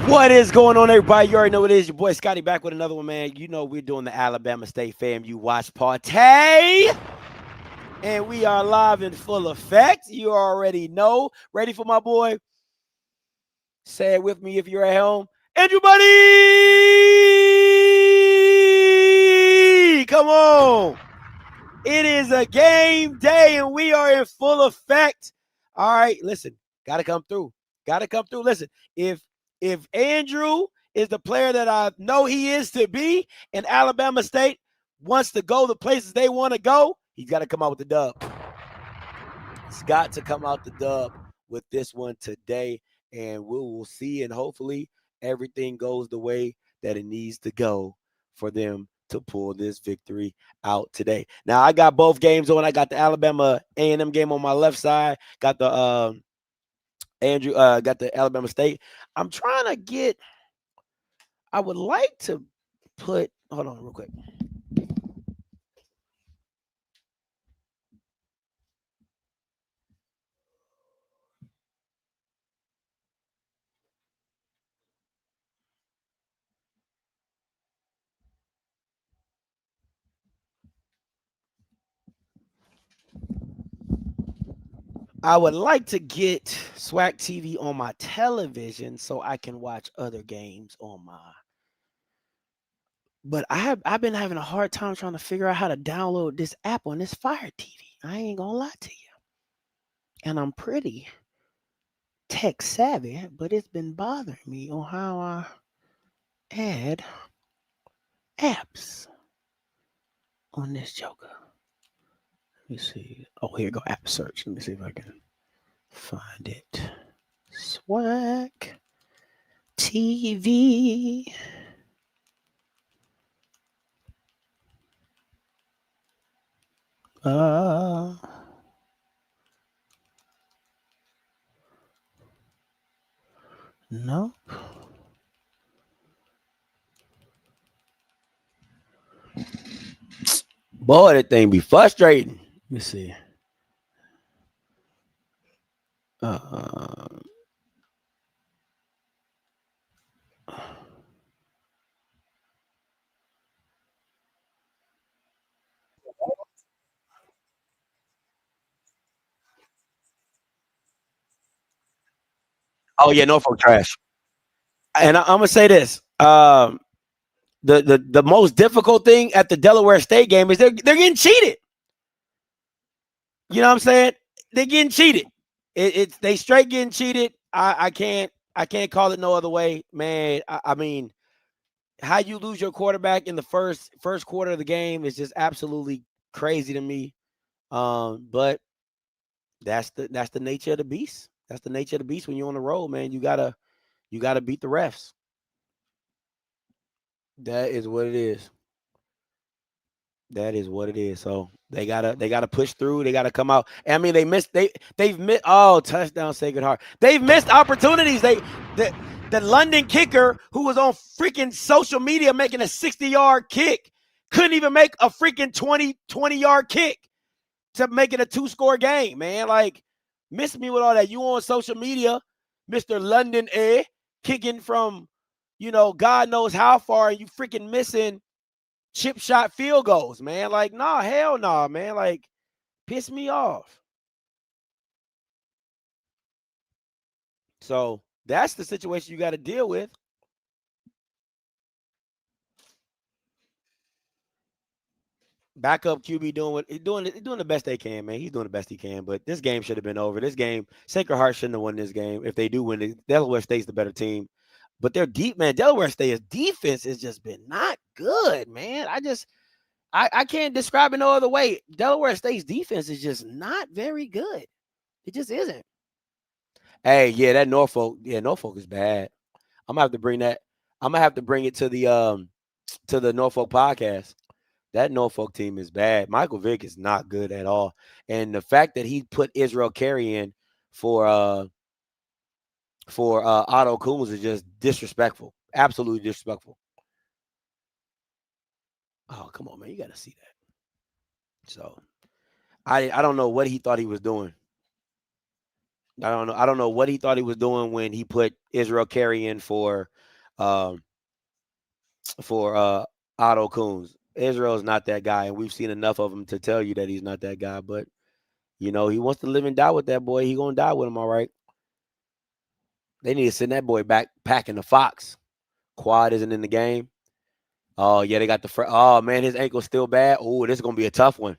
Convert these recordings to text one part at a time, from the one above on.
What is going on, everybody? You already know what it is. Your boy Scotty back with another one, man. You know we're doing the Alabama State FAMU watch party. And we are live in full effect. You already know. Ready for my boy? Say it with me if you're at home. Andrew Buddy! Come on. It is a game day and we are in full effect. All right, listen. Gotta come through. Listen, if Andrew is the player that I know he is to be, and Alabama State wants to go the places they want to go, he's got to come out with the dub. He's got to come out the dub with this one today, and we will see, and hopefully everything goes the way that it needs to go for them to pull this victory out today. Now, I got both games on. I got the Alabama A&M game on my left side, got the got the Alabama State. I'm trying to get, I would like to put, hold on real quick. I would like to get SWAC TV on my television so I can watch other games on my. But I've been having a hard time trying to figure out how to download this app on this Fire TV. I ain't gonna lie to you. And I'm pretty tech savvy, but it's been bothering me on how I add apps on this joker. Let me see. Oh, here go app search. Let me see if I can find it. SWAC TV. No. Boy, that thing be frustrating. Let me see. Oh yeah, Norfolk trash. And I'm gonna say this: the most difficult thing at the Delaware State game is they're getting cheated. You know what I'm saying? They're getting cheated. It's they straight getting cheated. I can't call it no other way, man. I mean, how you lose your quarterback in the first quarter of the game is just absolutely crazy to me. But that's the nature of the beast. That's the nature of the beast when you're on the road, man. You gotta beat the refs. That is what it is. That is what it is. So they gotta push through. They gotta come out. I mean, they've missed. Oh, touchdown, Sacred Heart. They've missed opportunities. The London kicker who was on freaking social media making a 60-yard kick couldn't even make a freaking 20-yard kick to make it a 2-score game, man. Like, miss me with all that. You on social media, Mr. London kicking from, God knows how far, and you freaking missing chip shot field goals, man. Like, nah, hell nah, man. Like, piss me off. So that's the situation you got to deal with. Backup QB doing the best they can, man. He's doing the best he can, but this game should have been over. This game, Sacred Heart shouldn't have won this game. If they do win it, Delaware State's the better team. But they're deep, man. Delaware State's defense has just been not good, man. I can't describe it no other way. Delaware State's defense is just not very good. It just isn't. Hey, yeah, that Norfolk is bad. I'm gonna have to bring that. I'm gonna have to bring it to the Norfolk podcast. That Norfolk team is bad. Michael Vick is not good at all. And the fact that he put Israel Carey in for Otto Coombs is just disrespectful. Absolutely disrespectful. Oh, come on, man. You got to see that. So I don't know what he thought he was doing. I don't know what he thought he was doing when he put Israel Carey in for Otto Coons. Israel's not that guy, and we've seen enough of him to tell you that he's not that guy. But he wants to live and die with that boy. He gonna die with him, all right. They need to send that boy back packing the Fox. Quad isn't in the game. Oh yeah, they got the oh man, his ankle's still bad. Oh, this is gonna be a tough one.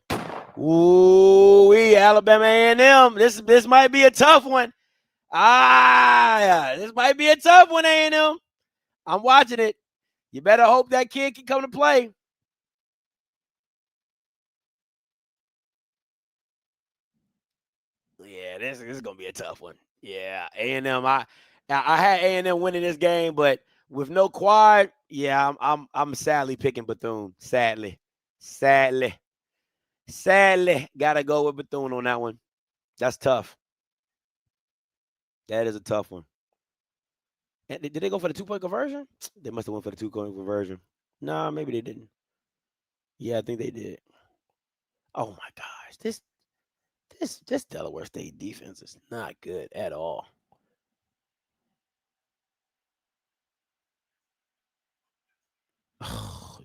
Ooh, Alabama A&M. This might be a tough one. This might be a tough one, A&M. I'm watching it. You better hope that kid can come to play. Yeah, this is gonna be a tough one. Yeah, A&M. I had A&M winning this game, but with no quad, yeah, I'm sadly picking Bethune. Sadly, gotta go with Bethune on that one. That's tough. That is a tough one. And did they go for the 2-point conversion? They must have went for the 2-point conversion. No, maybe they didn't. Yeah, I think they did. Oh my gosh, this Delaware State defense is not good at all. Oh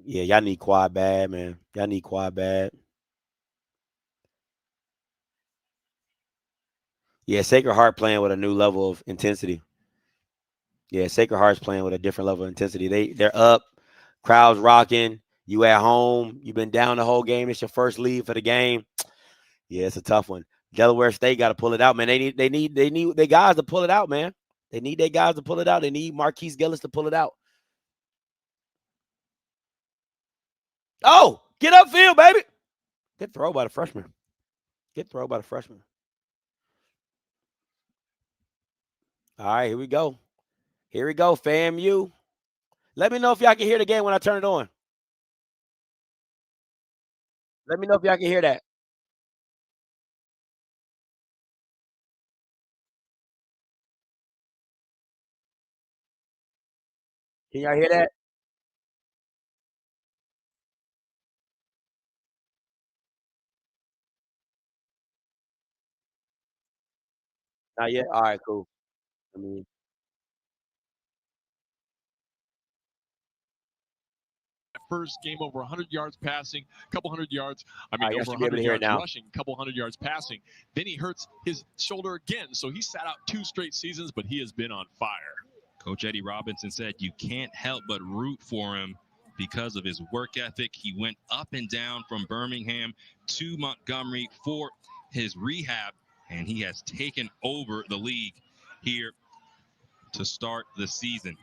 yeah, y'all need quad bad, man. Y'all need quad bad. Yeah, Sacred Heart playing with a new level of intensity. Yeah, Sacred Heart's playing with a different level of intensity. They're up, crowds rocking. You at home. You've been down the whole game. It's your first lead for the game. Yeah, it's a tough one. Delaware State got to pull it out, man. They need their guys to pull it out, man. They need their guys to pull it out. They need Marquise Gillis to pull it out. Oh, get upfield, baby. Good throw by the freshman. Good throw by the freshman. All right, here we go. Here we go, FAMU. Let me know if y'all can hear the game when I turn it on. Let me know if y'all can hear that. Can y'all hear that? Not yet? All right, cool. I mean, first game over 100 yards passing, a couple hundred yards. Over 100 yards rushing, a couple hundred yards passing. Then he hurts his shoulder again, so he sat out 2 straight seasons, but he has been on fire. Coach Eddie Robinson said you can't help but root for him because of his work ethic. He went up and down from Birmingham to Montgomery for his rehab, and he has taken over the league here to start the season.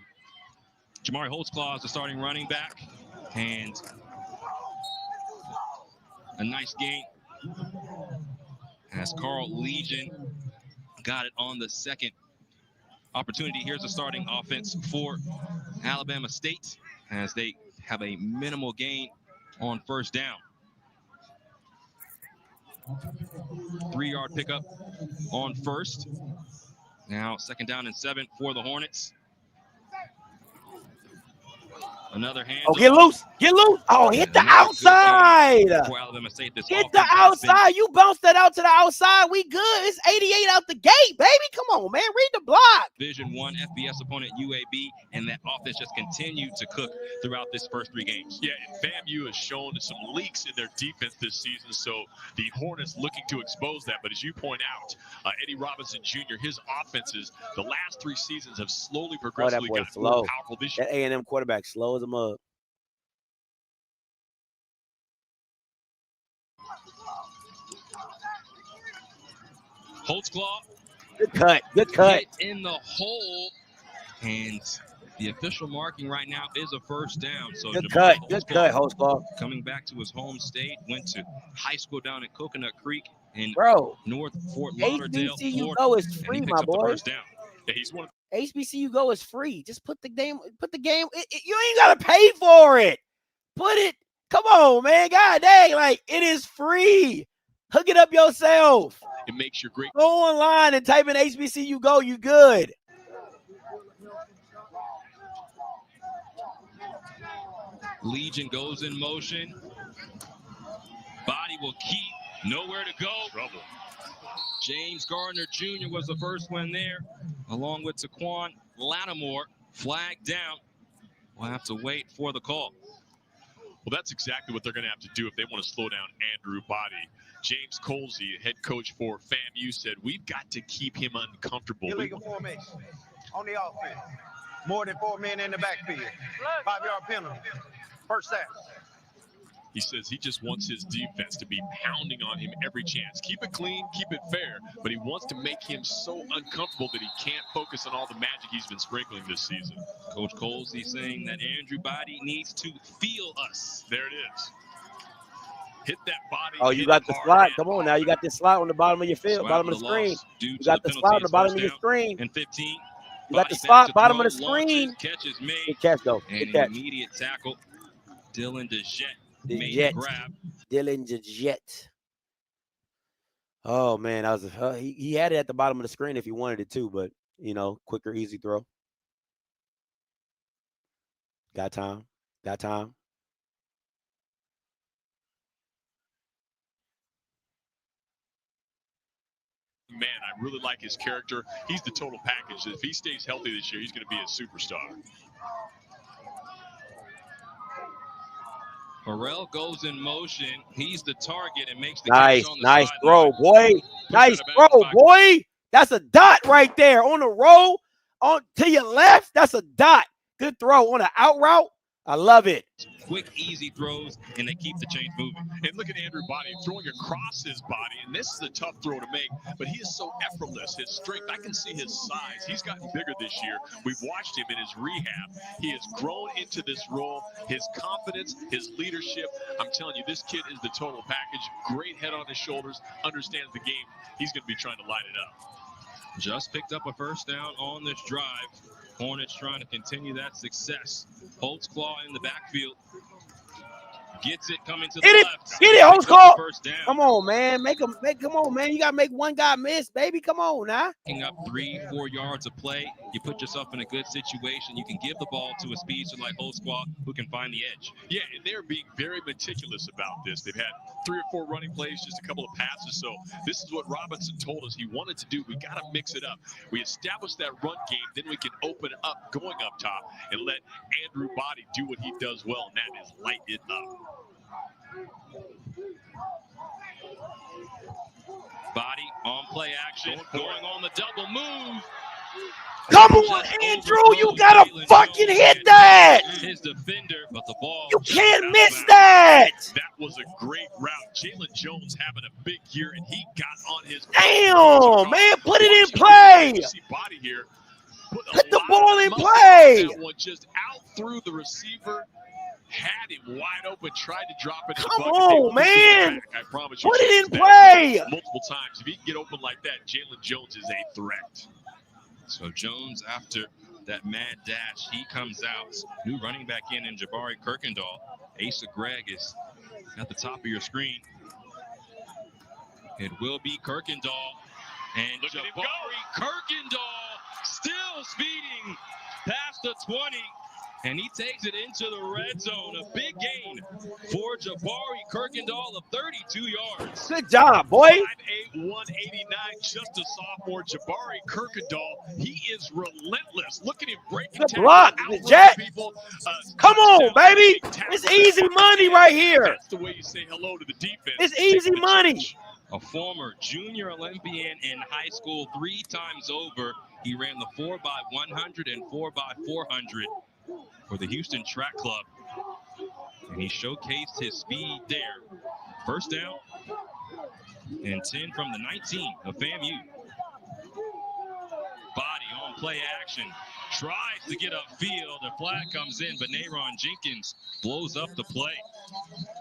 Jamari Holtzclaw is the starting running back, and a nice gain as Carl Legion got it on the second opportunity. Here's the starting offense for Alabama State as they have a minimal gain on first down. 3-yard pickup on first. Now 2nd down and 7 for the Hornets. Another hand. Oh, get loose. Get loose. Oh, hit the outside. For Alabama State, hit the outside. You bounced that out to the outside. We good. It's 88 out the gate, baby. Come on, man. Read the block. Division 1 FBS opponent UAB, and that offense just continued to cook throughout this first 3 games. Yeah, and FAMU has shown some leaks in their defense this season, so the Hornets looking to expose that. But as you point out, Eddie Robinson Jr., his offenses, the last 3 seasons have slowly progressively gotten more powerful this year. That A&M quarterback slow as a mug. Holtzclaw. Good cut. Good cut. In the hole, and the official marking right now is a first down. So good cut. Good cut, Holtzclaw. Coming back to his home state, went to high school down at Coconut Creek in North Fort Lauderdale, HBCU Go is free, my boy. Yeah, he's one of HBCU Go is free. Just put the game. You ain't gotta pay for it. Put it. Come on, man. God dang, like it is free. Hook it up yourself. It makes you great. Go online and type in HBCU Go. You good. Legion goes in motion. Body will keep. Nowhere to go. Trouble. James Gardner Jr. was the first one there, along with Taquan Lattimore. Flag down. We'll have to wait for the call. Well, that's exactly what they're going to have to do if they want to slow down Andrew Body. James Colsey, head coach for FAMU, said, we've got to keep him uncomfortable. Illegal formation on the offense. More than 4 men in the backfield. 5-yard penalty. First sack. He says he just wants his defense to be pounding on him every chance. Keep it clean, keep it fair, but he wants to make him so uncomfortable that he can't focus on all the magic he's been sprinkling this season. Coach Colsey saying that Andrew Body needs to feel us. There it is. Hit that body. Oh, you got the slot. Come on now. You got this slot on the bottom of your field, bottom of the screen. You got the slot on the bottom of your screen. And 15. You got the slot, bottom of the screen. Catch is made. Good catch, though. And Good catch. an immediate tackle. Dylan DeJet. DeJet. Grab. Dylan DeJet. Oh man, that was he had it at the bottom of the screen if he wanted it too, but you know, quicker, easy throw. Got time. Got time. Man, I really like his character. He's the total package. If he stays healthy this year, he's going to be a superstar. Farrell goes in motion. He's the target and makes the nice, catch on the nice sideline. throw, boy. Nice throw, boy. That's a dot right there on the roll. On to your left, that's a dot. Good throw on an out route. I love it. Quick, easy throws, and they keep the chains moving. And look at Andrew Body throwing across his body, and this is a tough throw to make, but he is so effortless. His strength, I can see his size. He's gotten bigger this year. We've watched him in his rehab. He has grown into this role. His confidence, his leadership. I'm telling you, this kid is the total package. Great head on his shoulders, understands the game. He's going to be trying to light it up. Just picked up a first down on this drive. Hornets trying to continue that success. Holtzclaw in the backfield. Gets it coming to the left. Get it, Holtzclaw. Come on, man. Come on, man. You got to make one guy miss, baby. Come on now. Picking up 3-4 yards of play. You put yourself in a good situation. You can give the ball to a speedster like Holtzclaw who can find the edge. Yeah, and they're being very meticulous about this. They've had 3 or 4 running plays, just a couple of passes. So this is what Robinson told us he wanted to do. We got to mix it up. We establish that run game, then we can open up going up top and let Andrew Body do what he does well, and that is light it up. Body on play action, going on the double move. Come on, Andrew, you gotta fucking hit that. His defender, but the ball. You can't miss that. That was a great route. Jalen Jones having a big year, and he got on his. Damn, man, put it in play. See Body here. Put the ball in play. That one just out through the receiver. Had him wide open, tried to drop it. Come on, man. I promise you. Put it in play. Multiple times. If he can get open like that, Jalen Jones is a threat. So Jones, after that mad dash, he comes out. New running back in Jabari Kirkendall. Asa Gregg is at the top of your screen. It will be Kirkendall. And Jabari Kirkendall still speeding past the 20. And he takes it into the red zone. A big gain for Jabari Kirkendall of 32 yards. Good job, boy. 5'8", 189, just a sophomore. Jabari Kirkendall, he is relentless. Look at him breaking Good block, the Jet. People. Come on, baby. It's easy money right here. That's the way you say hello to the defense. It's easy money. A former junior Olympian in high school 3 times over. He ran the 4x100 and 4x400 for the Houston Track Club, and he showcased his speed there. First down and 10 from the 19 of FAMU. Body on play action, tries to get upfield. The flag comes in, but Nayron Jenkins blows up the play.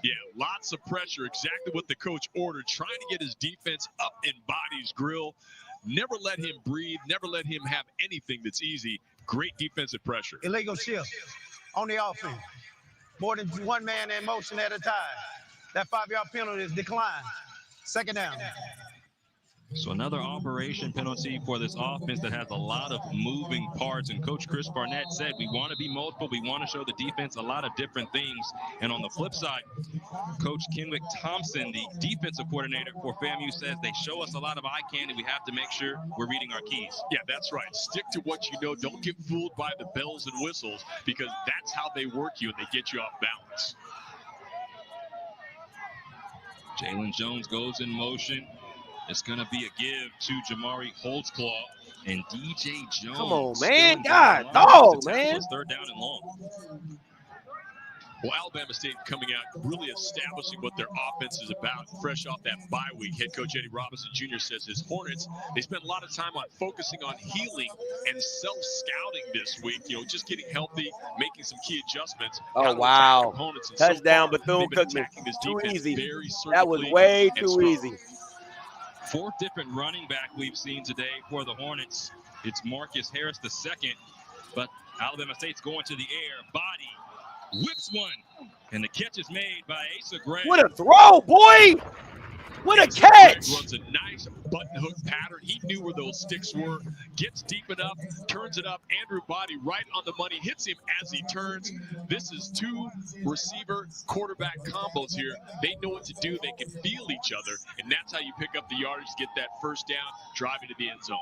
Yeah, lots of pressure, exactly what the coach ordered, trying to get his defense up in Body's grill. Never let him breathe, never let him have anything that's easy. Great defensive pressure. Illegal shift on the offense. More than 1 man in motion at a time. That 5-yard penalty is declined. Second down. So another operation penalty for this offense that has a lot of moving parts. And Coach Chris Barnett said, we want to be multiple. We want to show the defense a lot of different things. And on the flip side, Coach Kenwick Thompson, the defensive coordinator for FAMU, says they show us a lot of eye candy. We have to make sure we're reading our keys. Yeah, that's right. Stick to what you know. Don't get fooled by the bells and whistles, because that's how they work you and they get you off balance. Jalen Jones goes in motion. It's going to be a give to Jamari Holtzclaw, and DJ Jones. Come on, man. God, dog, man. Third down and long. Well, Alabama State coming out, really establishing what their offense is about, fresh off that bye week. Head coach Eddie Robinson Jr. says his Hornets, they spent a lot of time on focusing on healing and self-scouting this week. You know, just getting healthy, making some key adjustments. Oh, wow. Touchdown, so Bethune-Cookman. Too easy. That was way way too easy. Fourth different running back we've seen today for the Hornets. It's Marcus Harris II, but Alabama State's going to the air. Body whips one, and the catch is made by Asa Gregg. What a throw, boy! What a catch! Runs a nice button hook pattern. He knew where those sticks were. Gets deep enough, turns it up. Andrew Body right on the money, hits him as he turns. This is two receiver quarterback combos here. They know what to do. They can feel each other, and that's how you pick up the yardage, get that first down, driving to the end zone.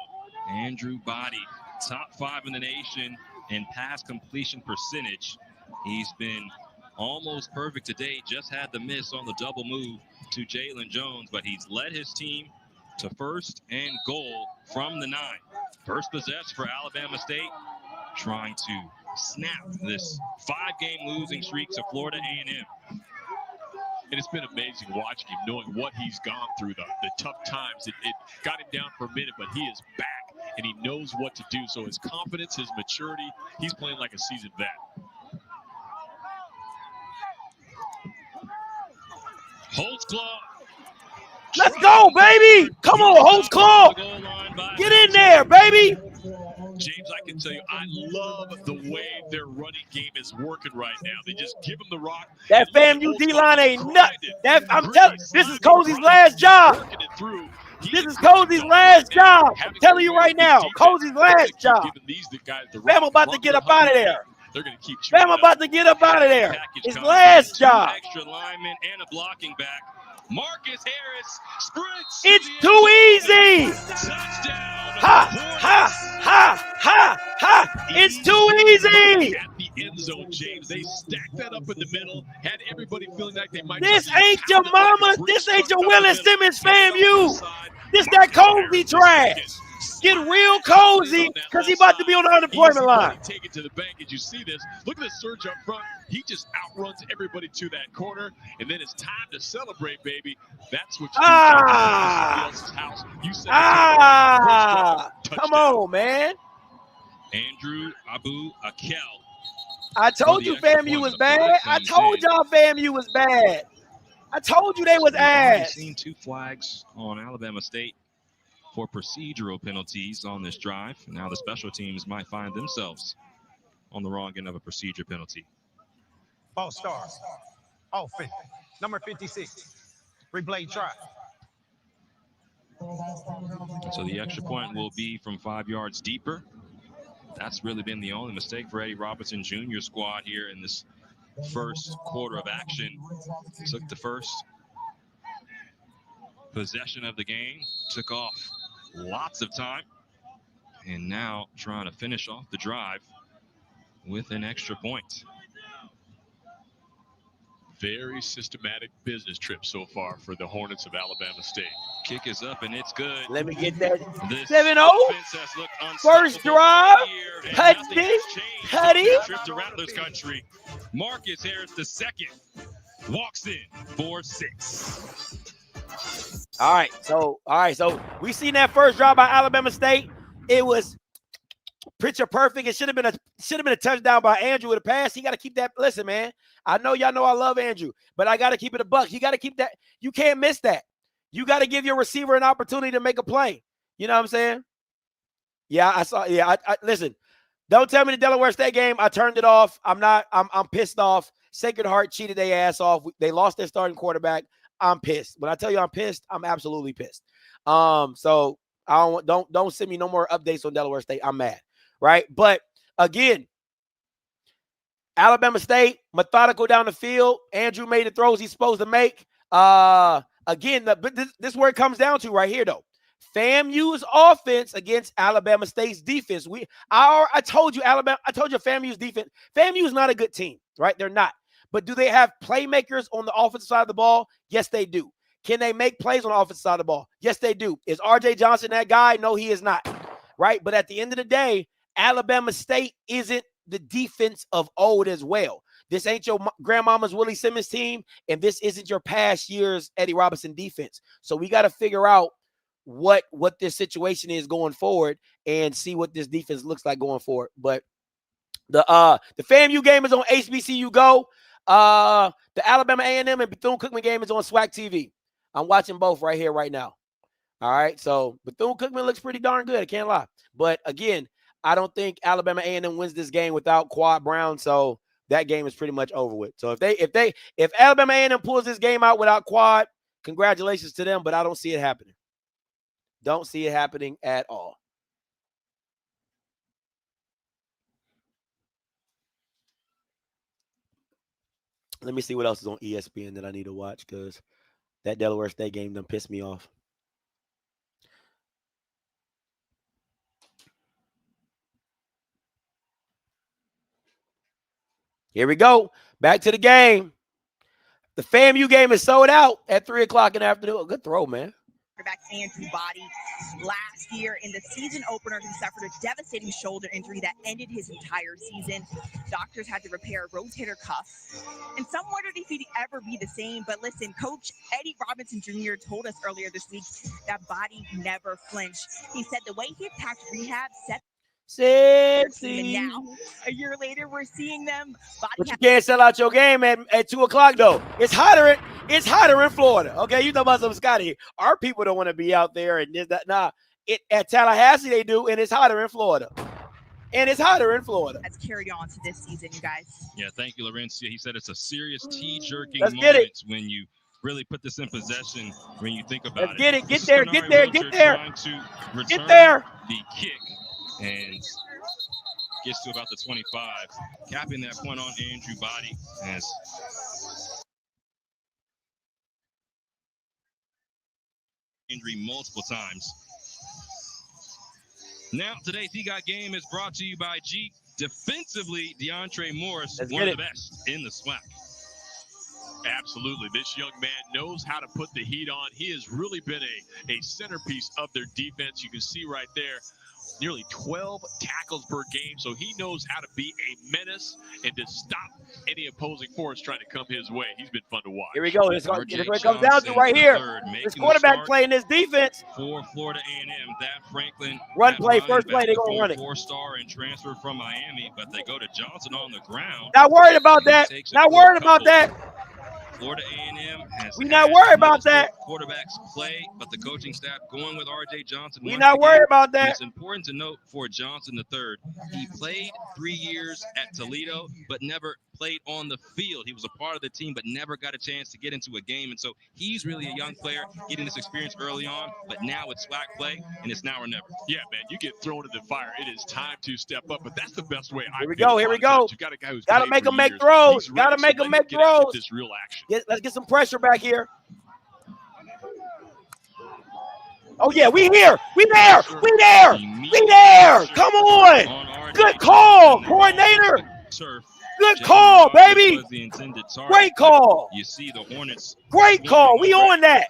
Andrew Body, top 5 in the nation in pass completion percentage. He's been almost perfect today. Just had the miss on the double move to Jalen Jones, but he's led his team to first and goal from the 9. First possession for Alabama State, trying to snap this 5-game losing streak to Florida A&M. And it's been amazing watching him, knowing what he's gone through, the tough times. It got him down for a minute, but he is back, and he knows what to do. So his confidence, his maturity, he's playing like a seasoned vet. Holtzclaw. Let's go, baby! Come on, Holtzclaw! Get in there, baby! James, I can tell you, I love the way their running game is working right now. They just give him the rock. That FAMU D-line ain't nothing. I'm telling you, this is Cozy's last job. This is Cozy's last job. I'm telling you right now, Cozy's last job. Bama about to get up out of there. They're going to keep Bama about to get up out of there. His last job. Extra lineman and a blocking back. Marcus Harris sprints. It's too easy. Touchdown. Ha, ha, ha, ha, ha. It's too easy. At the end zone, James, they stacked that up in the middle, had everybody feeling like they might. This ain't your mama. This ain't your Willis Simmons FAMU. This that Cozy trash. Get real cozy because he about to be on the unemployment line. Take it to the bank. As you see this, look at the surge up front. He just outruns everybody to that corner, and then it's time to celebrate, baby. That's what you do. Come on, man. Andrew Abu Akel. I told you FAMU was bad. I told y'all FAMU was bad. I told you they was ass. We've seen 2 flags on Alabama State for procedural penalties on this drive. Now the special teams might find themselves on the wrong end of a procedure penalty. False start. Offense. Number 56. Replay try. So the extra point will be from 5 yards deeper. That's really been the only mistake for Eddie Robinson Jr. squad here in this first quarter of action. Took the first possession of the game, took off lots of time, and now trying to finish off the drive with an extra point. Very systematic business trip so far for the Hornets of Alabama State. Kick is up and it's good. Let me get that 7-0. First drive. Cuddy. Trip to Rattlers country. Marcus Harris II walks in for 6. All right, so we seen that first drive by Alabama State. It was picture perfect. It should have been a touchdown by Andrew with a pass. He got to keep that. Listen, man, I know y'all know I love Andrew, but I got to keep it a buck. You got to keep that. You can't miss that. You got to give your receiver an opportunity to make a play. You know what I'm saying? Yeah, I saw. Yeah, I listen. Don't tell me the Delaware State game. I turned it off. I'm pissed off. Sacred Heart cheated their ass off. They lost their starting quarterback. I'm pissed. When I tell you I'm pissed, I'm absolutely pissed. So I don't send me no more updates on Delaware State. I'm mad, right? But again, Alabama State, methodical down the field. Andrew made the throws he's supposed to make. Again, this is where it comes down to right here, though. FAMU's offense against Alabama State's defense. I told you FAMU's defense. FAMU is not a good team, right? They're not. But do they have playmakers on the offensive side of the ball? Yes, they do. Can they make plays on the offensive side of the ball? Yes, they do. Is R.J. Johnson that guy? No, he is not, right? But at the end of the day, Alabama State isn't the defense of old as well. This ain't your grandmama's Willie Simmons team, and this isn't your past year's Eddie Robinson defense. So we got to figure out what this situation is going forward and see what this defense looks like going forward. But the FAMU game is on HBCU Go. The Alabama A&M and Bethune-Cookman game is on SWAC TV. I'm watching both right here, right now. All right, so Bethune-Cookman looks pretty darn good. I can't lie. But again, I don't think Alabama A&M wins this game without Quad Brown. So that game is pretty much over with. So if Alabama A&M pulls this game out without Quad, congratulations to them. But I don't see it happening. Don't see it happening at all. Let me see what else is on ESPN that I need to watch because that Delaware State game done pissed me off. Here we go. Back to the game. The FAMU game is sold out at 3 o'clock in the afternoon. Good throw, man. Quarterback Andrew Body last year in the season opener, he suffered a devastating shoulder injury that ended his entire season. Doctors had to repair a rotator cuff, and some wondered if he'd ever be the same. But listen, Coach Eddie Robinson Jr. told us earlier this week that Body never flinched. He said the way he attacked rehab set sexy. And now, a year later, we're seeing them. But you can't sell out your game at 2 o'clock, though. It's hotter in Florida. Okay, you talking about some Scotty. Our people don't want to be out there and this, that. Nah, at Tallahassee they do, and it's hotter in Florida. That's carried on to this season, you guys. Yeah, thank you, Lorenzo. He said it's a serious tea-jerking Let's moment when you really put this in possession when you think about Let's get it. Get This is there. Kenari Get there. Wilcher Get there. trying to Get return there. the kick and gets to about the 25, capping that point on Andrew Body as injury multiple times. Now, today's He Got Game is brought to you by Jeep. Defensively, DeAndre Morris, one of the best in the SWAC. Absolutely. This young man knows how to put the heat on. He has really been a centerpiece of their defense. You can see right there, nearly 12 tackles per game. So he knows how to be a menace and to stop any opposing force trying to come his way. He's been fun to watch. Here we go. This is what it comes down to right here. This quarterback playing this defense. For Florida A&M, that Franklin. First play, they're going to run it. 4-star and transfer from Miami, but they go to Johnson on the ground. Not worried about that. Not worried about that. Florida A&M has we not worried about that. Quarterbacks play, but the coaching staff going with R.J. Johnson. We not worried about that. It's important to note for Johnson III, he played 3 years at Toledo, but never played on the field. He was a part of the team, but never got a chance to get into a game. And so he's really a young player getting this experience early on, but now it's SWAC play, and it's now or never. Yeah, man, you get thrown into the fire. It is time to step up, but that's the best way. Here we go. You got a guy who's got to make him make throws. Got to make him make throws. This real action. Let's get some pressure back here. Oh, yeah, we here. We there. We there. We there. Come on. Good call, coordinator. Good call, baby. Great call. You see the Hornets. Great call. We on that.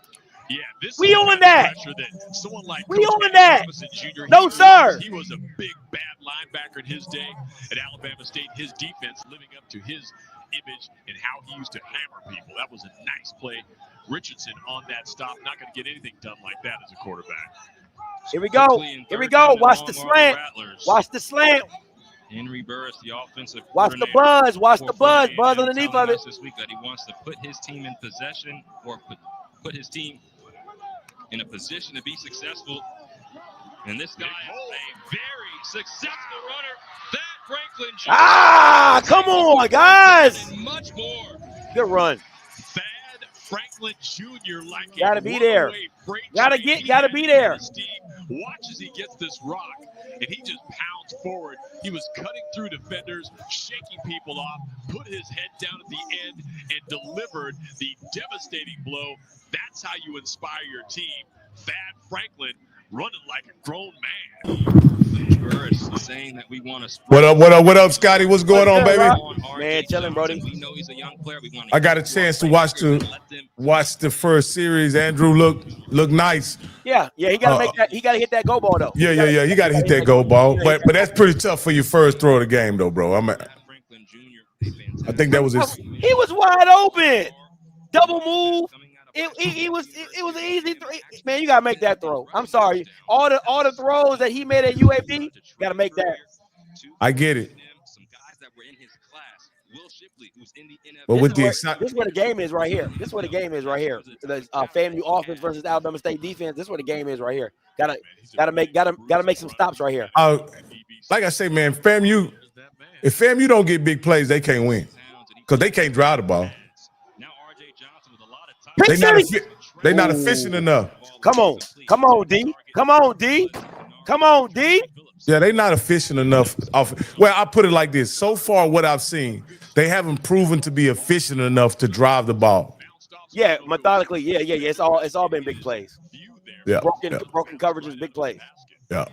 Yeah, this we on that. That someone like we on that. Jr., no, sir. He was a big, bad linebacker in his day at Alabama State. His defense living up to his image and how he used to hammer people. That was a nice play. Richardson on that stop. Not going to get anything done like that as a quarterback. Here we go. Here we go. Watch the slant. Watch the slant. Henry Burris, the offensive Watch the buzz. Watch the buzz. Buzz underneath of it. This week that he wants to put his team in possession or put his team in a position to be successful. And this guy is a very successful runner. That Franklin Jr. Ah, come on, guys. And much more. Good run. Thad Franklin Jr. like Gotta be there. Gotta be there. Watch as he gets this rock, and he just pounds forward. He was cutting through defenders, shaking people off, put his head down at the end, and delivered the devastating blow. That's how you inspire your team. Thad Franklin running like a grown man. Saying that we want to what up, Scotty? What's going on, baby? Man, chilling, Brody. We know he's a young player. I got a chance to watch the first series. Andrew look nice. Yeah, he gotta make that. He gotta hit that go ball though. Yeah. He gotta hit that go ball. But that's pretty tough for your first throw of the game, though, bro. I think that was his. He was wide open. Double move. It was an easy throw. Man, you gotta make that throw. I'm sorry. All the throws that he made at UAB, gotta make that. I get it. Some guys that were in his class. Will Shipley, who's in the NFL. But with this is where the game is right here. This is where the game is right here. The FAMU offense versus Alabama State defense. This is where the game is right here. Gotta make some stops right here. Like I say, man, FAMU. If FAMU don't get big plays, they can't win because they can't drive the ball. They're not efficient enough. Come on, D. Come on, D. Yeah, they're not efficient enough. Well, I put it like this. So far, what I've seen, they haven't proven to be efficient enough to drive the ball. Yeah, methodically. Yeah. It's all been big plays. Yeah. Broken coverages, big plays. Yeah.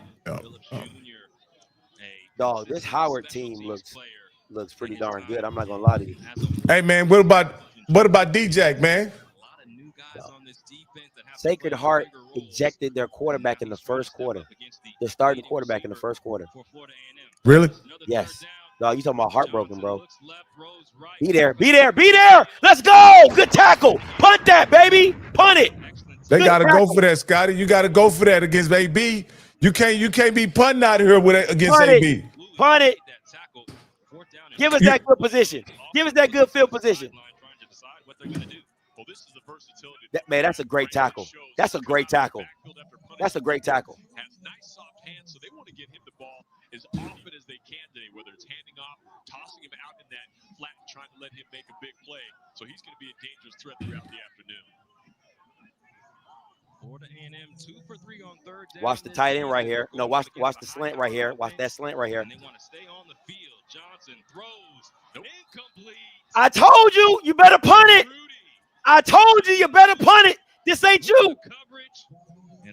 Dog, this Howard team looks pretty darn good. I'm not gonna lie to you. Hey, man, what about D-Jack, man? Sacred Heart ejected their quarterback in the first quarter. Their starting quarterback in the first quarter. Really? Yes. Dog, you talking about heartbroken, bro. Be there. Let's go. Good tackle. Punt that, baby. Punt it. They got to go for that, Scotty. You got to go for that against AB. You can't be punting out here against AB. Punt it. Give us that good position. Give us that good field position. Man, that's a great tackle. That's a great tackle. Has nice soft hands, so they want to get him the ball as often as they can today, whether it's handing off, tossing him out in that flat, trying to let him make a big play. So he's going to be a dangerous threat throughout the afternoon. Florida A&M 2 for 3 on third down. Watch the tight end right here. No, watch the slant right here. Watch that slant right here. And they want to stay on the field. Johnson throws. Incomplete. I told you, you better punt it. I told you better punt it. This ain't you.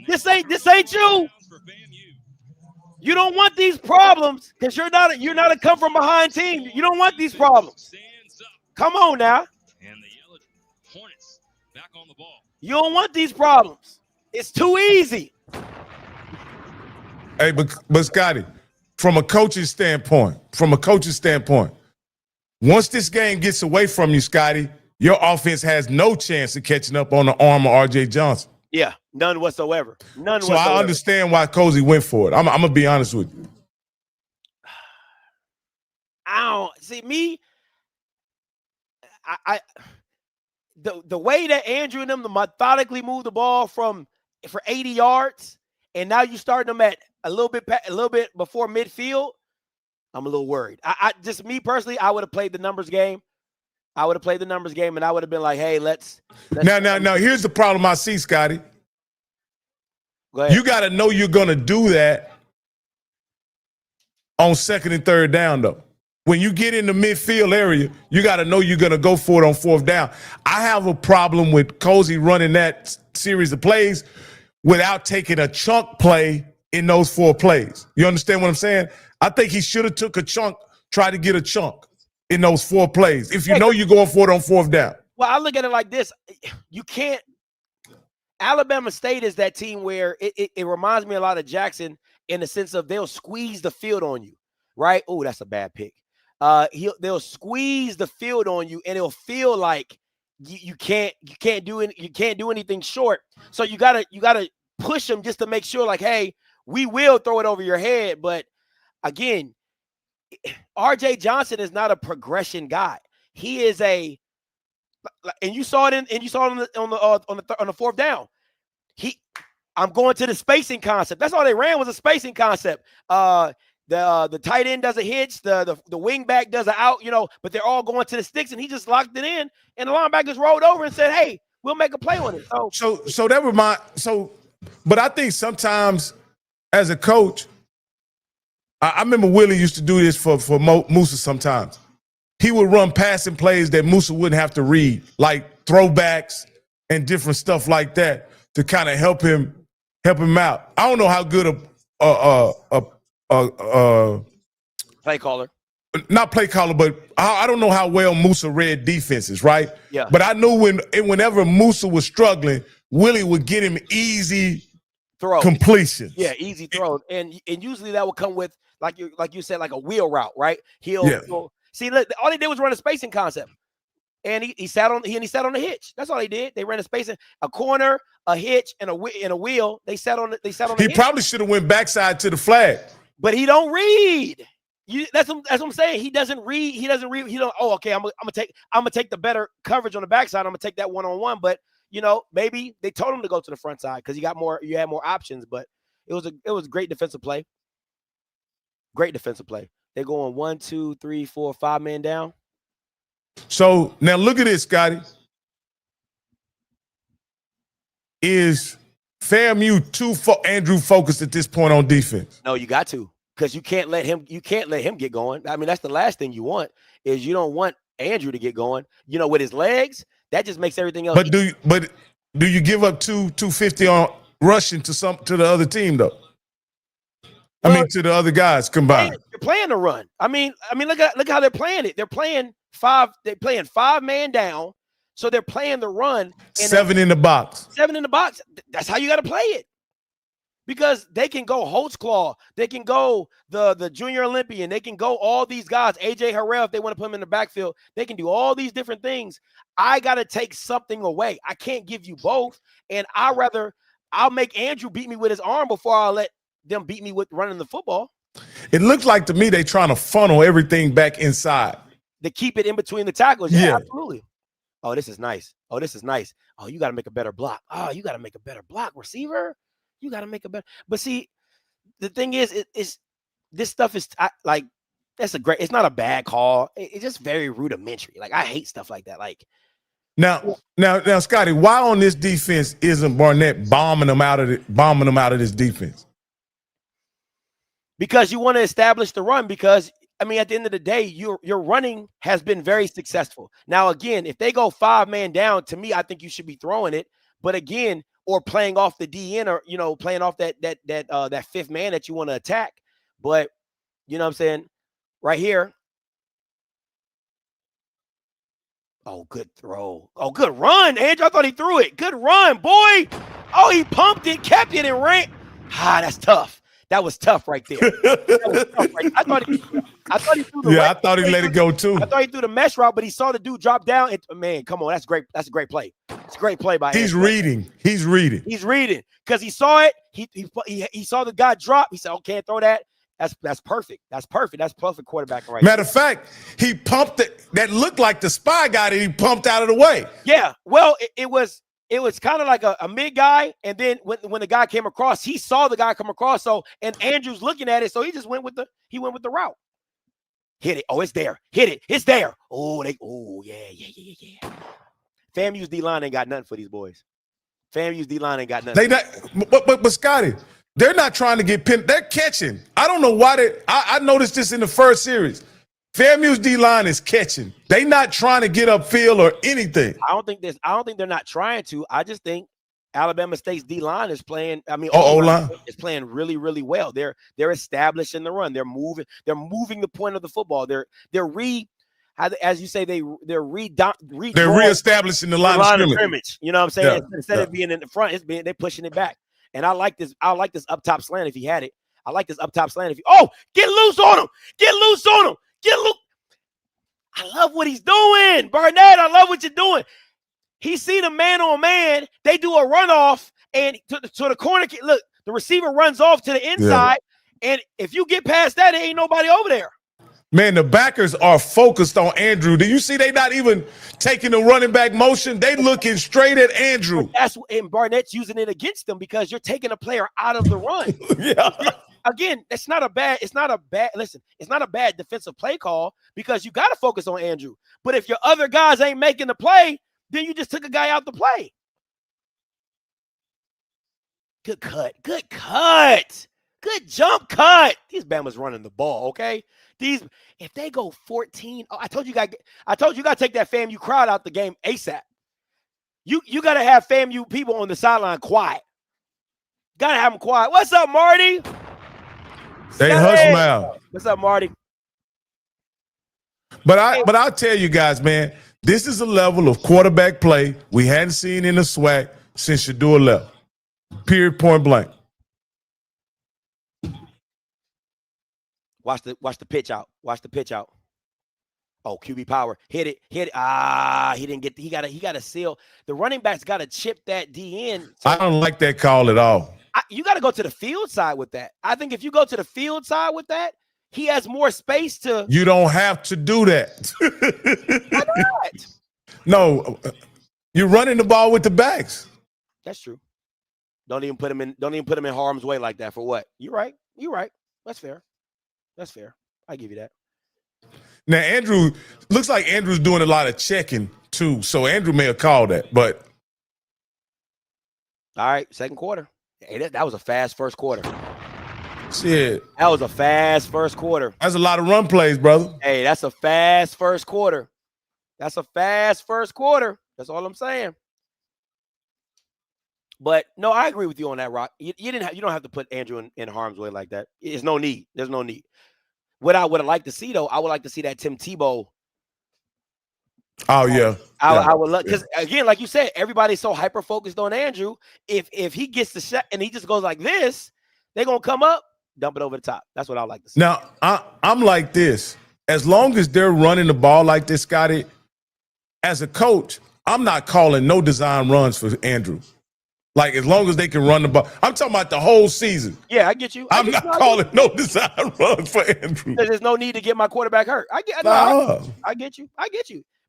This ain't you. You don't want these problems because you're not a come from behind team. You don't want these problems. Come on now. And the yellow Hornets back on the ball. You don't want these problems. It's too easy. Hey, but Scotty, from a coaching standpoint, once this game gets away from you, Scotty, your offense has no chance of catching up on the arm of R.J. Johnson. Yeah, none whatsoever. So I understand why Cozy went for it. I'm going to be honest with you. I don't see me. The way that Andrew and them methodically move the ball for 80 yards, and now you start them at a little bit before midfield, I'm a little worried. I just me personally, I would have played the numbers game. And I would have been like, hey, let's now. Here's the problem I see, Scotty. Go ahead. You got to know you're going to do that on second and third down, though. When you get in the midfield area, you got to know you're going to go for it on fourth down. I have a problem with Cozy running that series of plays without taking a chunk play in those 4 plays. You understand what I'm saying? I think he should have took a chunk, tried to get a chunk in those 4 plays. If you know you're going for it on fourth down. Well, I look at it like this. You can't. Alabama State is that team where it reminds me a lot of Jackson in the sense of they'll squeeze the field on you, right? Oh, that's a bad pick. They'll squeeze the field on you, and it'll feel like you can't do anything short. So you gotta push them just to make sure, like, hey, we will throw it over your head. But again, R.J. Johnson is not a progression guy. He is and you saw it on the fourth down. I'm going to the spacing concept. That's all they ran was a spacing concept. The tight end does a hitch, the wing back does an out, but they're all going to the sticks, and he just locked it in, and the linebackers rolled over and said, hey, we'll make a play on it. So that remind but I think sometimes as a coach, I remember Willie used to do this for Musa sometimes. He would run passing plays that Musa wouldn't have to read, like throwbacks and different stuff like that to kind of help him out. I don't know how good a play caller. Not play caller, but I don't know how well Musa read defenses, right? Yeah. But I knew whenever Musa was struggling, Willie would get him easy throw completions. Yeah, easy throws. And usually that will come with, like you said, like a wheel route, right? He'll see, look, all he did was run a spacing concept. And he sat on the hitch. That's all he did. They ran a spacing, a corner, a hitch, and a wheel. They sat on the He probably should have went backside to the flag. But he don't read. That's what I'm saying. He doesn't read. He don't. Oh, okay. I'm gonna take the better coverage on the backside. I'm gonna take that 1-on-1. But maybe they told him to go to the front side because you had more options. But it was a great defensive play. Great defensive play. They're going 1, 2, 3, 4, 5 men down. So now look at this, Scotty. Is FAMU too Andrew focused at this point on defense? No, you got to. Because you can't let him get going. I mean, that's the last thing you want, is you don't want Andrew to get going. With his legs, that just makes everything else. But do you give up 250 on rushing to the other team though? To the other guys combined. They're playing the run. I mean, look how they're playing it. They're playing 5 man down. So they're playing the run. 7 in the box. 7 in the box. That's how you got to play it. Because they can go Holtzclaw, they can go the junior Olympian, they can go all these guys, AJ Harrell, if they want to put him in the backfield, they can do all these different things. I got to take something away. I can't give you both. And I'll make Andrew beat me with his arm before I'll let them beat me with running the football. It looks like to me they trying to funnel everything back inside. To keep it in between the tackles. Yeah, absolutely. Oh, this is nice. Oh, you got to make a better block. Oh, you got to make a better block, receiver. You got to make a better. But see, the thing is, this stuff is it's not a bad call. It's just very rudimentary. Like, I hate stuff like that. Like, now, Scotty, why on this defense isn't Barnett bombing them out of this defense? Because you want to establish the run. Because at the end of the day, your running has been very successful. Now, again, if they go 5 man down, to me, I think you should be throwing it. But again, or playing off the DN, or playing off that 5th man that you want to attack. But you know what I'm saying? Right here. Oh, good throw. Oh, good run, Andrew. I thought he threw it. Good run, boy. Oh, he pumped it, kept it, and ran. That's tough. That was tough right there. I thought he threw the I thought he let it go too. I thought he threw the mesh route, but he saw the dude drop down. Man, come on, that's great. That's a great play. It's a great play by him. He's reading because he saw it. He saw the guy drop. He said, "Okay, throw that." That's perfect. That's perfect. That's perfect quarterbacking right Matter of fact, he pumped it. That looked like the spy guy that he pumped out of the way. Yeah. Well, it was kind of like a mid guy, and then when the guy came across, he saw the guy come across. So, and Andrew's looking at it, so he just went with the route. Hit it. Oh, it's there. Hit it. It's there. Yeah. FAMU's D-line ain't got nothing for these boys. FAMU's D-line ain't got nothing. But Scotty, they're not trying to get pinned. They're catching. I don't know why I noticed this in the first series. FAMU's D-line is catching. They not trying to get upfield or anything. I don't think they're not trying to. I just think Alabama State's D-line is playing. O-line is playing really, really well. They're establishing the run. They're moving the point of the football. As you say, they're reestablishing the line of scrimmage. You know what I'm saying? Yeah. Instead of being in the front, they're pushing it back. And I like this up top slant if he had it. I like this up top slant if get loose on him. Get loose on him. Get loose. I love what he's doing. Barnett, I love what you're doing. He see the man on man. They do a runoff, and to the corner. Look, the receiver runs off to the inside, and if you get past that, there ain't nobody over there. Man, the backers are focused on Andrew. Do you see they not even taking the running back motion? They looking straight at Andrew. And Barnett's using it against them because you're taking a player out of the run. Again, it's not a bad defensive play call because you got to focus on Andrew. But if your other guys ain't making the play, then you just took a guy out the play. Good cut. Good cut. Good jump cut. These Bama's running the ball, okay? If they go 14, I told you got to take that FAMU crowd out the game ASAP. You got to have FAMU people on the sideline quiet. Got to have them quiet. What's up, Marty? They hush them out. What's up, Marty? But I'll tell you guys, man, this is a level of quarterback play we hadn't seen in the SWAC since Shador left. Period, point blank. Watch the pitch out. Watch the pitch out. Oh, QB power. Hit it. He didn't get he got to seal. The running back's got to chip that D in. So I don't like that call at all. You got to go to the field side with that. I think if you go to the field side with that, he has more space to. You don't have to do that. Why not? No, you're running the ball with the backs. That's true. Don't even put him in harm's way like that. For what? You're right. That's fair. I give you that. Now, Andrew, looks like Andrew's doing a lot of checking, too. So Andrew may have called that, but. All right, second quarter. Hey, that was a fast first quarter. Shit. That was a fast first quarter. That's a lot of run plays, brother. Hey, that's a fast first quarter. That's all I'm saying. But, no, I agree with you on that, Rock. You don't have to put Andrew in harm's way like that. There's no need. What I would have liked to see, though, I would like to see that Tim Tebow. Oh, yeah. I would love, because, again, like you said, everybody's so hyper-focused on Andrew. If he gets the shot and he just goes like this, they're going to come up, dump it over the top. That's what I like to see. Now, I'm like this. As long as they're running the ball like this, Scotty, as a coach, I'm not calling no design runs for Andrew. Like, as long as they can run the ball. I'm talking about the whole season. Yeah, I get you. I'm not calling no design runs for Andrew. There's no need to get my quarterback hurt. I get you.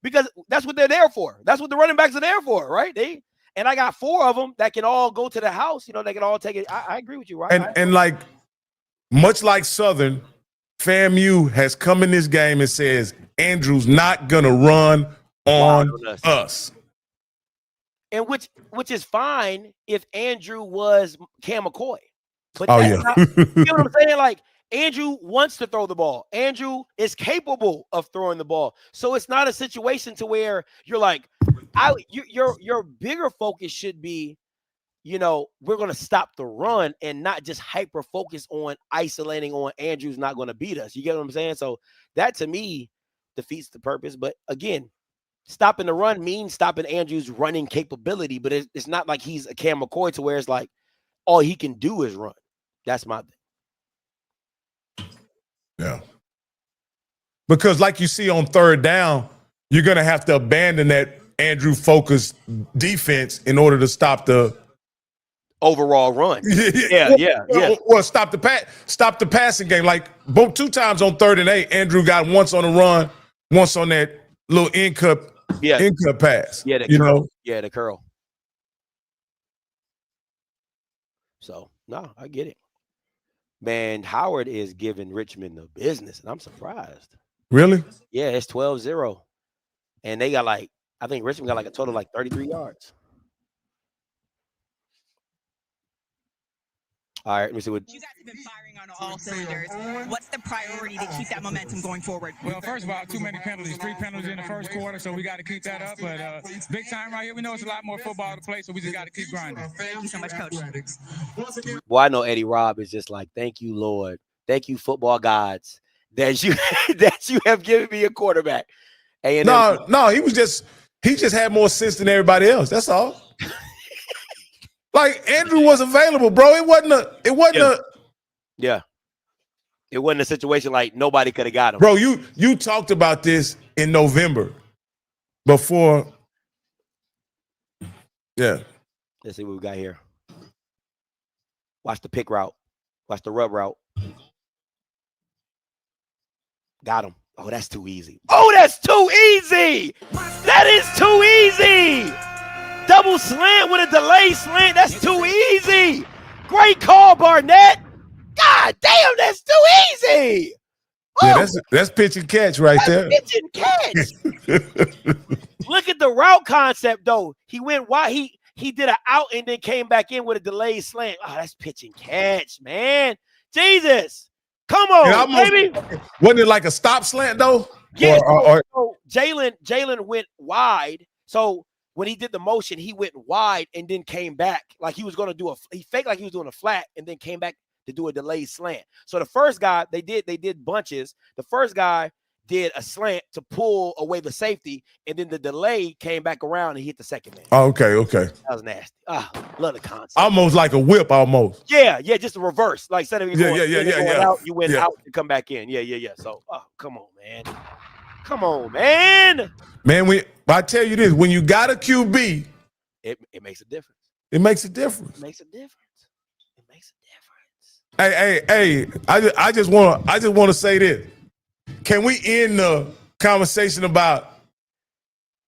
Because that's what they're there for. That's what the running backs are there for, right? And I got 4 of them that can all go to the house. They can all take it. I agree with you, right? And like, much like Southern, FAMU has come in this game and says, Andrew's not going to run on us. And which is fine if Andrew was Cam McCoy. But not, you know what I'm saying? Like, Andrew wants to throw the ball. Andrew is capable of throwing the ball. So it's not a situation to where you're like, your bigger focus should be, we're going to stop the run and not just hyper focus on isolating on Andrew's not going to beat us. You get what I'm saying? So that to me defeats the purpose. But again, stopping the run means stopping Andrew's running capability, but it's not like he's a Cam McCoy to where it's like all he can do is run. That's my thing. Yeah. Because like you see on third down, you're going to have to abandon that Andrew-focused defense in order to stop the overall run. Yeah. Well, stop the passing game. Like 2 times on 3rd and 8, Andrew got once on the run, once on that little in-cut pass. Yeah, the curl. Yeah, the curl. So, no, I get it. Man, Howard is giving Richmond the business, and I'm surprised. Really? Yeah, it's 12-0. And they got I think Richmond got a total of 33 yards. All right, let me see what. You guys have been firing on all cylinders. What's the priority to keep that momentum going forward? Well, first of all, too many penalties. 3 penalties in the first quarter, so we got to keep that up. But big time right here. We know it's a lot more football to play, so we just got to keep grinding. Thank you so much, Coach. Well, I know Eddie Robb is just like, thank you, Lord. Thank you, football gods, that you have given me a quarterback. No, he just had more sense than everybody else. That's all. Like Andrew was available, bro. It wasn't a situation like nobody could have got him. Bro, you talked about this in November before. Yeah. Let's see what we got here. Watch the pick route. Watch the rub route. Got him. Oh, that's too easy. Oh, that's too easy. That is too easy. Double slant with a delay slant. That's too easy. Great call, Barnett. God damn, that's too easy. Yeah, that's pitch and catch right there. Pitch and catch. Look at the route concept, though. He went wide. he did an out and then came back in with a delayed slant. Oh, that's pitch and catch, man. Jesus. Come on, baby. Wasn't it like a stop slant, though? Yeah, so Jalen went wide. So when he did the motion, he went wide and then came back. Like he was going to do he faked like he was doing a flat and then came back to do a delayed slant. So the first guy, they did bunches. The first guy did a slant to pull away the safety, and then the delay came back around and hit the second man. Oh, okay. That was nasty. Love the concept. Almost like a whip, almost. Yeah, just a reverse. Like instead of going out, you went out and come back in. Yeah. So, come on, man. Come on, man. Man, I tell you this, when you got a QB, it makes a difference. It makes a difference. Hey, I just want to say this. Can we end the conversation about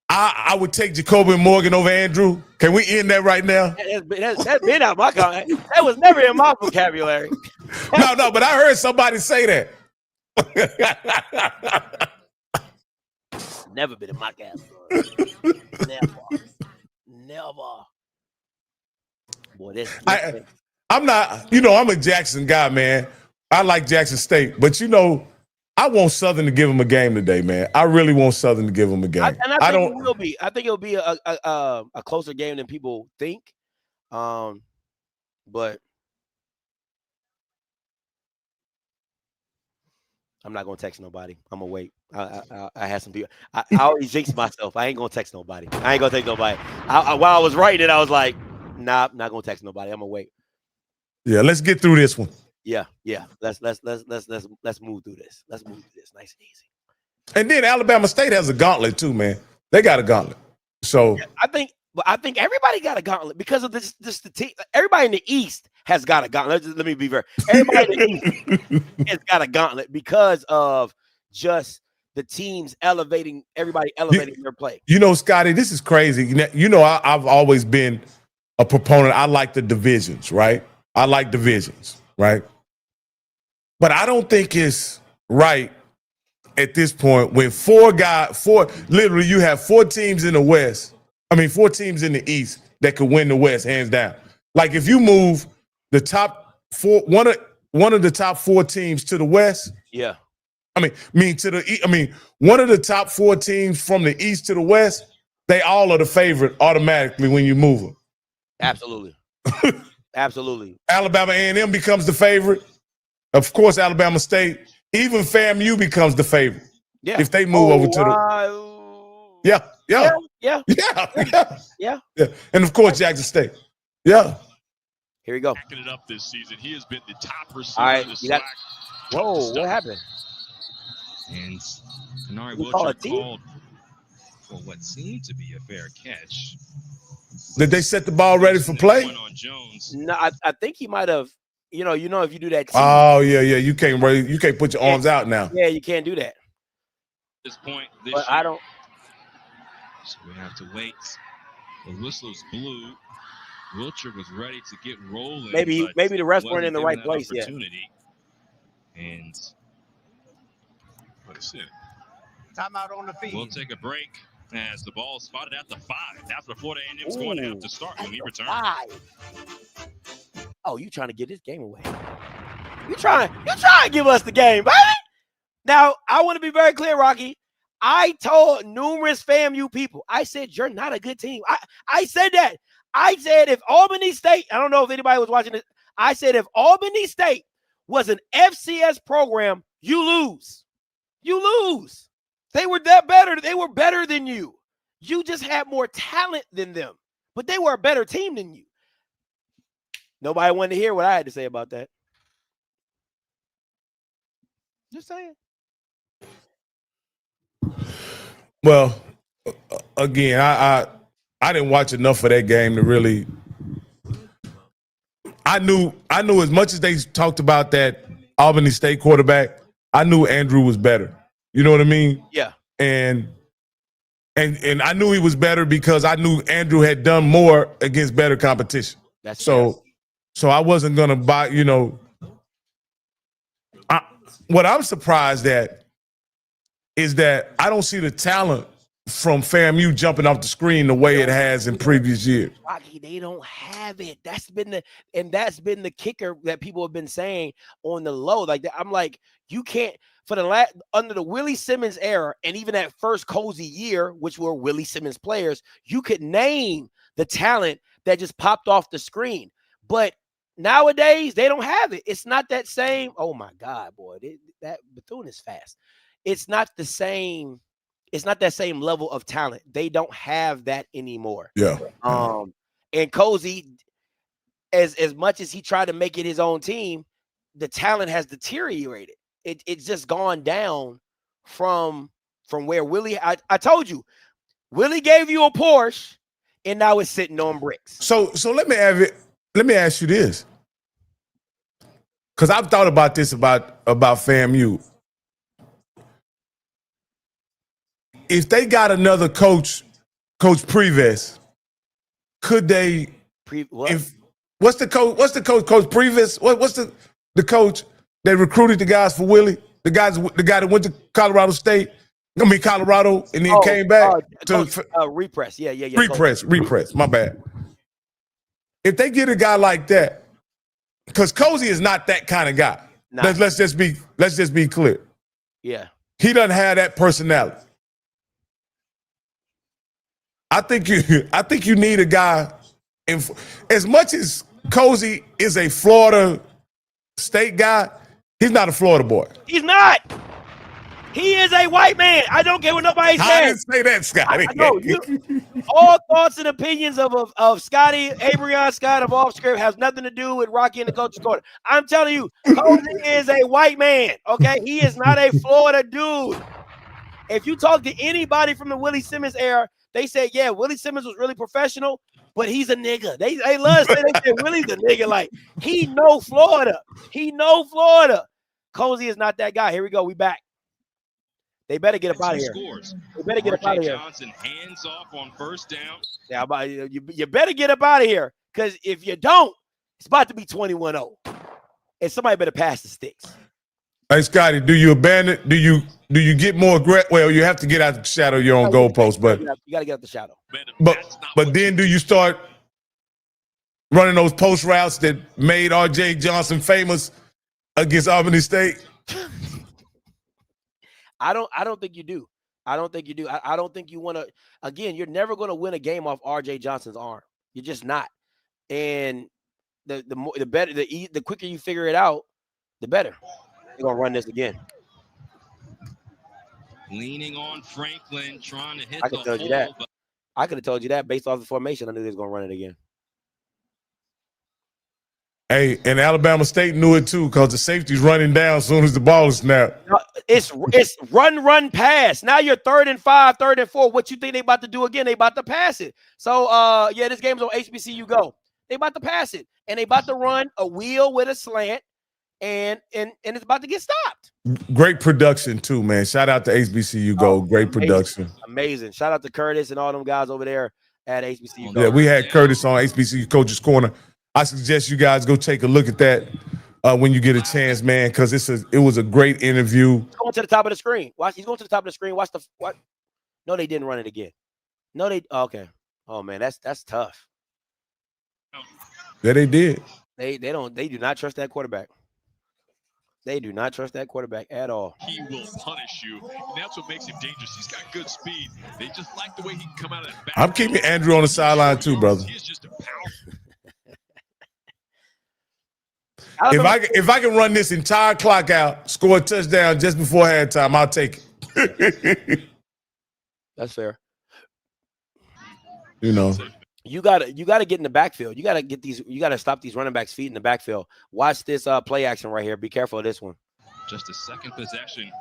I would take Jacoby Morgan over Andrew? Can we end that right now? That's been out my comment. That was never in my vocabulary. No, but I heard somebody say that. Never been in my vocabulary. Never. Boy, I'm not, I'm a Jackson guy, man. I like Jackson State, but I want Southern to give him a game today, man. I really want Southern to give him a game. I think it will be. I think it'll be a closer game than people think. But I'm not gonna text nobody. I'm gonna wait. I had some people. I always jinx myself. I ain't gonna text nobody. I ain't gonna text nobody. While I was writing it, I was like, nah, I'm not gonna text nobody. I'm gonna wait. Yeah, let's get through this one. Yeah. Let's move through this. Nice and easy. And then Alabama State has a gauntlet too, man. They got a gauntlet. So yeah, I think everybody got a gauntlet because of this the team. Everybody in the East has got a gauntlet. Let me be very. Everybody in the East has got a gauntlet because of just the teams elevating their play. Scotty, this is crazy. I've always been a proponent. I like the divisions, right? I like divisions, right? But I don't think it's right at this point when literally you have 4 teams in the West. 4 teams in the East that could win the West, hands down. Like if you move the top 4, one of the top 4 teams to the West. Yeah. One of the top 4 teams from the East to the West, they all are the favorite automatically when you move them. Absolutely. Absolutely. Alabama A&M becomes the favorite. Of course, Alabama State. Even FAMU becomes the favorite. Yeah. If they move over to the. Yeah. And of course, Jackson State. Yeah. Here we go. Backing it up this season. He has been the top receiver in the SWAC. Whoa, what happened? And Kanari Wilcher called for what seemed to be a fair catch. Did they set the ball ready for play? On Jones. No, I think he might have. If you do that. Oh yeah. You can't put your arms out now. Yeah, you can't do that. At this point, I don't. So we have to wait. The whistle's blew. Wilcher was ready to get rolling. Maybe the refs weren't in the right place yet. And let's see. Timeout on the field. We'll take a break as the ball is spotted at the 5. That's where Florida A&M's going to have to start when we return. 5. Oh, you trying to get this game away? You trying to give us the game, baby? Now, I want to be very clear, Rocky. I told numerous FAMU people, I said, you're not a good team. I said that. I said if Albany State, I don't know if anybody was watching this. I said if Albany State was an FCS program, you lose. You lose. They were that better. They were better than you. You just had more talent than them, but they were a better team than you. Nobody wanted to hear what I had to say about that. Just saying. Well, again, I didn't watch enough of that game to really. I knew as much as they talked about that Albany State quarterback, I knew Andrew was better. You know what I mean? Yeah. And I knew he was better because I knew Andrew had done more against better competition. That's so I wasn't gonna buy. What I'm surprised at is that I don't see the talent from FAMU jumping off the screen the way it has in previous years. Rocky, they don't have it. That's been the kicker that people have been saying on the low. Like I'm like, you can't for the under the Willie Simmons era, and even that first Cozy year, which were Willie Simmons players, you could name the talent that just popped off the screen. But nowadays, they don't have it. It's not that same. Oh my God, boy, that Bethune is fast. It's not the same. It's not that same level of talent. They don't have that anymore. Yeah. And Cozy, as much as he tried to make it his own team, the talent has deteriorated. It's just gone down from where Willie. I told you, Willie gave you a Porsche, and now it's sitting on bricks. So let me ask you this, because I've thought about this about FAMU. If they got another coach Previs, could they? What's the coach? Coach Previs? What's the coach that recruited the guys for Willie? The guy that went to Colorado State. Colorado, and then came back to Repress. Yeah. Repress. My bad. If they get a guy like that, because Cozy is not that kind of guy. Nah. Let's just be clear. Yeah, he doesn't have that personality. I think you need a guy. As much as Cozy is a Florida State guy, he's not a Florida boy. He's not. He is a white man. I don't care what nobody says. I didn't say that, Scotty. All thoughts and opinions of Scotty, Abrion Scott of Off Script has nothing to do with Rocky and the Coach's Corner. I'm telling you, Cozy is a white man, okay? He is not a Florida dude. If you talk to anybody from the Willie Simmons era, they say, yeah, Willie Simmons was really professional, but he's a nigga. They love to say they say Willie's a nigga. Like, he know Florida. Cozy is not that guy. Here we go. We back. They better get up out of here. They better get up out of here. Johnson hands off on first down. Yeah, you better get up out of here, because if you don't, it's about to be 21-0. And somebody better pass the sticks. Hey, Scotty, do you abandon? Do you get more aggressive? Well, you have to get out the shadow of your own goalpost, but you got to get out the shadow. But then do you start running those post routes that made R.J. Johnson famous against Albany State? I don't think you do. I don't think you want to. Again, you're never going to win a game off R.J. Johnson's arm. You're just not. And the better, the quicker you figure it out, the better. They're going to run this again. Leaning on Franklin, trying to hit I could tell you that. I could have told you that based off the formation. I knew they was going to run it again. Hey, and Alabama State knew it too, because the safety's running down as soon as the ball is snapped. It's run, pass. Now you're 3rd and 5, 3rd and 4. What you think they about to do again? They about to pass it. So, yeah, this game's on HBCU Go. They about to pass it, and they about to run a wheel with a slant, and it's about to get stopped. Great production too, man. Shout out to HBCU Go. Great production. Amazing. Shout out to Curtis and all them guys over there at HBCU Go. Yeah, we had Curtis on HBCU Coach's Corner. I suggest you guys go take a look at that when you get a chance, man, because it was a great interview. He's going to the top of the screen. Watch. He's going to the top of the screen. Watch what? No, they didn't run it again. No, they. Okay. Oh man, that's tough. Yeah, they did. They do not trust that quarterback. They do not trust that quarterback at all. He will punish you, and that's what makes him dangerous. He's got good speed. They just like the way he can come out of that back. I'm keeping Andrew on the sideline too, brother. He's just a powerful. If I can run this entire clock out, score a touchdown just before halftime, I'll take it. That's fair. You know. You gotta get in the backfield. You gotta stop these running backs' feet in the backfield. Watch this play action right here. Be careful of this one. Just a second possession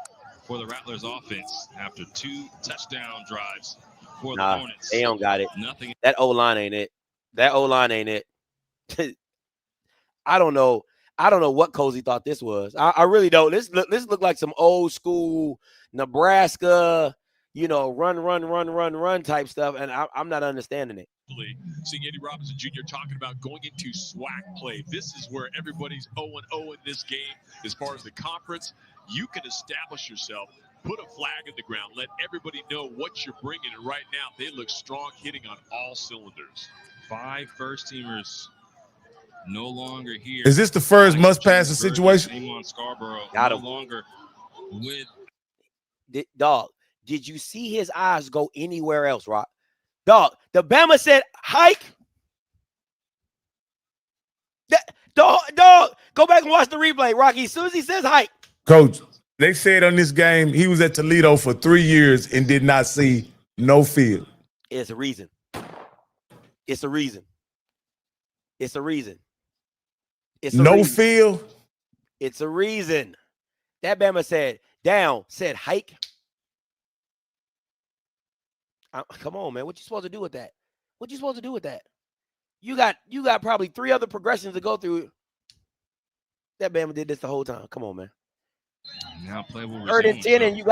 for the Rattlers offense after 2 touchdown drives for the Hornets. They don't got it. Nothing. That O-line ain't it. I don't know what Cozy thought this was. I really don't. This looked like some old school Nebraska, run type stuff, and I'm not understanding it. Seeing Eddie Robinson Jr. talking about going into SWAC play. This is where everybody's 0-0 in this game as far as the conference. You can establish yourself put a flag in the ground, let everybody know what you're bringing. And right now, they look strong, hitting on all cylinders. 5 first-teamers no longer here. Is this the first must-pass situation? Amon Scarborough Got no him. longer with. Dog, did you see his eyes go anywhere else, Rock? Dog, the Bama said, hike. Dog, go back and watch the replay, Rocky. As soon as he says hike. Coach, they said on this game he was at Toledo for 3 years and did not see no field. It's a reason. It's a reason. It's a reason. It's a No reason. field? It's a reason. That Bama said down, said hike. Come on, man. What you supposed to do with that? What you supposed to do with that? You got probably 3 other progressions to go through. That Bama did this the whole time. Come on, man. Now play will 3rd and 10, and he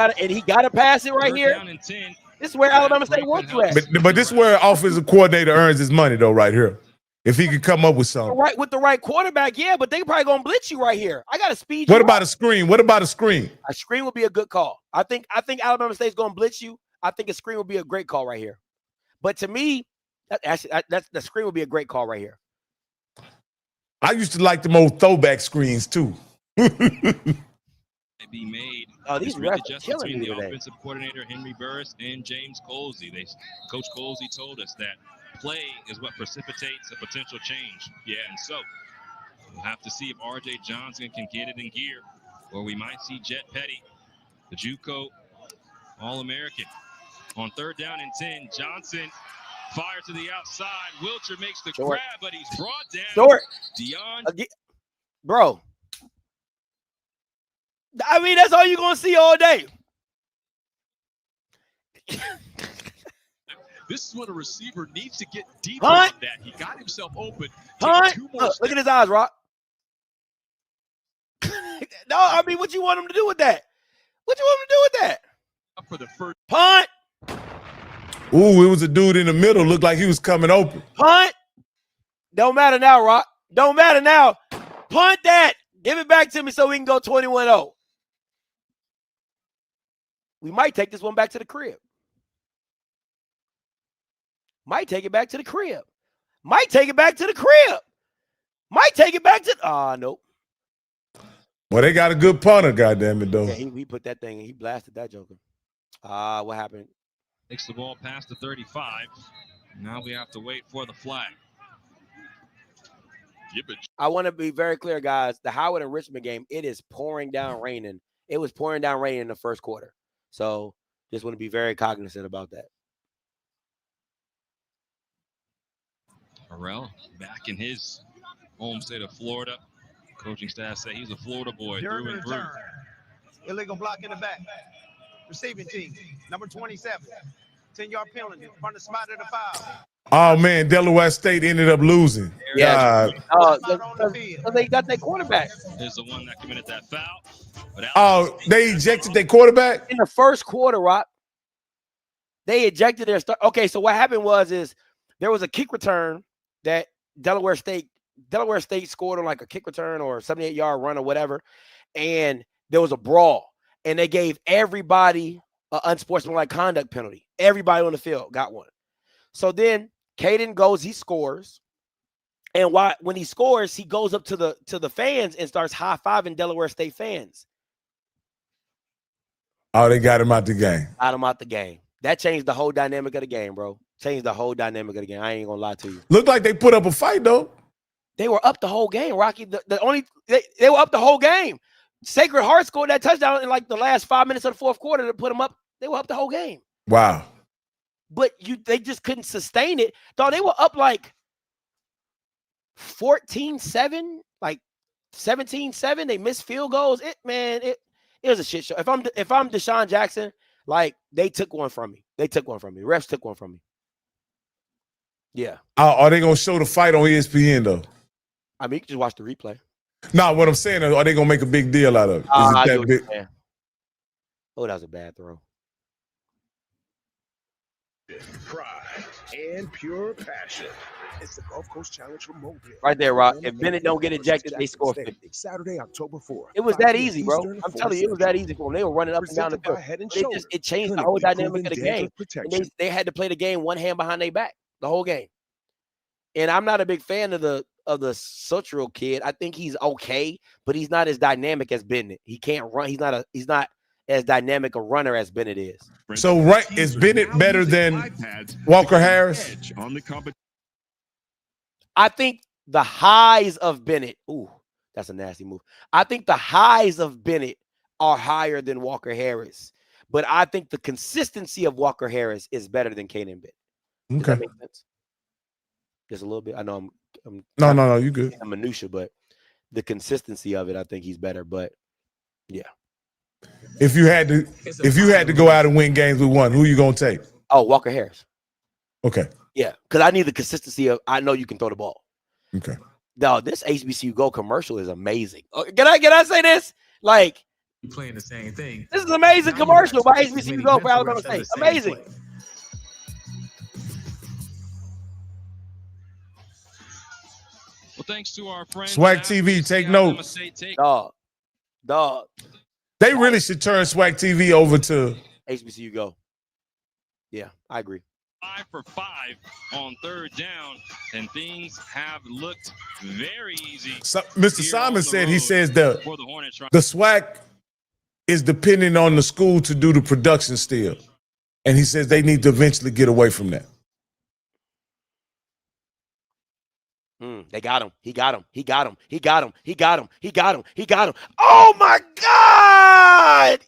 got to pass it right here. Down and 10. This is where Alabama State wants you at. But this is where offensive coordinator earns his money, though, right here. If he could come up with something. Right, with the right quarterback, yeah, but they probably gonna blitz you right here. I got to speed you. What about a screen? What about a screen? A screen would be a good call. I think Alabama State's gonna blitz you. I think a screen would be a great call right here. But to me, that's the screen would be a great call right here. I used to like them old throwback screens too. Be made. Oh, these refs are killing between me the today. offensive coordinator Henry Burris and James Colsey. Coach Colsey told us that play is what precipitates a potential change. Yeah, and so we'll have to see if R.J. Johnson can get it in gear, or we might see Jet Petty, the JUCO All-American. On 3rd down and 10, Johnson fires to the outside. Wilcher makes the Short. grab, but he's brought down. Short. Deion. Bro. I mean, that's all you're going to see all day. This is when a receiver needs to get deep Hunt. on that. He got himself open. Hunt. 2 more Look at his eyes, Rock. No, I mean, what you want him to do with that? What you want him to do with that? for the first. Punt. Ooh, it was a dude in the middle. Looked like he was coming open. Punt. Don't matter now, Rock. Don't matter now. Punt that. Give it back to me so we can go 21-0. We might take this one back to the crib. Might take it back to the crib. Might take it back to the crib. Might take it back to nope. Well, they got a good punter, goddammit, though. Yeah, he put that thing, he blasted that joker. What happened? Takes the ball past the 35. Now we have to wait for the flag. I want to be very clear, guys. The Howard and Richmond game, it is pouring down raining. It was pouring down raining in the first quarter. So just want to be very cognizant about that. Harrell back in his home state of Florida. Coaching staff say he's a Florida boy through and through. Illegal block in the back. Receiving team, number 27. 10-yard penalty from the spot of the foul. Oh, man, Delaware State ended up losing. Yeah. God. They got their quarterback. Is the one that committed that foul. Oh, they ejected their quarterback? In the first quarter, Rock, they ejected their start. Okay, so what happened was there was a kick return that Delaware State scored on like a kick return or a 78-yard run or whatever, and there was a brawl, and they gave everybody an unsportsmanlike conduct penalty. Everybody on the field got one. So then Caden goes, he scores, and when he scores, he goes up to the fans and starts high-fiving Delaware State fans. Oh, they got him out the game. Got him out the game. That changed the whole dynamic of the game, bro. Changed the whole dynamic of the game. I ain't gonna lie to you. Looked like they put up a fight, though. They were up the whole game, Rocky. They were up the whole game. Sacred Heart scored that touchdown in like the last 5 minutes of the fourth quarter to put them up. They were up the whole game. Wow. But they just couldn't sustain it. Dog, they were up like 14-7, like 17-7. They missed field goals. It was a shit show. If I'm Deshaun Jackson, like they took one from me. Refs took one from me. Yeah. Are they gonna show the fight on ESPN though? I mean, you can just watch the replay. No, what I'm saying is, are they gonna make a big deal out of it? Is it that big? Oh, that was a bad throw. Pride and pure passion. It's the Gulf Coast Challenge from Mobile. Right there, Rock. If Bennett don't get ejected, they score 50. Saturday, October 4th. It was that easy, bro. I'm telling you, it was that easy for them. They were running up and down the field. It changed the whole dynamic of the game. And they had to play the game one hand behind their back the whole game. And I'm not a big fan of the Suttrell kid. I think he's okay, but he's not as dynamic as Bennett. He can't run. He's not as dynamic a runner as Bennett is. So, right, is Bennett better than Walker Harris? I think the highs of Bennett. Ooh, that's a nasty move. I think the highs of Bennett are higher than Walker Harris, but I think the consistency of Walker Harris is better than Kanan Bennett. Does that make sense? Just a little bit. I know I'm no, you good. Minutia, but the consistency of it, I think he's better. But yeah. If you had to go out and win games with one, who you gonna take? Oh, Walker Harris. Okay. Yeah, because I need the consistency of I know you can throw the ball. Okay. No, this HBCU Go commercial is amazing. Can I say this? Like you're playing the same thing. This is an amazing commercial by HBCU Go for Alabama State. Amazing. Well, thanks to our friends. SWAC TV, take note. Dog. They really should turn SWAC TV over to HBCU Go. Yeah, I agree. 5 for 5 on third down, and things have looked very easy. So, Mr. Simon said he says the SWAC is depending on the school to do the production still. And he says they need to eventually get away from that. They got him. He got him. He got him. He got him. He got him. He got him. He got him. Oh my God!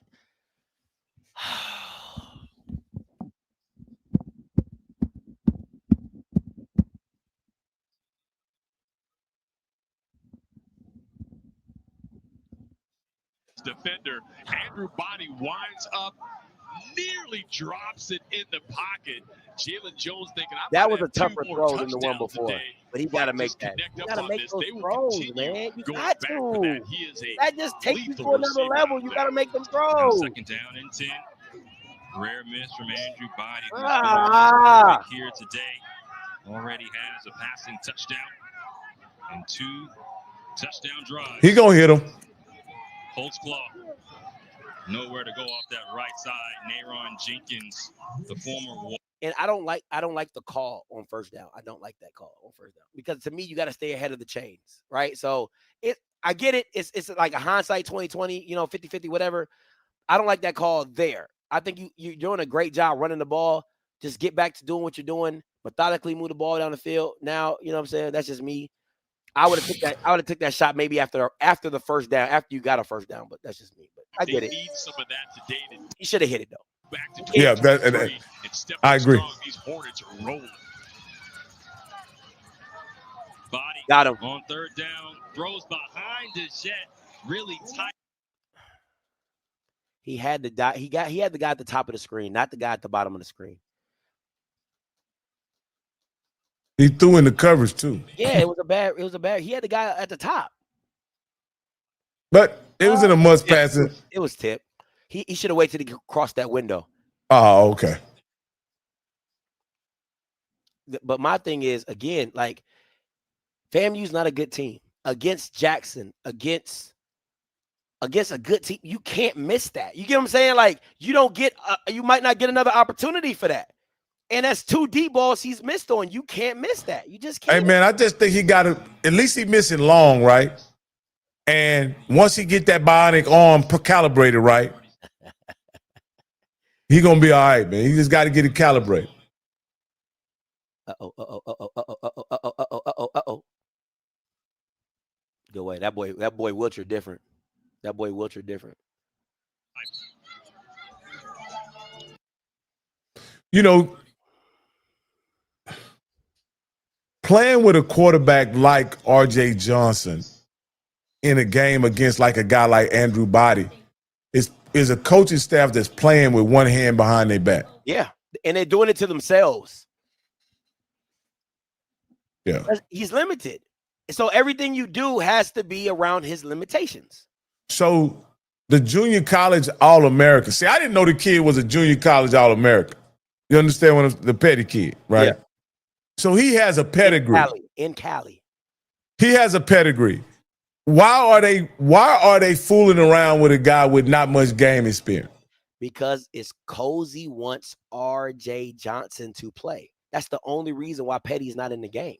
Defender Andrew Body winds up, nearly drops it in the pocket. Jalen Jones thinking that was a tougher throw than the one before, but he got to make that. You got to make those throws, man. You got to. That just takes you to another level. You got to make them throws. Second down and 10. Rare miss from Andrew Body. Here today already has a passing touchdown and 2 touchdown drives. He gonna hit him. Holtz claw. Nowhere to go off that right side. Nayron Jenkins, the former. And I don't like the call on first down. I don't like that call on first down because to me you got to stay ahead of the chains, right? So I get it. It's like a hindsight 2020, 50-50, whatever. I don't like that call there. I think you're doing a great job running the ball. Just get back to doing what you're doing. Methodically move the ball down the field. Now, you know what I'm saying? That's just me. I would have took that shot maybe after the first down, after you got a first down, but that's just me. But I get it. Need some of that today. He should have hit it though. Back to yeah, I agree. These Hornets are rolling. Body got him on third down. Throws behind his jet. Really tight. He had the guy. He had the guy at the top of the screen, not the guy at the bottom of the screen. He threw in the coverage too. Yeah, it was a bad. He had the guy at the top. But it was in a must pass. It was tip. He should have waited till he crossed that window. Oh, okay. But my thing is, again, like FAMU's not a good team. Against Jackson, against a good team, you can't miss that. You get what I'm saying? Like you might not get another opportunity for that. And that's 2 deep balls he's missed on. You can't miss that. You just can't. Hey, man, I just think he got to – at least he missing long, right? And once he get that bionic arm calibrated right, he going to be all right, man. He just got to get it calibrated. Uh-oh. Go away. That boy Wilcher different. Playing with a quarterback like R.J. Johnson in a game against like a guy like Andrew Body is a coaching staff that's playing with one hand behind their back. Yeah, and they're doing it to themselves. Yeah. He's limited. So everything you do has to be around his limitations. So the junior college All-American. See, I didn't know the kid was a junior college All-American. You understand the petty kid, right? Yeah. So he has a pedigree. In Cali. He has a pedigree. Why are they fooling around with a guy with not much game experience? Because it's Cozy wants R.J. Johnson to play. That's the only reason why Petty's not in the game.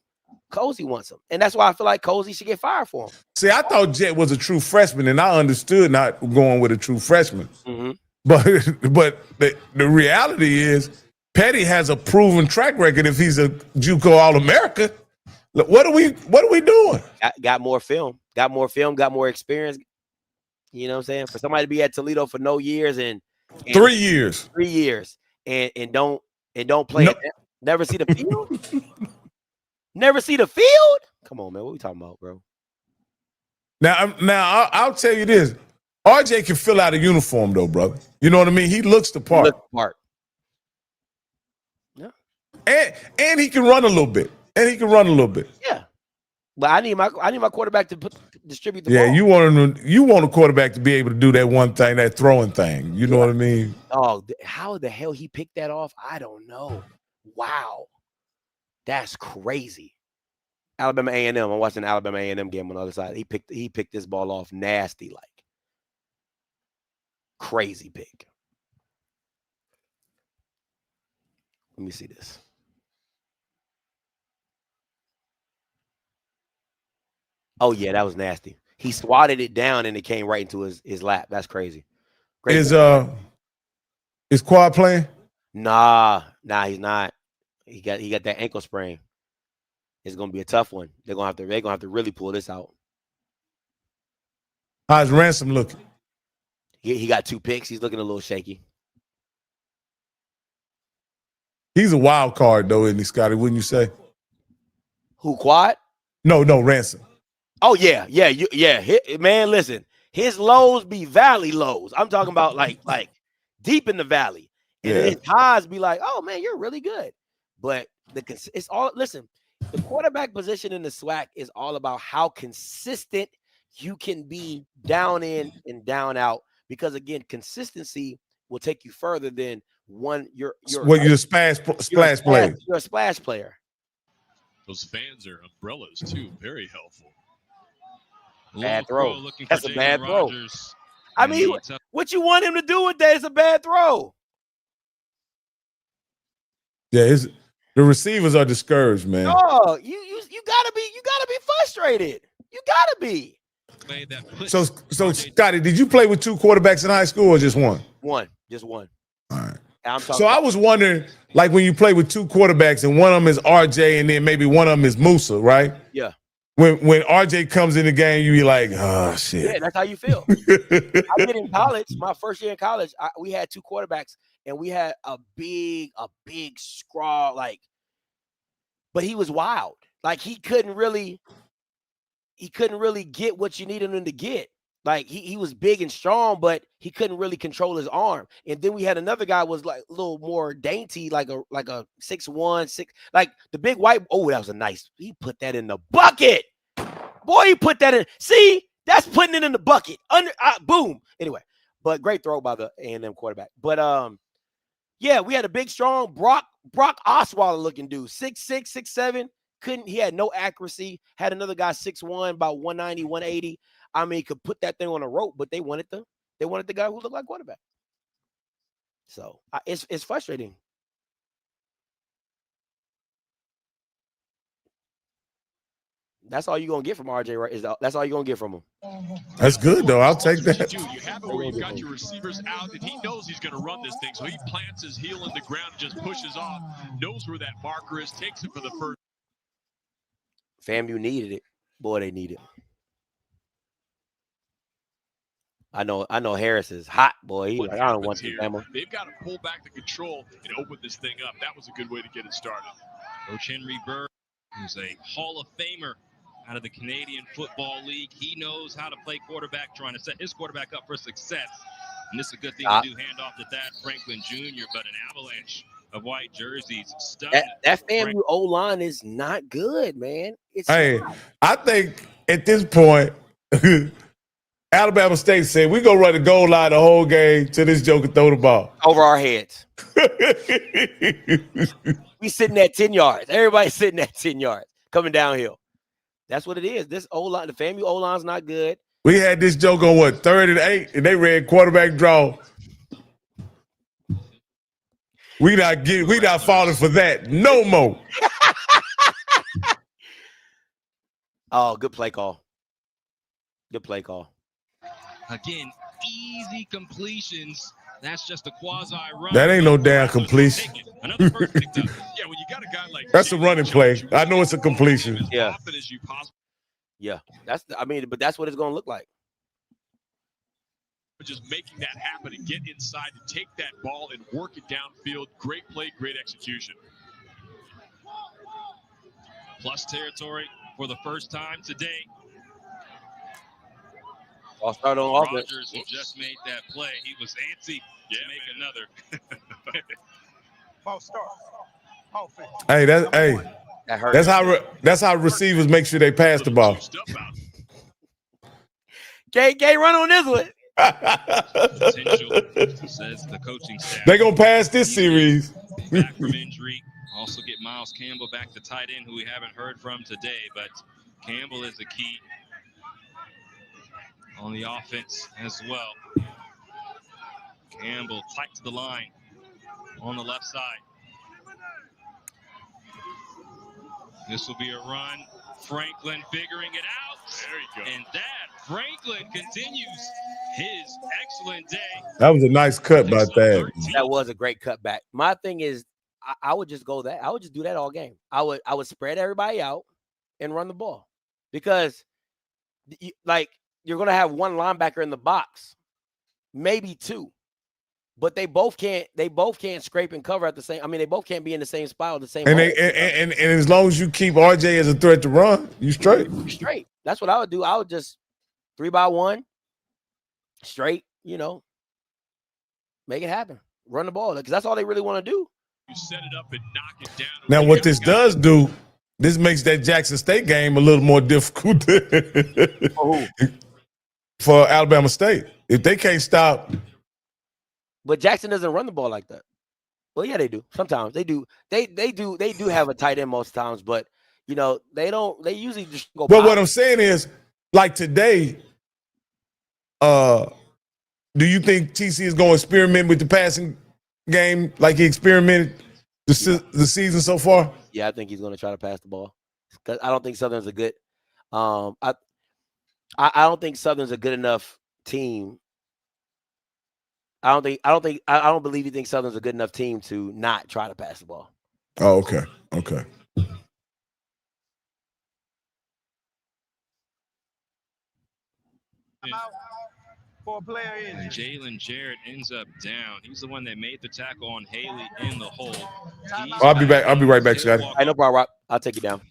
Cozy wants him. And that's why I feel like Cozy should get fired for him. See, I thought Jet was a true freshman, and I understood not going with a true freshman. Mm-hmm. But the reality is Petty has a proven track record if he's a JUCO All-America. Look, what are we doing? Got more film, got more experience. You know what I'm saying? For somebody to be at Toledo for no years and 3 years. 3 years and don't play No. it. Never see the field? Never see the field? Come on, man. What we talking about, bro? Now I'll tell you this. RJ can fill out a uniform though, brother. You know what I mean? He looks the part. Yeah. And he can run a little bit. Yeah. But I need my quarterback to distribute the ball. Yeah, you want a quarterback to be able to do that one thing, that throwing thing. You know what I mean? Oh, how the hell he picked that off? I don't know. Wow. That's crazy. Alabama A&M. I'm watching the Alabama A&M game on the other side. He picked this ball off nasty, like crazy pick. Let me see this. Oh yeah, that was nasty. He swatted it down and it came right into his lap. That's crazy. Is Quad playing? Nah, he's not. He got that ankle sprain. It's gonna be a tough one. They're gonna have to really pull this out. How's Ransom looking? He got 2 picks. He's looking a little shaky. He's a wild card though, isn't he, Scotty? Wouldn't you say? Who, Quad? No, Ransom. Oh yeah. Man, listen, his lows be valley lows. I'm talking about like deep in the valley, and his highs be like, oh man, you're really good. But it's all, listen, the quarterback position in the SWAC is all about how consistent you can be down in and down out. Because again, consistency will take you further than you're a splash player. You're a splash player. Those fans are umbrellas too, very helpful. Bad throw. That's a bad throw. Rogers. I mean, what you want him to do with that is a bad throw. Yeah, the receivers are discouraged, man. Oh, you gotta be frustrated. You gotta be. So Scotty, did you play with 2 quarterbacks in high school or just one? Just one. All right. So I was wondering, like when you play with 2 quarterbacks and one of them is RJ and then maybe one of them is Musa, right? Yeah. When RJ comes in the game, you be like, oh shit. Yeah, that's how you feel. I did in college. My first year in college, we had 2 quarterbacks and we had a big scrawl, like, but he was wild. Like he couldn't really get what you needed him to get. Like he was big and strong, but he couldn't really control his arm. And then we had another guy was like a little more dainty, like a 6'1", like the big white. Oh, that was a nice. He put that in the bucket. Boy, he put that in. See, that's putting it in the bucket. Boom. Anyway, but great throw by the A&M quarterback. But yeah, we had a big, strong Brock Osweiler looking dude, 6'6", 6'7". He had no accuracy. Had another guy 6'1", about 190, 180. I mean, could put that thing on a rope, but they wanted the guy who looked like quarterback. So it's frustrating. That's all you're gonna get from RJ, right? That's all you're gonna get from him. That's good though. I'll take that. You have it where you've got your receivers out, and he knows he's going to run this thing, so he plants his heel in the ground and just pushes off. Knows where that marker is, takes it for the first. FAMU needed it. Boy, they need it. I know Harris is hot, boy. He's like, I don't want to Bama. They've got to pull back the control and open this thing up. That was a good way to get it started. Coach Henry Burr, who's a Hall of Famer out of the Canadian Football League. He knows how to play quarterback, trying to set his quarterback up for success. And this is a good thing to do. Hand off to Thad Franklin Jr., but an avalanche of white jerseys. That FAMU O-line is not good, man. I think at this point, Alabama State said, we gonna run the goal line the whole game till this joker throw the ball. Over our heads. We sitting at 10 yards. Everybody's sitting at 10 yards, coming downhill. That's what it is. This O-line, the FAMU O-line's not good. We had this joke on what, 3rd and 8, and they ran quarterback draw. We not falling for that no more. Oh, good play call. Good play call. Again, easy completions. That's just a quasi run. That ain't no damn completion. Another first picked up. Yeah, when you got a guy like That's a running play. I know it's a completion. as Yeah. often as you possibly Yeah, but that's what it's gonna look like. just making that happen and get inside to take that ball and work it downfield. Great play, great execution. Plus territory for the first time today. I'll start on offense. Rogers, who just made that play, he was antsy to make another. False start. Offense. Hey, That hurt. that's how receivers make sure they pass the ball. Gay run on this one. Potential, says the coaching staff. They gonna pass this series. Back from injury. Also get Miles Campbell back to tight end, who we haven't heard from today, but Campbell is the key on the offense as well. Campbell tight to the line on the left side. This will be a run. Franklin figuring it out. There you go. And that Franklin continues his excellent day. That was a nice cut by that. That was a great cutback. My thing is, I would just go that. I would just do that all game. I would spread everybody out and run the ball, because you're gonna have one linebacker in the box, maybe two, but they both can't scrape and cover at the same. I mean, they both can't be in the same spot at the same. And and as long as you keep RJ as a threat to run, you straight. Straight. That's what I would do. I would just 3-by-1 straight. Make it happen. Run the ball, because that's all they really want to do. You set it up and knock it down. Now, what this does do, this makes that Jackson State game a little more difficult for Alabama State. If they can't stop. But Jackson doesn't run the ball like that. Well, yeah, they do. Sometimes they do. They do have a tight end most times, but they don't. They usually just go. But what I'm saying is, like today, do you think TC is going to experiment with the passing game like he experimented the season so far? Yeah, I think he's going to try to pass the ball, because I don't think Southern's a good. I don't think Southern's a good enough team. I don't believe he thinks Southern's a good enough team to not try to pass the ball. Oh, okay. Okay. For a player in. And Jalen Jarrett ends up down. He's the one that made the tackle on Haley in the hole. I'll be back. I'll be right back, Scotty. Hey, no problem, Rock. I'll take you down.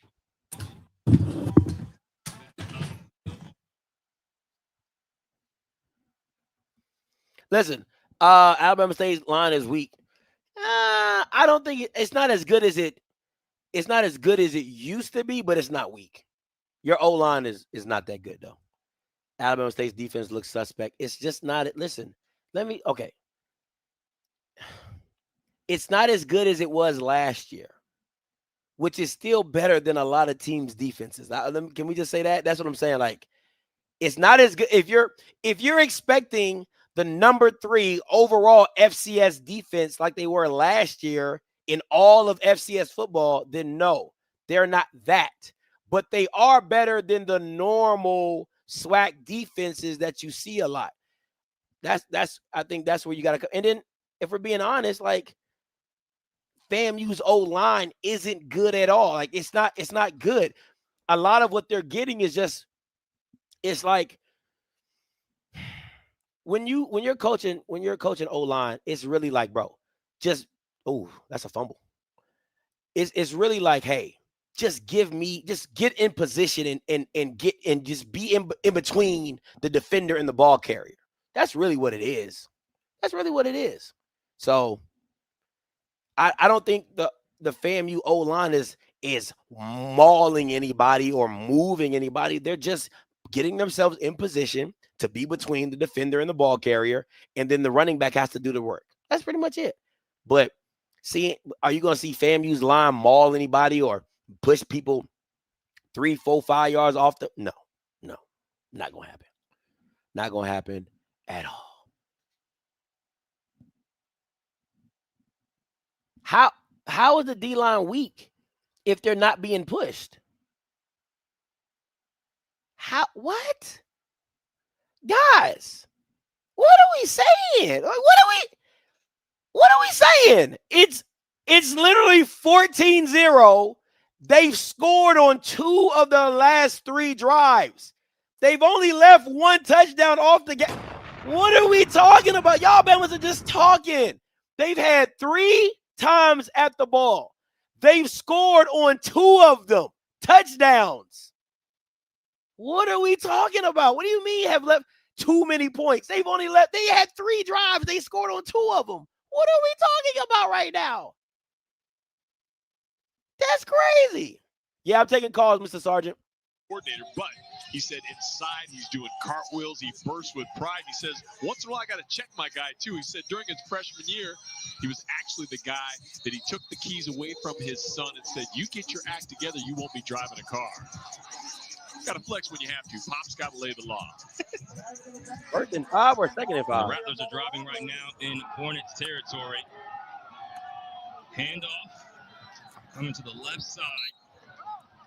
Listen, Alabama State's line is weak. I don't think it's not as good as it. It's not as good as it used to be, but it's not weak. Your O line is not that good though. Alabama State's defense looks suspect. It's just not. Listen, okay. It's not as good as it was last year, which is still better than a lot of teams' defenses. Can we just say that? That's what I'm saying. Like, it's not as good. If you're expecting the number 3 overall FCS defense like they were last year in all of FCS football, then no, they're not that. But they are better than the normal SWAC defenses that you see a lot. I think that's where you got to come. And then, if we're being honest, like, FAMU's O-line isn't good at all. Like, it's not good. A lot of what they're getting is just, it's like, when you're coaching O-line, it's really like, bro, just, that's a fumble. It's really like, hey, just get in position and just be in between the defender and the ball carrier. That's really what it is. So I don't think the FAMU O-line is mauling anybody or moving anybody. They're just getting themselves in position to be between the defender and the ball carrier, and then the running back has to do the work. That's pretty much it. But are you going to see FAMU's line maul anybody or push people 3, 4, 5 yards off the? No, not going to happen. Not going to happen at all. How is the D-line weak if they're not being pushed? What? Guys, what are we saying? What are we saying? It's literally 14-0. They've scored on 2 of the last 3 drives. They've only left 1 touchdown off the game. What are we talking about? Y'all Bama's are just talking. They've had 3 times at the ball. They've scored on 2 of them. Touchdowns. What are we talking about? What do you mean have left too many points? They had 3 drives. They scored on 2 of them. What are we talking about right now? That's crazy. Yeah, I'm taking calls, Mr. Sergeant. Coordinator, but he said inside he's doing cartwheels. He bursts with pride. He says, once in a while, I got to check my guy, too. He said during his freshman year, he was actually the guy that he took the keys away from his son and said, you get your act together, you won't be driving a car. Got to flex when you have to. Pop's got to lay the law. 1st and 5 or 2nd and 5? The Rattlers are driving right now in Hornets territory. Handoff coming to the left side.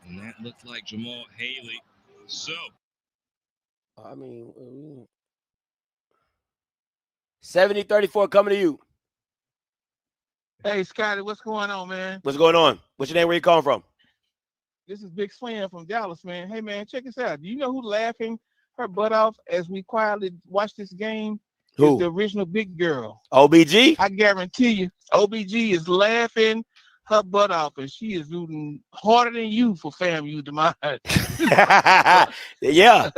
And that looked like Jamal Haley. So, 70-34 coming to you. Hey, Scotty, what's going on, man? What's going on? What's your name? Where you calling from? This is Big Slam from Dallas, man. Hey, man, check this out. Do you know who's laughing her butt off as we quietly watch this game? Who? It's the original big girl. OBG? I guarantee you, OBG is laughing her butt off, and she is rooting harder than you for FAMU tomorrow. Yeah.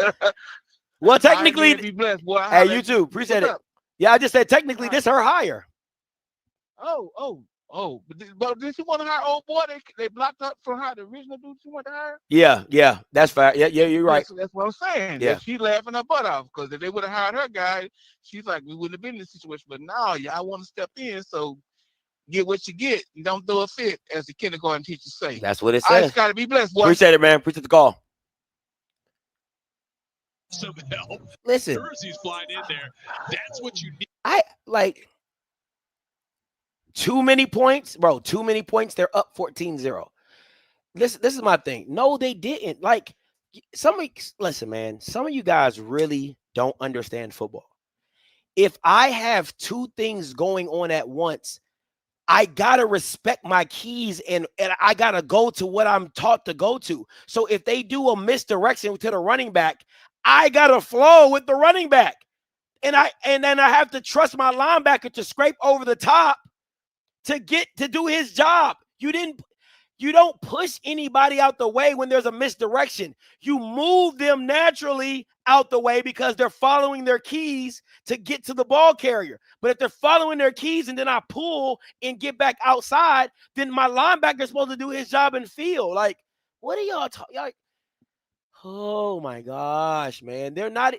Well, technically, be blessed, boy. Hey, you too. Appreciate it. Up? Yeah, I just said technically this her hire. Oh, but did she want to hire old boy? They blocked up for her, the original dude she wanted to hire? Yeah, that's fair. Yeah, you're right. That's what I'm saying. Yeah. She laughing her butt off because if they would have hired her guy, she's like, we wouldn't have been in this situation. But now, y'all want to step in, so get what you get. You don't throw a fit, as the kindergarten teachers say. That's what it I says. just got to be blessed, boy. Appreciate it, man. Appreciate the call. Some help. Listen. Jersey's flying in there. That's what you need. Too many points, bro. Too many points. They're up 14-0. This is my thing. No, they didn't. Listen, man, some of you guys really don't understand football. If I have 2 things going on at once, I got to respect my keys and I got to go to what I'm taught to go to. So if they do a misdirection to the running back, I got to flow with the running back. And then I have to trust my linebacker to scrape over the top to do his job. You don't push anybody out the way when there's a misdirection. You move them naturally out the way because they're following their keys to get to the ball carrier. But if they're following their keys and then I pull and get back outside, then my linebacker is supposed to do his job and field. Like, what are y'all talking? Oh my gosh, man. They're not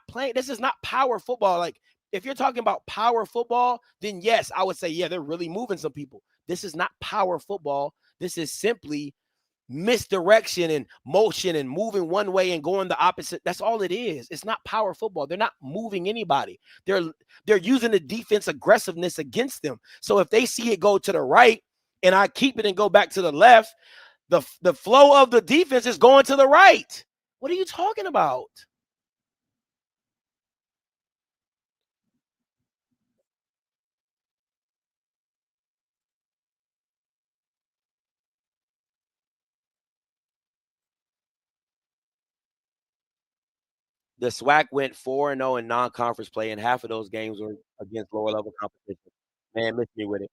playing. This is not power football. Like, if you're talking about power football, then yes, I would say, yeah, they're really moving some people. This is not power football. This is simply misdirection and motion and moving one way and going the opposite. That's all it is. It's not power football. They're not moving anybody. They're using the defense aggressiveness against them. So if they see it go to the right and I keep it and go back to the left, the flow of the defense is going to the right. What are you talking about? The SWAC went 4-0 in non-conference play, and half of those games were against lower-level competition. Man, miss me with it.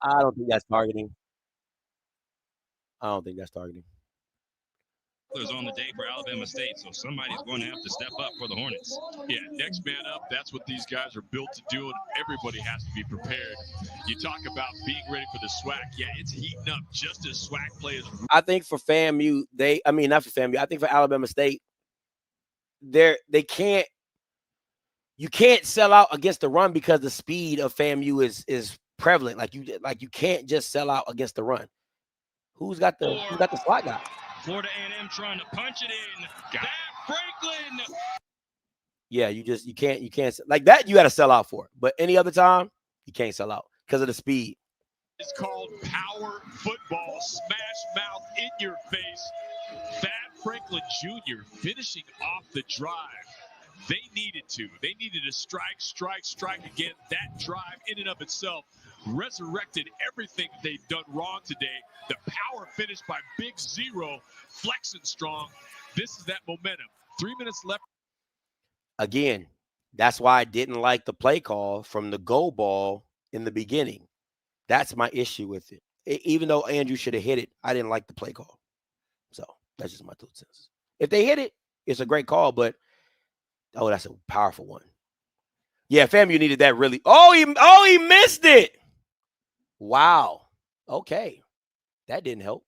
I don't think that's targeting. on the day for Alabama State, so somebody's going to have to step up for the Hornets. Yeah, next man up. That's what these guys are built to do, and everybody has to be prepared. You talk about being ready for the SWAC. Yeah, it's heating up just as SWAC players. I think for FAMU, not for FAMU. I think for Alabama State, they can't. You can't sell out against the run because the speed of FAMU is prevalent. Like you can't just sell out against the run. Who's got the SWAT guy? Florida A&M trying to punch it in. Got Franklin. Yeah, you can't like that. You got to sell out for it. But any other time, you can't sell out because of the speed. It's called power football. Smash mouth in your face. Thad Franklin Jr. finishing off the drive. They needed to. They needed to strike again. That drive in and of itself resurrected everything they've done wrong today. The power finish by Big Zero, flexing strong. This is that momentum. 3 minutes left. Again, that's why I didn't like the play call from the go ball in the beginning. That's my issue with it. Even though Andrew should have hit it, I didn't like the play call. So that's just my 2 cents. If they hit it, it's a great call, but that's a powerful one. Yeah, FAMU needed that really. Oh, he missed it. Wow. Okay. That didn't help.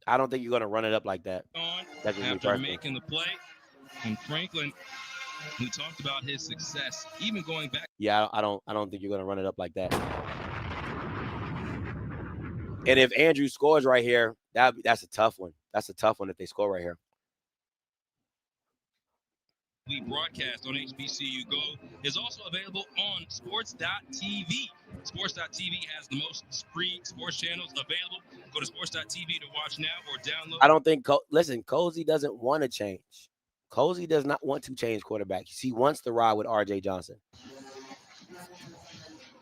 I don't think you're going to run it up like that. After making the play, and Franklin, we talked about his success, even going back. Yeah, I don't think you're going to run it up like that. And if Andrew scores right here, that's a tough one. That's a tough one if they score right here. We broadcast on HBCU Go is also available on sports.tv. Sports.tv has the most free sports channels available. Go to sports.tv to watch now or download. I don't think Cozy doesn't want to change. Cozy does not want to change quarterbacks. He wants to ride with RJ Johnson.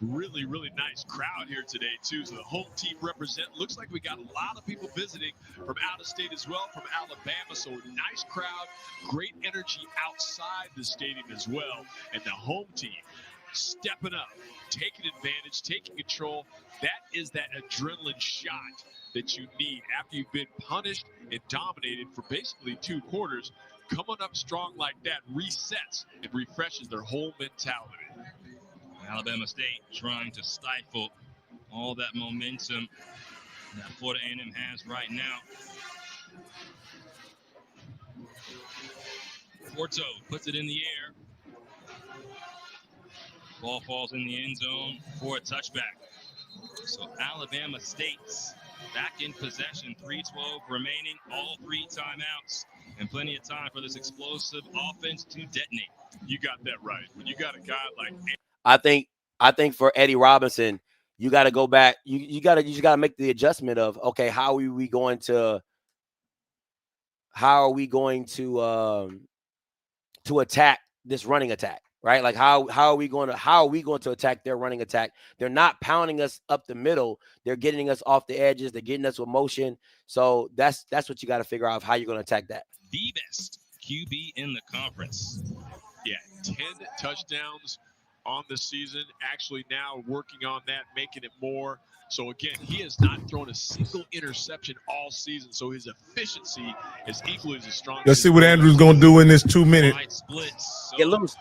Really, really nice crowd here today, too. So the home team represent. Looks like we got a lot of people visiting from out of state as well, from Alabama. So nice crowd, great energy outside the stadium as well. And the home team stepping up, taking advantage, taking control. That is that adrenaline shot that you need after you've been punished and dominated for basically 2 quarters. Coming up strong like that resets and refreshes their whole mentality. Alabama State trying to stifle all that momentum that Florida A&M has right now. Porto puts it in the air. Ball falls in the end zone for a touchback. So Alabama State's back in possession, 3:12 remaining, all 3 timeouts, and plenty of time for this explosive offense to detonate. You got that right. When you got a guy like I think for Eddie Robinson, you got to go back. You just got to make the adjustment of, okay, how are we going to attack this running attack, right? Like how are we going to attack their running attack? They're not pounding us up the middle. They're getting us off the edges. They're getting us with motion. So that's what you got to figure out, how you're going to attack that. The best QB in the conference. Yeah, 10 touchdowns on the season, actually now working on that, making it more. So again, he has not thrown a single interception all season, so his efficiency is equally as strong. Let's see what Andrew's gonna do in this 2 minutes. Get loose.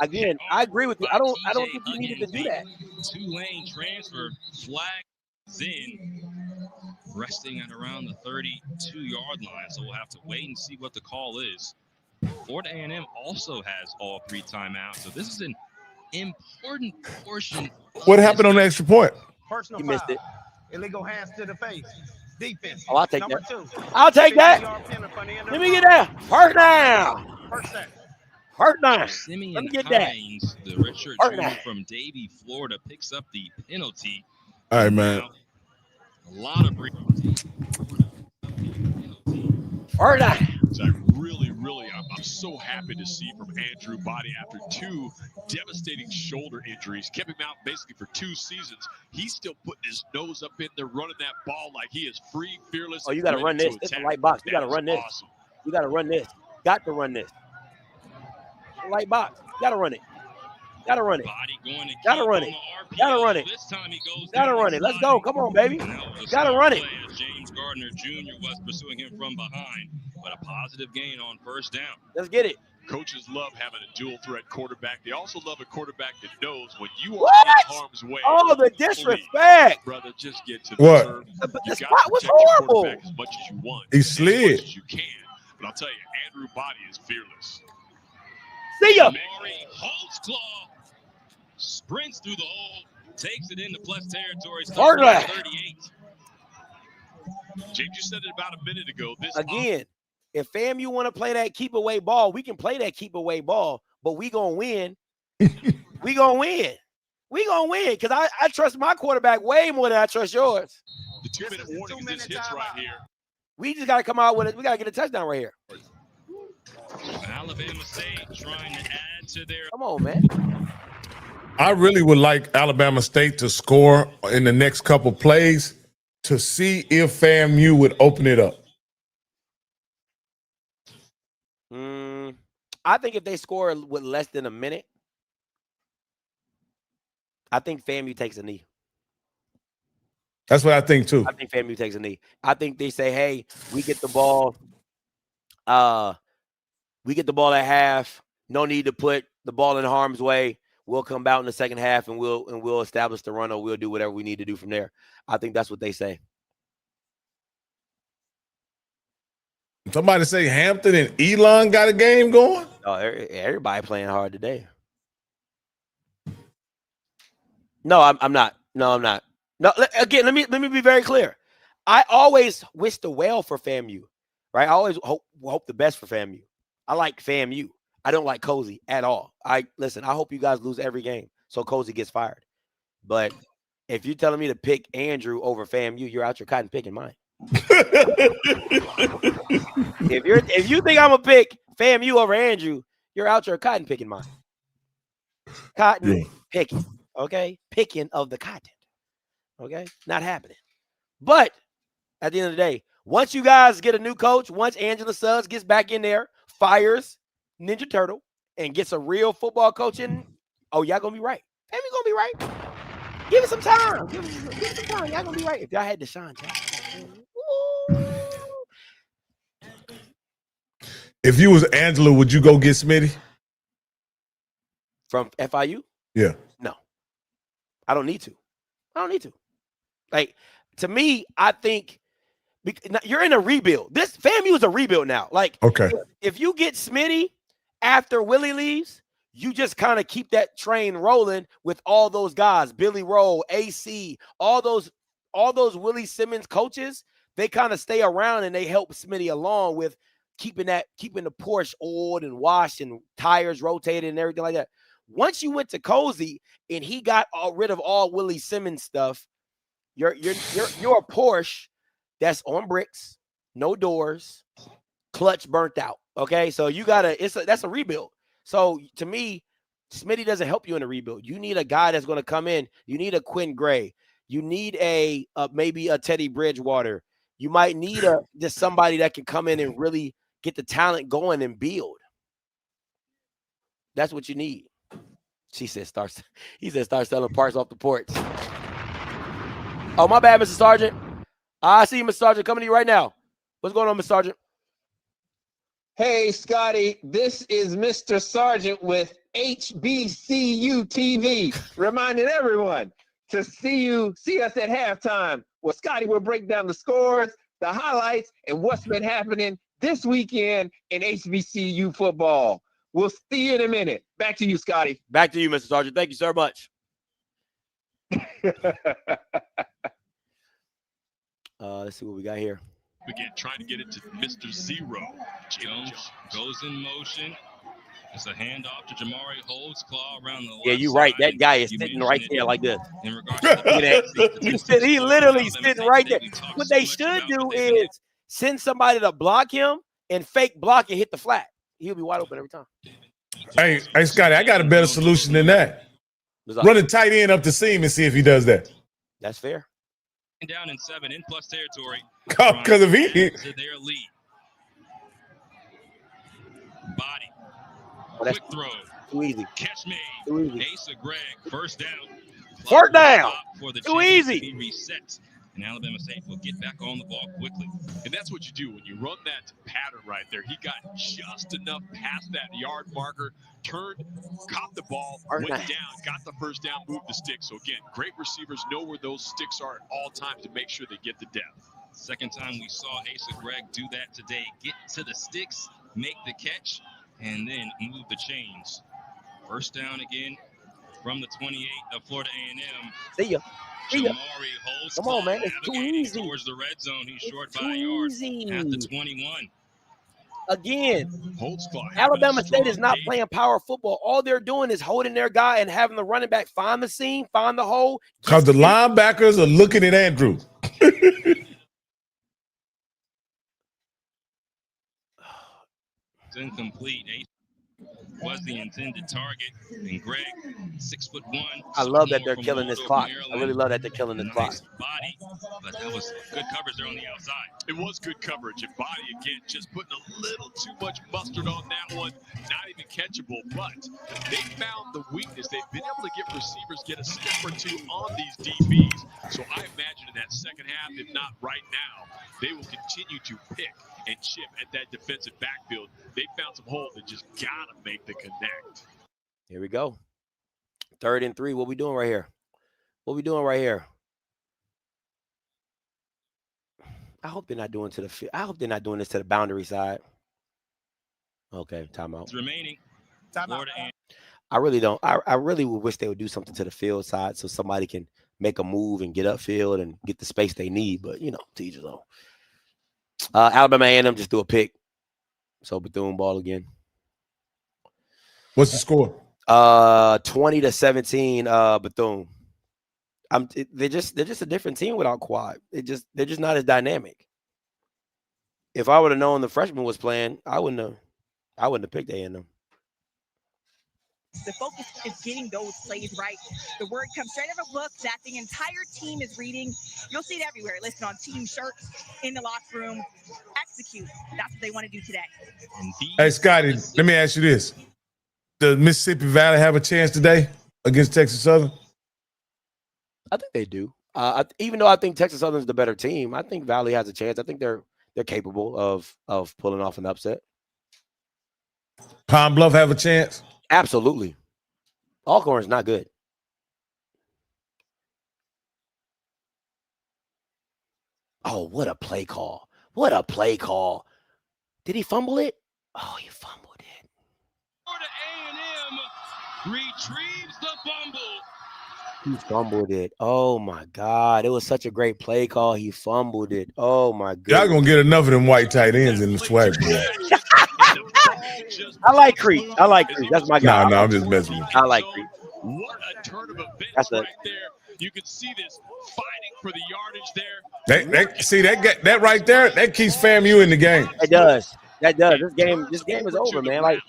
Again, I agree with you. I don't think you needed to do that. 2-lane transfer, flags in, resting at around the 32-yard line. So we'll have to wait and see what the call is. Florida A&M also has all 3 timeouts, so this is an important portion. What happened on the extra point? Personal You missed foul. it. Illegal hands to the face. Defense. Oh, I'll take Number that. 2. I'll take that. 50-yard penalty for the end of Let the me get run. that. First down. First down. First down. Simeon Let me get that. Hines, the redshirt junior from Davie, Florida, picks up the penalty. All right, man. Now, a lot of First down. So I'm so happy to see from Andrew Body after 2 devastating shoulder injuries, kept him out basically for 2 seasons. He's still putting his nose up in there, running that ball like he is free, fearless. Oh, you got to run this. It's a light box. You got to run this. Awesome. You got to run this. Got to run this. right box. Gotta run it. Gotta run it. Body going to Gotta run it. Gotta run it. This time he goes Gotta run it. Let's go. Come on, baby. Gotta run it. As James Gardner Jr. was pursuing him from behind, but a positive gain on first down. Let's get it. Coaches love having a dual threat quarterback. They also love a quarterback that knows when you are What? in harm's way. Oh, the disrespect. Brother, just get to What? the But You the gotta spot was protect your horrible. quarterback as much as you want. He As slid. much as you can. But I'll tell you, Andrew Body is fearless. See ya. Maury Holtzclaw sprints through the hole, takes it into plus territory. Hard left. 38. James, you said it about a minute ago. This Again, if FAMU want to play that keep away ball, we can play that keep away ball, but we gonna win. We gonna win. We gonna win because I trust my quarterback way more than I trust yours. the 2-minute warning is this hits right here. We just gotta come out with it. We gotta get a touchdown right here. Alabama State trying to add to their. Come on, man. I really would like Alabama State to score in the next couple plays to see if FAMU would open it up. I think if they score with less than a minute, I think FAMU takes a knee. That's what I think too. I think FAMU takes a knee. I think they say, "Hey, we get the ball. We get the ball at half. No need to put the ball in harm's way. We'll come out in the second half and we'll establish the run, or we'll do whatever we need to do from there." I think that's what they say. Somebody say Hampton and Elon got a game going? Oh, everybody playing hard today. No, I'm not. No, I'm not. No, again, let me be very clear. I always wish the well for FAMU, right? I always hope the best for FAMU. I like FAMU. I don't like Cozy at all. I hope you guys lose every game so Cozy gets fired. But if you're telling me to pick Andrew over FAMU, you're out your cotton picking mine. If you think I'm gonna pick FAMU over Andrew, you're out your cotton picking mine. Cotton picking, okay? Picking of the cotton, okay? Not happening. But at the end of the day, once you guys get a new coach, once Angela Suggs gets back in there, fires Ninja Turtle, and gets a real football coach in, oh, y'all gonna be right. FAMU gonna be right. Give it some time. Give it some time. Y'all gonna be right. If y'all had Deshaun Jackson. If you was Angela, would you go get Smitty? From FIU? Yeah. No. I don't need to. Like, to me, I think you're in a rebuild. This FAMU is a rebuild now. Like, okay, if you get Smitty after Willie leaves, you just kind of keep that train rolling with all those guys, Billy Rowe, AC, all those Willie Simmons coaches. They kind of stay around and they help Smitty along with keeping the Porsche oiled and washed and tires rotated and everything like that. Once you went to Cozy and he got rid of all Willie Simmons stuff, you're a Porsche that's on bricks, no doors, clutch burnt out. Okay, so that's a rebuild. So to me, Smitty doesn't help you in a rebuild. You need a guy that's going to come in. You need a Quinn Gray. You need maybe a Teddy Bridgewater. You might need just somebody that can come in and really get the talent going and build. That's what you need. He said start selling parts off the porch. Oh, my bad, Mr. Sergeant. I see you, Mr. Sergeant, coming to you right now. What's going on, Mr. Sergeant? Hey, Scotty, this is Mr. Sergeant with HBCU TV, reminding everyone to see us at halftime, where Scotty will break down the scores, the highlights, and what's been happening this weekend in HBCU football. We'll see you in a minute. Back to you, Scotty. Back to you, Mr. Sergeant. Thank you so much. Let's see what we got here. Again, trying to get it to Mr. Zero. Jones goes in motion. It's a handoff to Jamari Holtzclaw around the left. Yeah, you're right. That guy is sitting right there like this. In regards to he literally sitting right there. What they should do is send somebody to block him and fake block and hit the flat. He'll be wide open every time. Hey, Scotty, I got a better solution than that. Run a tight end up the seam and see if he does that. That's fair. Down in 7 in plus territory. Because if he to their lead. Body Quick throw. Too easy. Catch made. Too easy. Asa Greg, first down. Fourth down. For the Too chains to easy. be reset. And Alabama State will get back on the ball quickly. And that's what you do when you run that pattern right there. He got just enough past that yard marker, turned, caught the ball, went down, got the first down, moved the sticks. So again, great receivers know where those sticks are at all times to make sure they get the depth. Second time we saw Asa Greg do that today. Get to the sticks, make the catch, and then move the chains. First down again from the 28 of Florida A&M. See ya. Jamari holds. Come on, man. It's too easy. Towards the red zone. He's short by a yard at the 21. Again, Holds clock. Alabama State is not playing power football. All they're doing is holding their guy and having the running back find the seam, find the hole. Because the linebackers are looking at Andrew. It's incomplete. Was the intended target, and Greg, 6'1". I love that they're killing this clock. I really love that they're killing this clock. Body, but that was good coverage there on the outside. It was good coverage, and Body again just putting a little too much mustard on that one. Not even catchable, but they found the weakness. They've been able to get receivers get a step or two on these DBs. So I imagine in that second half, if not right now, they will continue to pick and chip at that defensive backfield. They found some holes that just gotta make the connect. Here we go. 3rd and 3. What we doing right here? What we doing right here? I hope they're not doing to the field. I hope they're not doing this to the boundary side. Okay, timeout. It's remaining. I really don't. I really would wish they would do something to the field side so somebody can make a move and get upfield and get the space they need. But you know, to each his own. Alabama A&M just do a pick. So Bethune ball again. What's the score? 20-17. Bethune. They're just a different team without Quad. They're just not as dynamic. If I would have known the freshman was playing, I wouldn't have picked A&M. The focus is getting those plays right. The word comes straight out of a book that the entire team is reading. You'll see it everywhere. Listed on team shirts, in the locker room. Execute. That's what they want to do today. Hey, Scotty, let me ask you this. Does Mississippi Valley have a chance today against Texas Southern? I think they do. Even though I think Texas Southern is the better team, I think Valley has a chance. I think they're capable of pulling off an upset. Pine Bluff have a chance? Absolutely. Alcorn's not good. Oh, what a play call. What a play call. Did he fumble it? Oh, he fumbled it. Florida A&M retrieves the fumble. He fumbled it. Oh, my God. It was such a great play call. He fumbled it. Oh, my God. Y'all going to get enough of them white tight ends in the SWAC. I like Creek. That's my guy. No, I'm just messing with you. I like Creek. What a turn of events right there. You can see this fighting for the yardage there. See that right there? That keeps FAMU in the game. It does. That does. This game is over, man. Like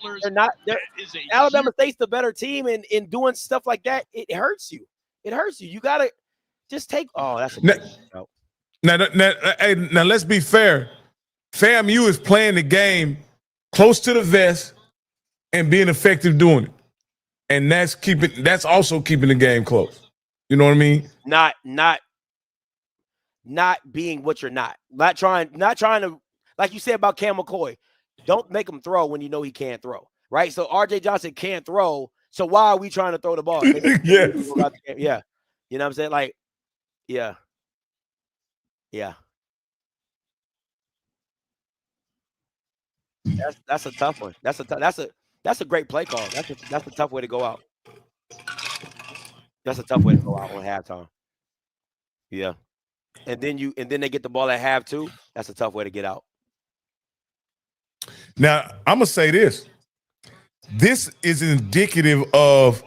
Alabama State's the better team, and in doing stuff like that, it hurts you. It hurts you. You gotta just take. Oh, that's a now, let's be fair. FAMU is playing the game close to the vest and being effective doing it. And that's also keeping the game close. You know what I mean? Not being what you're not. Not trying to, like you said about Cam McCoy, don't make him throw when you know he can't throw. Right? So RJ Johnson can't throw. So why are we trying to throw the ball? Yeah. Yeah. You know what I'm saying? Like, yeah. Yeah. That's a tough one. That's a great play call. That's a tough way to go out. That's a tough way to go out on halftime. Yeah. And then they get the ball at half too. That's a tough way to get out. Now, I'm gonna say this. This is indicative of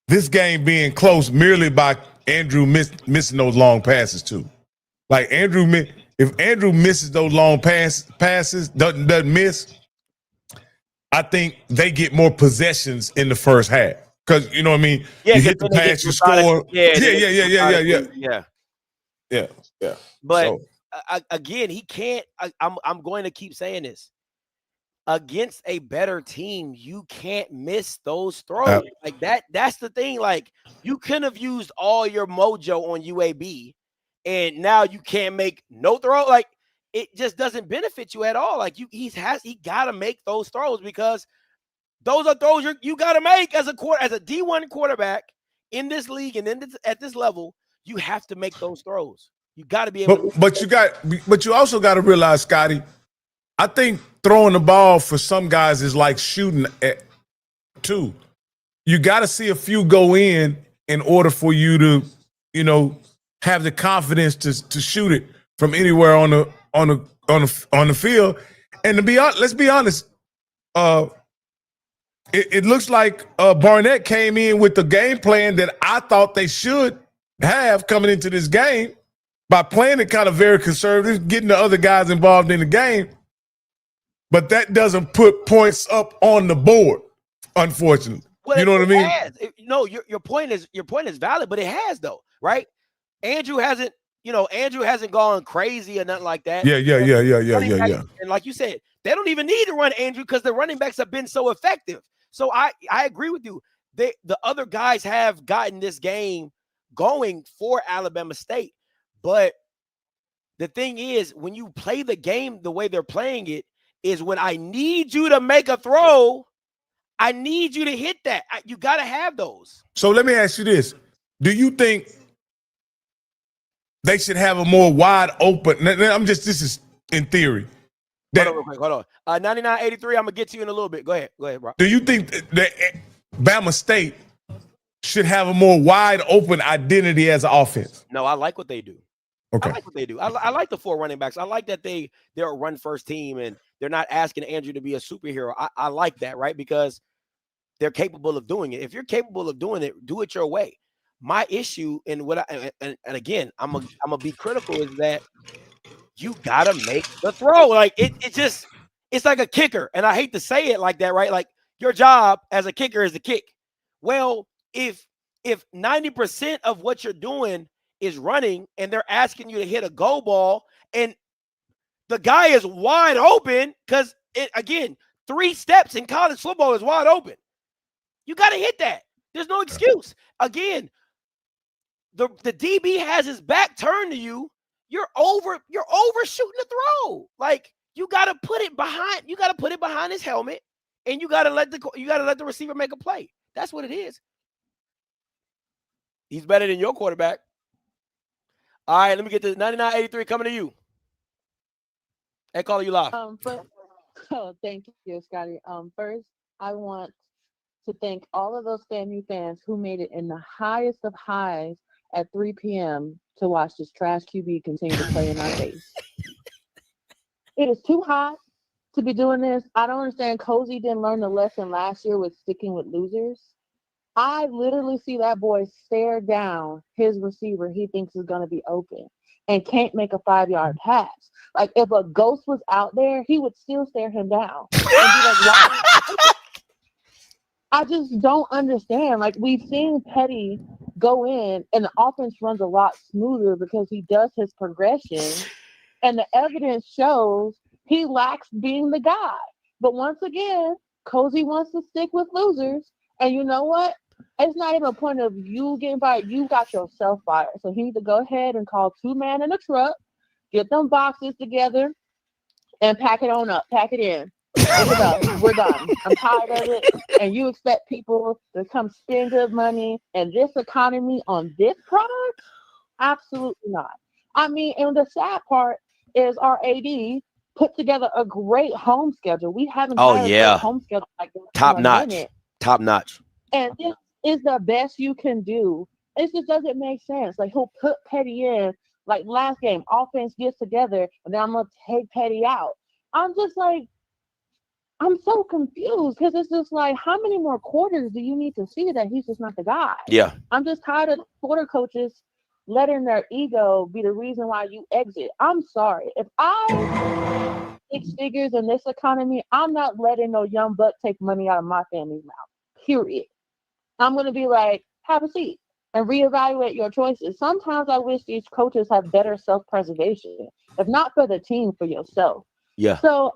this game being close merely by Andrew missing those long passes too. Like if Andrew misses those long passes, doesn't miss, I think they get more possessions in the first half. Because you know what I mean? Yeah, you hit the pass, you score. Yeah. But again, he can't. I'm going to keep saying this. against a better team, you can't miss those throws. Like that's the thing. Like you couldn't have used all your mojo on UAB, and now you can't make no throw. Like it just doesn't benefit you at all. Like he got to make those throws because those are throws you got to make as a D1 quarterback in this league and at this level. You have to make those throws. You got to be able. But you also got to realize, Scotty, I think throwing the ball for some guys is like shooting at two. You got to see a few go in order for you to, have the confidence to shoot it from anywhere on the field. And to be honest, let's be honest. It looks like Barnett came in with the game plan that I thought they should have coming into this game by playing it kind of very conservative, getting the other guys involved in the game. But that doesn't put points up on the board, unfortunately. Well, you know what I mean? No, your point is valid, but it has though, right? Andrew hasn't gone crazy or nothing like that. Yeah. And like you said, they don't even need to run Andrew because the running backs have been so effective. So I agree with you. The other guys have gotten this game going for Alabama State, but the thing is, when you play the game the way they're playing it, is when I need you to make a throw, I need you to hit that. You got to have those. So let me ask you this. Do you think they should have a more wide open? This is in theory. Hold on. 9983, I'm going to get to you in a little bit. Go ahead, bro. Do you think that Bama State should have a more wide open identity as an offense? No, I like what they do. Okay. I like what they do. I like the 4 running backs. I like that they're a run first team and they're not asking Andrew to be a superhero. I like that, right? Because they're capable of doing it. If you're capable of doing it, do it your way. My issue and again, I'm gonna be critical is that you gotta make the throw. Like it's like a kicker, and I hate to say it like that, right? Like your job as a kicker is to kick. Well, if 90% of what you're doing is running and they're asking you to hit a go ball and the guy is wide open because, again, 3 steps in college football is wide open. You got to hit that. There's no excuse. Again, the DB has his back turned to you. You're overshooting the throw. Like you got to put it behind. You got to put it behind his helmet, and you got to let the receiver make a play. That's what it is. He's better than your quarterback. All right, let me get to 9983 coming to you. Hey, caller, you live. Thank you, Scotty. First, I want to thank all of those FAMU fans who made it in the highest of highs at 3 p.m. to watch this trash QB continue to play in our face. It is too hot to be doing this. I don't understand. Cozy didn't learn the lesson last year with sticking with losers. I literally see that boy stare down his receiver he thinks is going to be open and can't make a 5-yard pass. Like, if a ghost was out there, he would still stare him down and be like, why? I just don't understand. Like, we've seen Petty go in, and the offense runs a lot smoother because he does his progression, and the evidence shows he lacks being the guy. But once again, Cozy wants to stick with losers, and you know what? It's not even a point of you getting fired. You got yourself fired. So he needs to go ahead and call 2 man in a truck, get them boxes together, and pack it on up. Pack it in. We're done. I'm tired of it. And you expect people to come spend good money in this economy on this product? Absolutely not. I mean, and the sad part is our AD put together a great home schedule. We haven't had a great home schedule like this. Top notch. And this is the best you can do. It just doesn't make sense. Like, he'll put Petty in, like last game, offense gets together, and then I'm going to take Petty out. I'm just like, I'm so confused because it's just like, how many more quarters do you need to see that he's just not the guy? Yeah. I'm just tired of quarter coaches letting their ego be the reason why you exit. I'm sorry. If I 6 figures in this economy, I'm not letting no young buck take money out of my family's mouth. Period. I'm going to be like, have a seat and reevaluate your choices. Sometimes I wish these coaches have better self-preservation, if not for the team, for yourself. Yeah. So,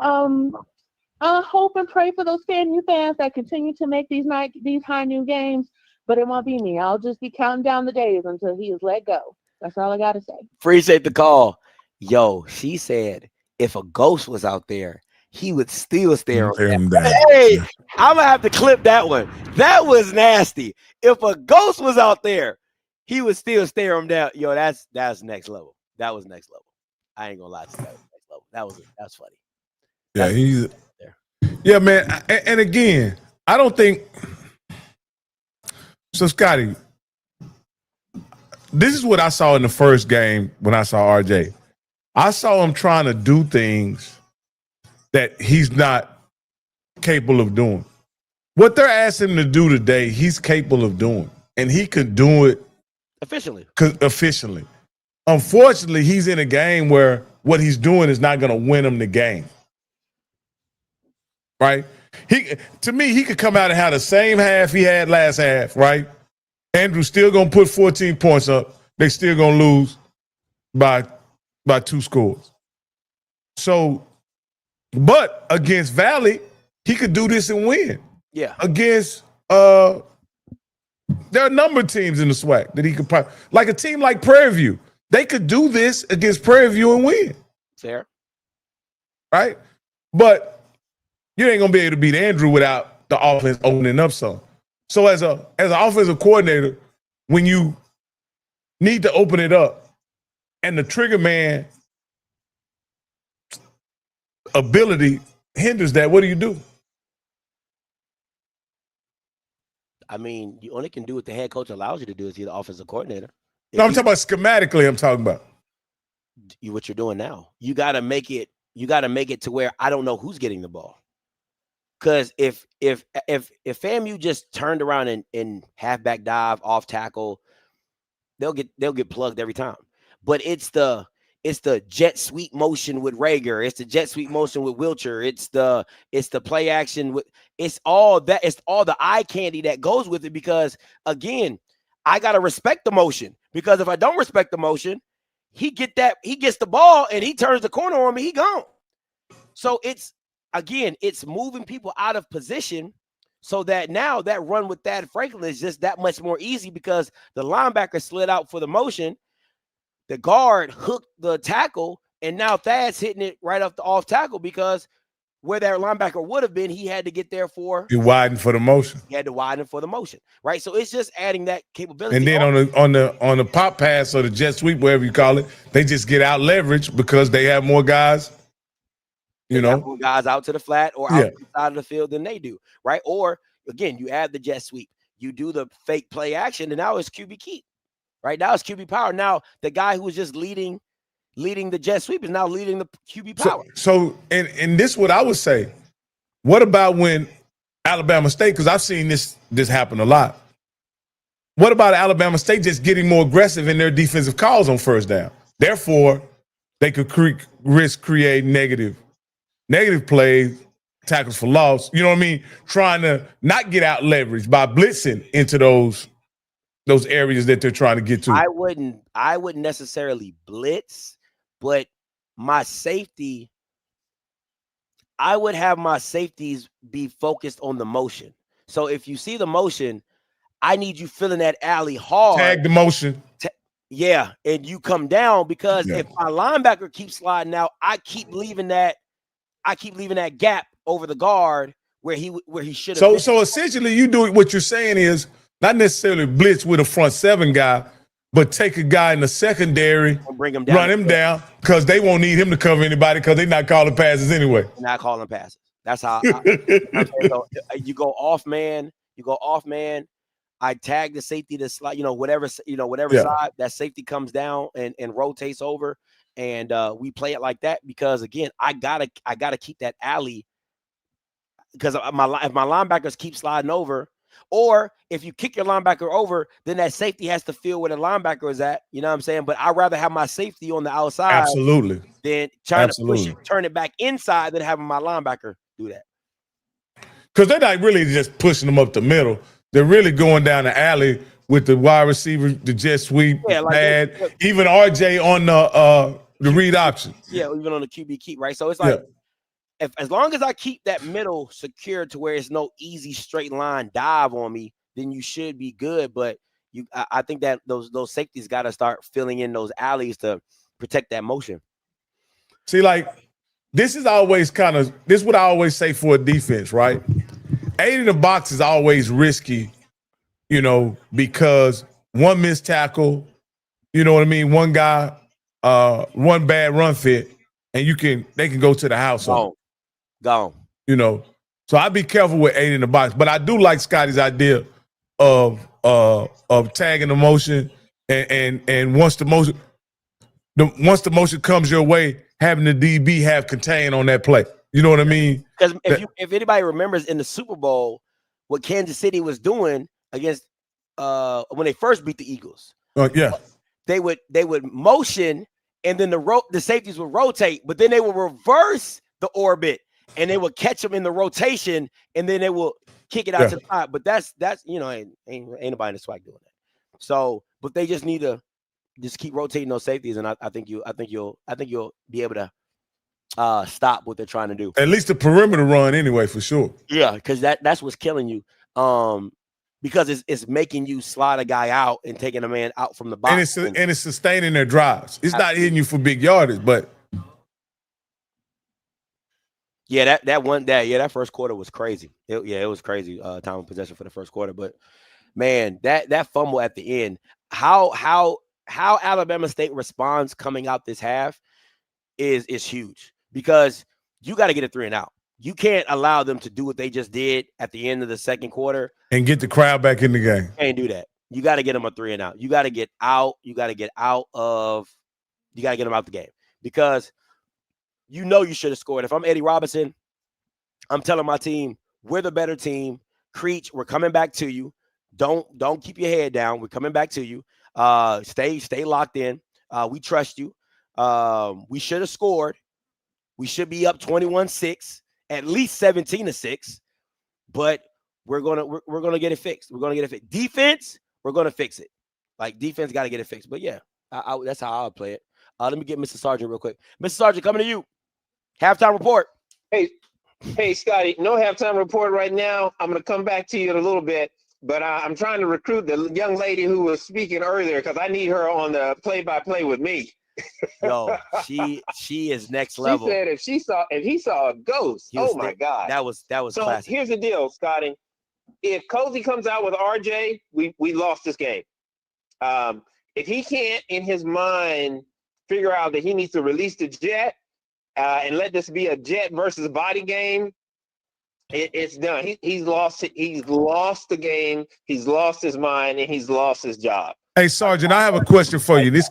hope and pray for those FAMU fans that continue to make these high noon games, but it won't be me. I'll just be counting down the days until he is let go. That's all I got to say. Appreciate the call. Yo, she said if a ghost was out there, he would still stare on him down. Hey, I'm going to have to clip that one. That was nasty. If a ghost was out there, he would still stare him down. Yo, that's next level. That was next level. I ain't going to lie to you. That was next level. That's funny. Yeah, man. And again, I don't think so. Scotty, this is what I saw in the first game when I saw RJ. I saw him trying to do things that he's not capable of doing. What they're asking him to do today, he's capable of doing, and he could do it efficiently. Unfortunately, he's in a game where what he's doing is not going to win him the game. Right? To me, he could come out and have the same half he had last half, right? Andrew's still going to put 14 points up. They still going to lose by 2 scores. So, but against Valley, he could do this and win. Yeah. Against, there are a number of teams in the SWAC that he could probably, like a team like Prairie View, they could do this against Prairie View and win. Fair. Right? But you ain't going to be able to beat Andrew without the offense opening up some. So as an offensive coordinator, when you need to open it up and the trigger man ability hinders that, what do you do? I mean, you only can do what the head coach allows you to do as the offensive coordinator. No, I'm talking about schematically. I'm talking about what you're doing now. You got to make it to where I don't know who's getting the ball. Because if FAMU just turned around and halfback dive, off tackle, they'll get plugged every time. But it's the jet sweep motion with Rager. It's the jet sweep motion with Wilcher. It's the play action with it's all the eye candy that goes with it. Because again, I gotta respect the motion. Because if I don't respect the motion, he gets the ball and he turns the corner on me, he gone. So it's moving people out of position so that now that run with Thad Franklin is just that much more easy because the linebacker slid out for the motion. The guard hooked the tackle, and now Thad's hitting it right off the off tackle because where that linebacker would have been, he had to get there for. You widen for the motion. He had to widen for the motion, right? So it's just adding that capability. And then on the pop pass or the jet sweep, whatever you call it, they just get out leverage because they have more guys. More guys out to the flat or out the side of the field than they do, right? Or again, you add the jet sweep, you do the fake play action, and now it's QB keep. Right now it's QB power. Now the guy who was just leading the jet sweep is now leading the QB power. So and this is what I would say. What about when Alabama State, because I've seen this happen a lot. What about Alabama State just getting more aggressive in their defensive calls on first down? Therefore, they could risk create negative plays, tackles for loss. You know what I mean? Trying to not get out leverage by blitzing into those areas that they're trying to get to. I wouldn't necessarily blitz, but I would have my safeties be focused on the motion. So if you see the motion, I need you filling that alley hard. Tag the motion. And you come down because if my linebacker keeps sliding out, I keep leaving that gap over the guard where he should have. So essentially, you do what you're saying is not necessarily blitz with a front seven guy, but take a guy in the secondary, bring him down, run him down, because they won't need him to cover anybody because they're not calling passes anyway. They're not calling passes. That's how so you go off man. I tag the safety to slide, whatever side that safety comes down and rotates over, and we play it like that because again, I gotta keep that alley because if my linebackers keep sliding over. Or if you kick your linebacker over, then that safety has to feel where the linebacker is at. You know what I'm saying? But I'd rather have my safety on the outside. Absolutely. Than trying to push it, turn it back inside than having my linebacker do that. Because they're not really just pushing them up the middle. They're really going down the alley with the wide receiver, the jet sweep, even RJ on the read options. Yeah, even on the QB keep, right? So it's like, as long as I keep that middle secure to where it's no easy straight line dive on me, then you should be good. But I think that those safeties got to start filling in those alleys to protect that motion. See, like this is what I always say for a defense, right? 8 in the box is always risky, because one missed tackle, you know what I mean? One guy, one bad run fit, and they can go to the house on. Gone. So I'd be careful with 8 in the box. But I do like Scotty's idea of tagging the motion and once the motion comes your way, having the DB have contain on that play. You know what I mean? Because if anybody remembers in the Super Bowl, what Kansas City was doing against when they first beat the Eagles, they would motion, and then the safeties would rotate, but then they would reverse the orbit, and they would catch them in the rotation, and then they will kick it out to the side. But that's ain't nobody in the SWAC doing that. So, but they just need to just keep rotating those safeties, and I think you'll be able to stop what they're trying to do. At least the perimeter run, anyway, for sure. Yeah, because that's what's killing you. Because it's making you slide a guy out and taking a man out from the box. And it's sustaining their drives. It's not hitting you for big yardage, but that first quarter was crazy. It was crazy time of possession for the first quarter. But man, that fumble at the end, how Alabama State responds coming out this half is huge, because you got to get a 3 and out. You can't allow them to do what they just did at the end of the second quarter and get the crowd back in the game. Can't do that. You got to get them a 3 and out. You got to get out. You got to get them out the game, because you should have scored. If I'm Eddie Robinson, I'm telling my team, we're the better team. Creech, we're coming back to you. Don't keep your head down. We're coming back to you. Stay locked in. We trust you. We should have scored. We should be up 21-6. At least 17-6, but we're gonna get it fixed. We're gonna get it fixed. Defense, we're gonna fix it. Like, defense got to get it fixed. But yeah, that's how I would play it. Let me get Mr. Sargent real quick. Mr. Sargent, coming to you. Halftime report. Hey, Scotty. No halftime report right now. I'm gonna come back to you in a little bit, but I'm trying to recruit the young lady who was speaking earlier, because I need her on the play-by-play with me. Yo, she is next level. She said if he saw a ghost, my God. That was so classic. Here's the deal, Scotty. If Cozy comes out with RJ, we lost this game. If he can't in his mind figure out that he needs to release the jet and let this be a jet versus body game, it's done. He's lost it. He's lost the game. He's lost his mind, and he's lost his job. Hey, Sergeant, I have a question for you. This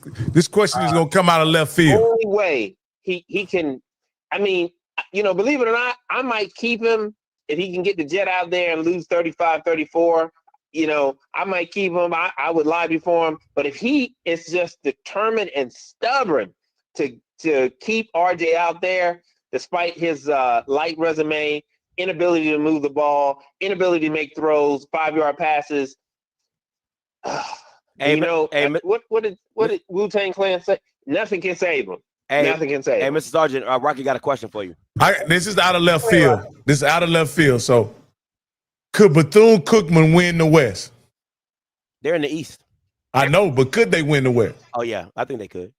question is going to come out of left field. The only way he can, believe it or not, I might keep him if he can get the jet out there and lose 35-34. I might keep him. I would lie before him. But if he is just determined and stubborn to keep RJ out there, despite his light resume, inability to move the ball, inability to make throws, 5-yard passes, what did Wu-Tang Clan say? Nothing can save him. Nothing can save him. Mr. Sergeant, Rocky got a question for you. This is out of left field. So, could Bethune-Cookman win the West? They're in the East. I know, but could they win the West? Oh, yeah. I think they could.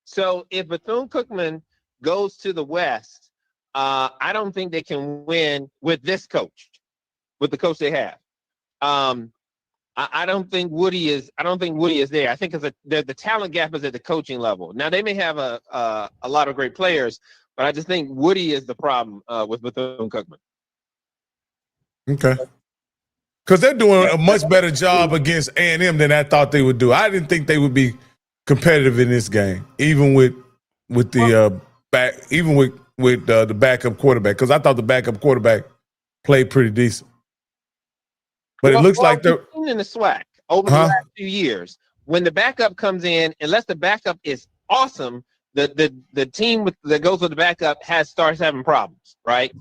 So, if Bethune-Cookman goes to the West, I don't think they can win with this coach, with the coach they have. I don't think Woody is there. I think the talent gap is at the coaching level. Now, they may have a lot of great players, but I just think Woody is the problem with Bethune-Cookman. Okay. Because they're doing a much better job against A&M than I thought they would do. I didn't think they would be competitive in this game, even with the backup quarterback, because I thought the backup quarterback played pretty decent. But it looks like they're in the SWAC over the last few years. When the backup comes in, unless the backup is awesome, the team that goes with the backup starts having problems, right?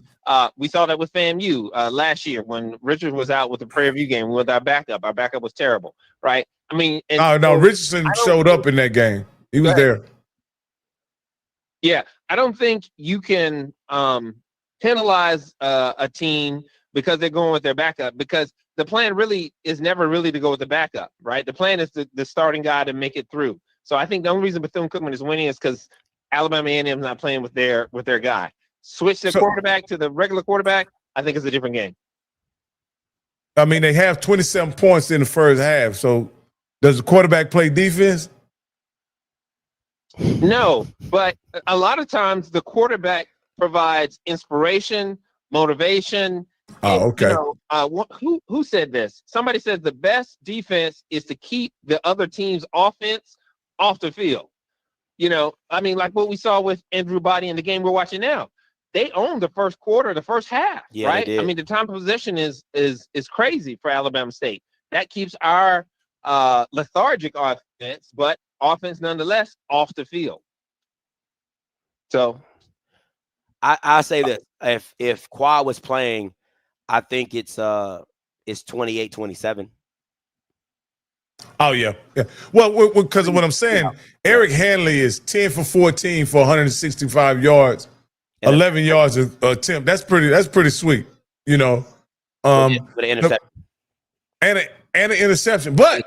We saw that with FAMU last year when Richard was out with the Prairie View game with our backup. Our backup was terrible, right? Richardson showed up in that game. He was there. Yeah, I don't think you can penalize a team because they're going with their backup, because the plan really is never really to go with the backup, right? The plan is the starting guy to make it through. So I think the only reason Bethune-Cookman is winning is because Alabama A&M is not playing with their guy. Switch the quarterback to the regular quarterback, I think it's a different game. I mean, they have 27 points in the first half. So does the quarterback play defense? No, but a lot of times the quarterback provides inspiration, motivation. Oh, okay. You know, who said this? Somebody said the best defense is to keep the other team's offense off the field. You know, I mean, like what we saw with Andrew Body in the game we're watching now. They owned the first quarter, the first half, right? I mean, the time of possession is crazy for Alabama State. That keeps our lethargic offense, but offense nonetheless off the field. So I say this: if Quad was playing, I think it's 28-27. Oh yeah. Well, because of what I'm saying, Eric Hanley is 10 for 14 for 165 yards, 11 yards of attempt. That's pretty sweet, you know. With an interception. And an interception, but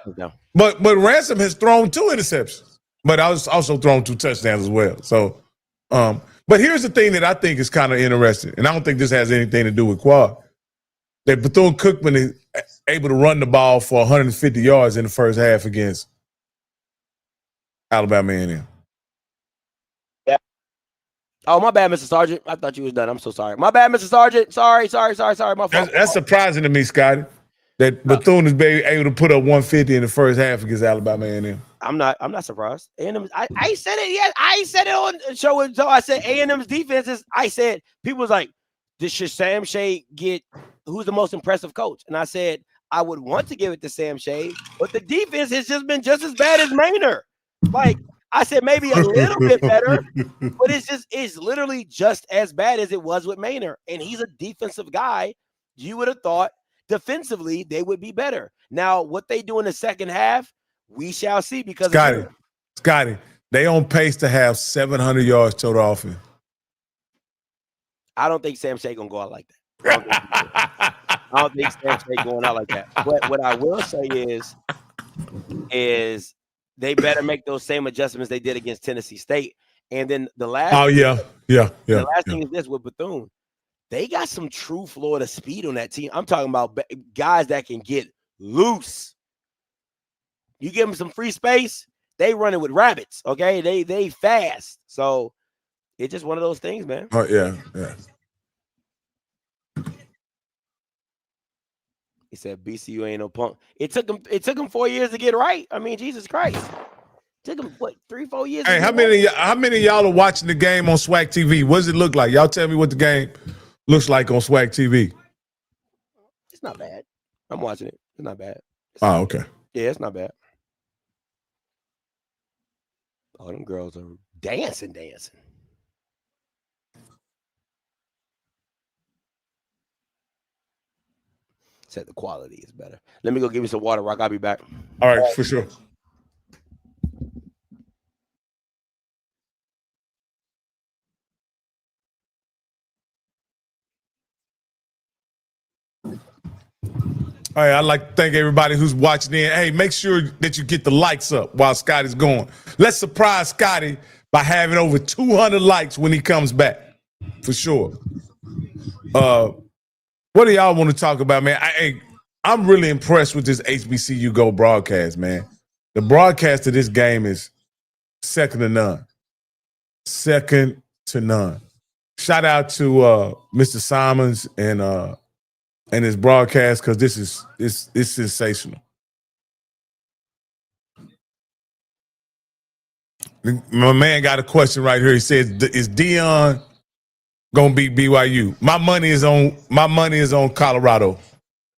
Ransom has thrown 2 interceptions, but I was also thrown 2 touchdowns as well. So, but here's the thing that I think is kind of interesting, and I don't think this has anything to do with Quad. That Bethune-Cookman is able to run the ball for 150 yards in the first half against Alabama A&M. Yeah. Oh, my bad, Mr. Sargent. I thought you was done. I'm so sorry. My bad, Mr. Sargent. Sorry. My fault. That's surprising to me, Scotty, that Bethune is able to put up 150 in the first half against Alabama A&M. I'm not surprised. A&M, I said it. Yeah, I said it on the show. So I said A&M's defense is. I said people was like, should Sam Shea get? Who's the most impressive coach? And I said, I would want to give it to Sam Shea, but the defense has just been just as bad as Maynard. Like, I said, maybe a little bit better, but it's literally just as bad as it was with Maynard. And he's a defensive guy. You would have thought defensively they would be better. Now, what they do in the second half, we shall see, because Scotty, they on pace to have 700 yards total offense. I don't think Sam Shea gonna go out like that. I don't think Sam Shea going out like that. But what I will say is they better make those same adjustments they did against Tennessee State. And then the last the last thing is this with Bethune. They got some true Florida speed on that team. I'm talking about guys that can get loose. You give them some free space, they run it with rabbits. Okay, they fast. So it's just one of those things, man. Oh yeah. He said BCU ain't no punk. It took him 4 years to get right. I mean, Jesus Christ. It took him 3-4 years. Hey, how many of y'all are watching the game on SWAC TV? What does it look like? Y'all tell me what the game looks like on SWAC TV. It's not bad. I'm watching it. It's not bad. Okay. Yeah, it's not bad. Oh, them girls are dancing. Said the quality is better. Let me go give me some water, Rock. I'll be back. All right, for sure. All right, I'd like to thank everybody who's watching in. Hey, make sure that you get the likes up while Scotty's going. Let's surprise Scotty by having over 200 likes when he comes back, for sure. What do y'all want to talk about, man? I'm really impressed with this HBCU Go broadcast, man. The broadcast of this game is second to none. Second to none. Shout out to Mr. Simons and his broadcast, because this is sensational. My man got a question right here. He says, "Is Deion gonna beat BYU?" My money is on Colorado.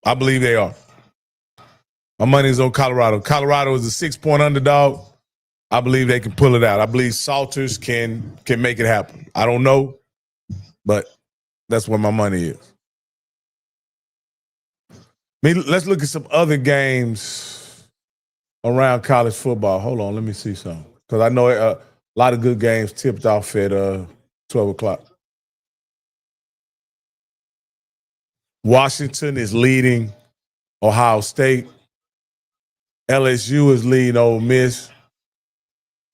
I believe they are. My money is on Colorado. Colorado is a 6-point underdog. I believe they can pull it out. I believe Salters can make it happen. I don't know, but that's where my money is. Let's look at some other games around college football. Hold on, let me see something, because I know a lot of good games tipped off at 12 o'clock. Washington is leading Ohio State. LSU is leading Ole Miss.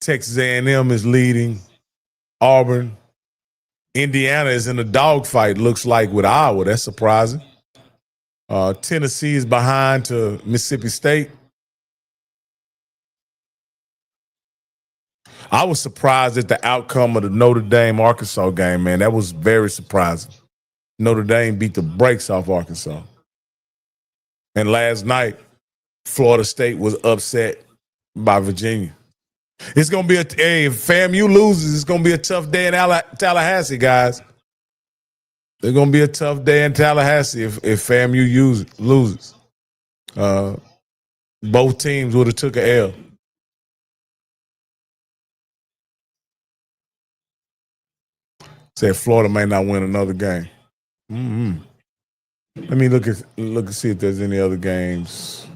Texas A&M is leading Auburn. Indiana is in a dogfight, looks like, with Iowa. That's surprising. Tennessee is behind to Mississippi State. I was surprised at the outcome of the Notre Dame-Arkansas game, man. That was very surprising. Notre Dame beat the brakes off Arkansas. And last night, Florida State was upset by Virginia. It's going to be if FAMU loses, it's going to be a tough day in Tallahassee, guys. It's going to be a tough day in Tallahassee if FAMU loses. Both teams would have took an L. Said Florida may not win another game. Mm-hmm. Let me look and see if there's any other games.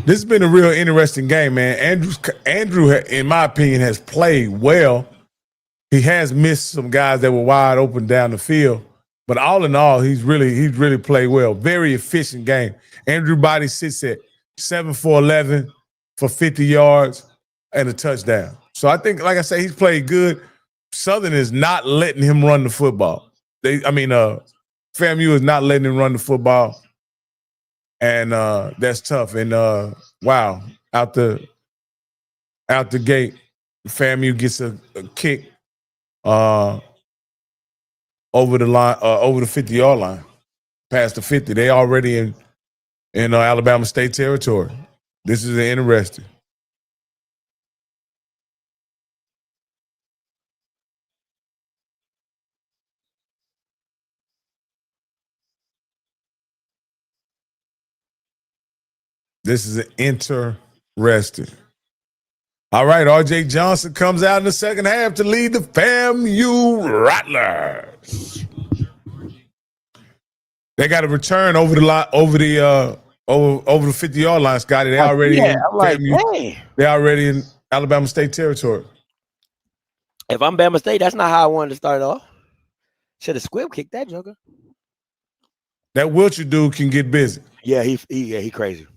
This has been a real interesting game, man. Andrew, in my opinion, has played well. He has missed some guys that were wide open down the field, but all in all, he's really played well. Very efficient game. Andrew Body sits at 7 for 11 for 50 yards and a touchdown. So I think, like I say, he's played good. Southern is not letting him run the football. FAMU is not letting him run the football. And that's tough. And wow, out the gate, FAMU gets a kick over the line, over the 50-yard line, past the 50. They already in Alabama State territory. This is interesting. This is interesting. All right, R.J. Johnson comes out in the second half to lead the FAMU Rattlers. They got a return over the 50-yard line, Scotty. They already they're already in Alabama State territory. If I'm Bama State, that's not how I wanted to start off. Should have squib kicked that joker. That Wiltshire dude can get busy. Yeah, he crazy.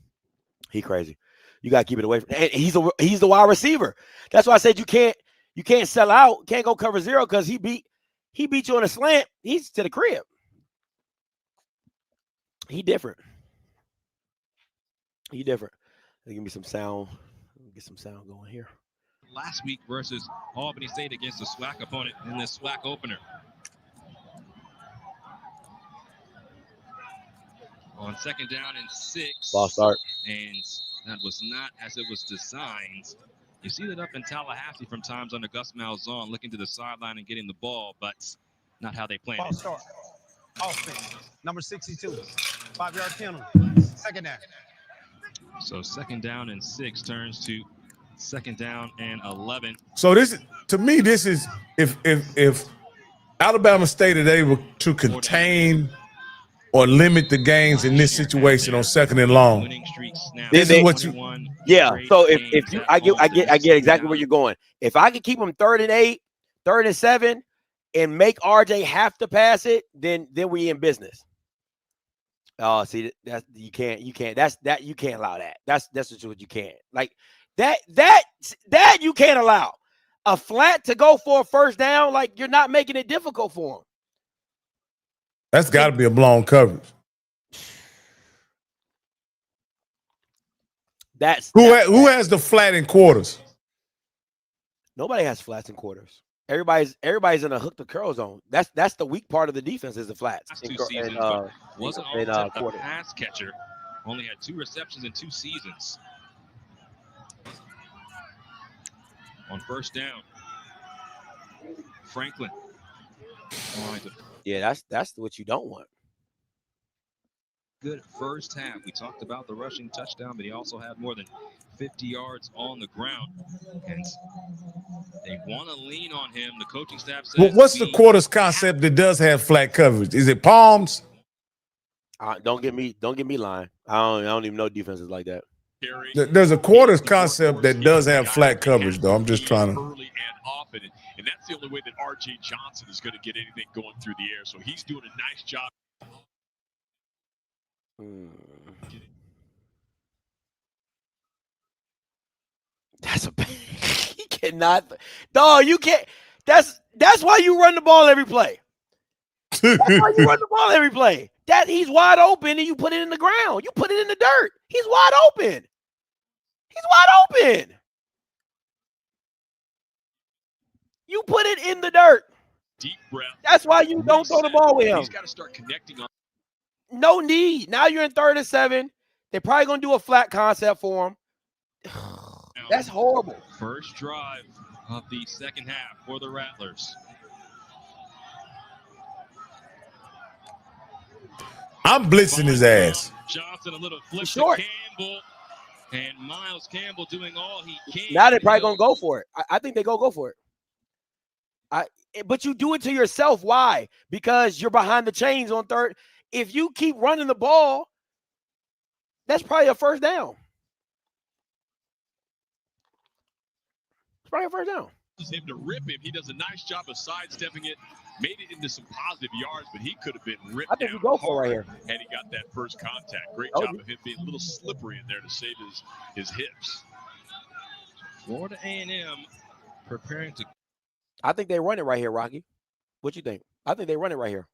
He crazy. You gotta keep it away from. And he's the wide receiver. That's why I said you can't sell out. Can't go cover zero because he beat you on a slant. He's to the crib. He different. Give me some sound. Get some sound going here. Last week versus Albany State against a SWAC opponent in this SWAC opener. On second down and 6. Ball start. And that was not as it was designed. You see that up in Tallahassee from times under Gus Malzahn, looking to the sideline and getting the ball, but not how they planned. Ball start. Offense, number 62. 5-yard penalty. Second down. So second down and 6 turns to second down and 11. So this is if Alabama State is able to contain or limit the gains in this situation on second and long. This is what you. Yeah. So if you, I get exactly where you're going. If I can keep them 3rd and 8, 3rd and 7, and make RJ have to pass it, then we in business. Oh, see that you can't. You can't allow that. That's just what you can't. Like that you can't allow a flat to go for a first down. Like you're not making it difficult for him. That's got to be a blown coverage. That's Who has the flat in quarters? Nobody has flats in quarters. Everybody's in a hook to curl zone. That's the weak part of the defense is the flats. Last 2 seasons, but wasn't all a pass catcher. Only had 2 receptions in 2 seasons. On first down, Franklin. Yeah, that's what you don't want. Good first half. We talked about the rushing touchdown, but he also had more than 50 yards on the ground. And they want to lean on him. The coaching staff says. Well, what's the quarters concept that does have flat coverage? Is it palms? Don't get me lying. I don't even know defenses like that. There's a quarters concept that does have flat coverage, though. I'm just trying to. Early and often, and that's the only way that R.J. Johnson is going to get anything going through the air. So he's doing a nice job. That's a he cannot. Dog, you can't. That's why you run the ball every play. That's why you run the ball every play. That he's wide open and you put it in the ground. You put it in the dirt. He's wide open. He's wide open. You put it in the dirt. Deep breath. That's why you don't throw the ball with him. He's got to start connecting on. No need. Now you're in 3rd and 7. They're probably going to do a flat concept for him. That's horrible. First drive of the second half for the Rattlers. I'm blitzing his ass. Johnson, a little flip short. To Campbell, and Miles Campbell doing all he can. Now they're probably going to go for it. I think they go for it. But you do it to yourself. Why? Because you're behind the chains on 3rd. If you keep running the ball, that's probably a first down. It's probably a first down. Him to rip him. He does a nice job of sidestepping it, made it into some positive yards, but he could have been ripped. I think you go for it right here. And he got that first contact. Great job of him being a little slippery in there to save his hips. Florida A&M preparing to. I think they run it right here, Rocky. What you think? I think they run it right here.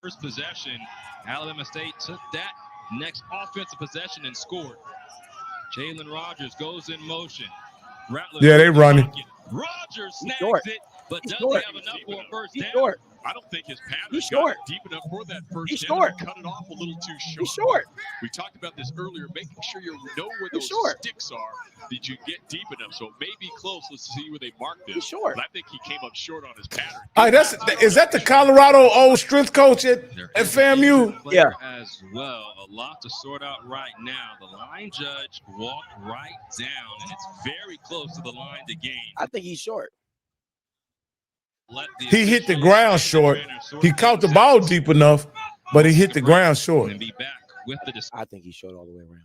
First possession, Alabama State took that next offensive possession and scored. Jalen Rogers goes in motion. Rattlers they run it. Rogers snags it, but doesn't have enough for a first down. Short. I don't think his pattern He's short. got deep enough for that first He's down. short. Cut it off a little too short. He's short. We talked about this earlier, making sure you know where those sticks are, that you get deep enough. So it may be close. Let's see where they mark this. He's short. But I think he came up short on his pattern. All right, is that the Colorado old strength coach at FAMU? Yeah. As well, a lot to sort out right now. The line judge walked right down, and it's very close to the line to gain. I think he's short. He hit the ground short. He caught the ball deep enough, but he hit the ground short. And be back with the I think he's short all the way around.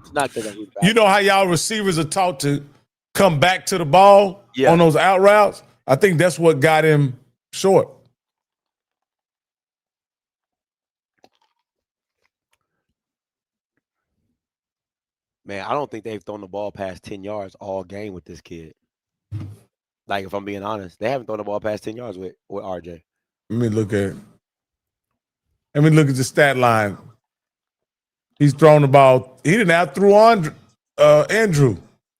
It's not because of You know how y'all receivers are taught to come back to the ball on those out routes? I think that's what got him short. Man, I don't think they've thrown the ball past 10 yards all game with this kid. Like, if I'm being honest, they haven't thrown the ball past 10 yards with RJ. Let me look at the stat line. He's thrown the ball. He didn't have through Andrew.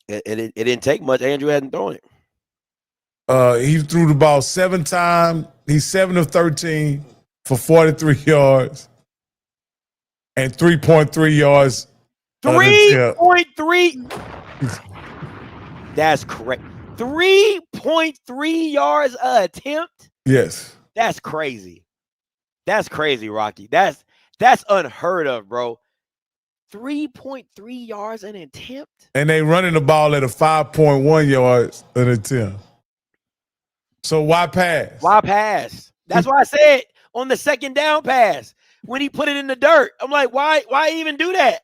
It didn't take much. Andrew hadn't thrown it. He threw the ball 7 times. He's 7 of 13 for 43 yards and 3.3 yards. 3.3. That's correct. 3.3 yards a attempt. Yes. That's crazy. That's crazy, Rocky. That's unheard of, bro. 3.3 yards an attempt. And they running the ball at a 5.1 yards an attempt. So why pass? Why pass? That's why I said on the second down pass when he put it in the dirt. I'm like, why even do that?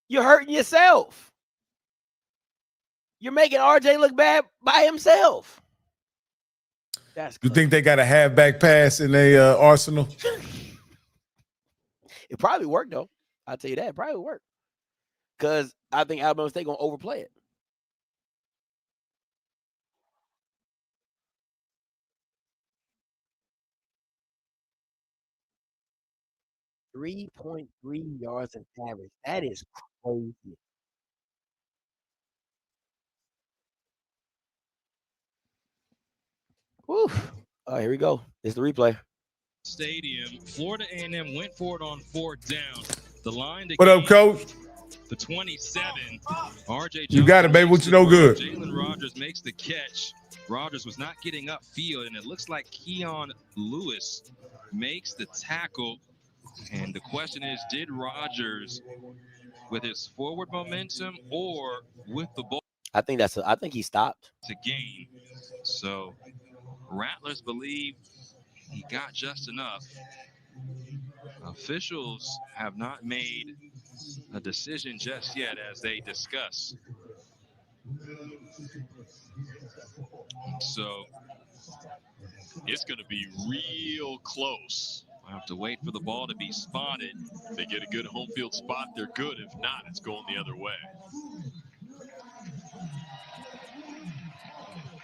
You're hurting yourself. You're making RJ look bad by himself. That's you think they got a halfback pass in their arsenal? It probably worked, though. I'll tell you that. It probably worked. Because I think Alabama State going to overplay it. 3.3 yards an average. That is crazy. Woo. All right, here we go. It's the replay. Stadium. Florida A&M went for it on 4th down. The line to What up, Coach? The 27. RJ You got it, baby. What you know good? Jalen Rogers makes the catch. Rogers was not getting upfield, and it looks like Keon Lewis makes the tackle. And the question is, did Rogers, with his forward momentum or with the ball, I think he stopped to gain? So Rattlers believe he got just enough. Officials have not made a decision just yet as they discuss. So it's going to be real close. I have to wait for the ball to be spotted. If they get a good home field spot, they're good. If not, it's going the other way.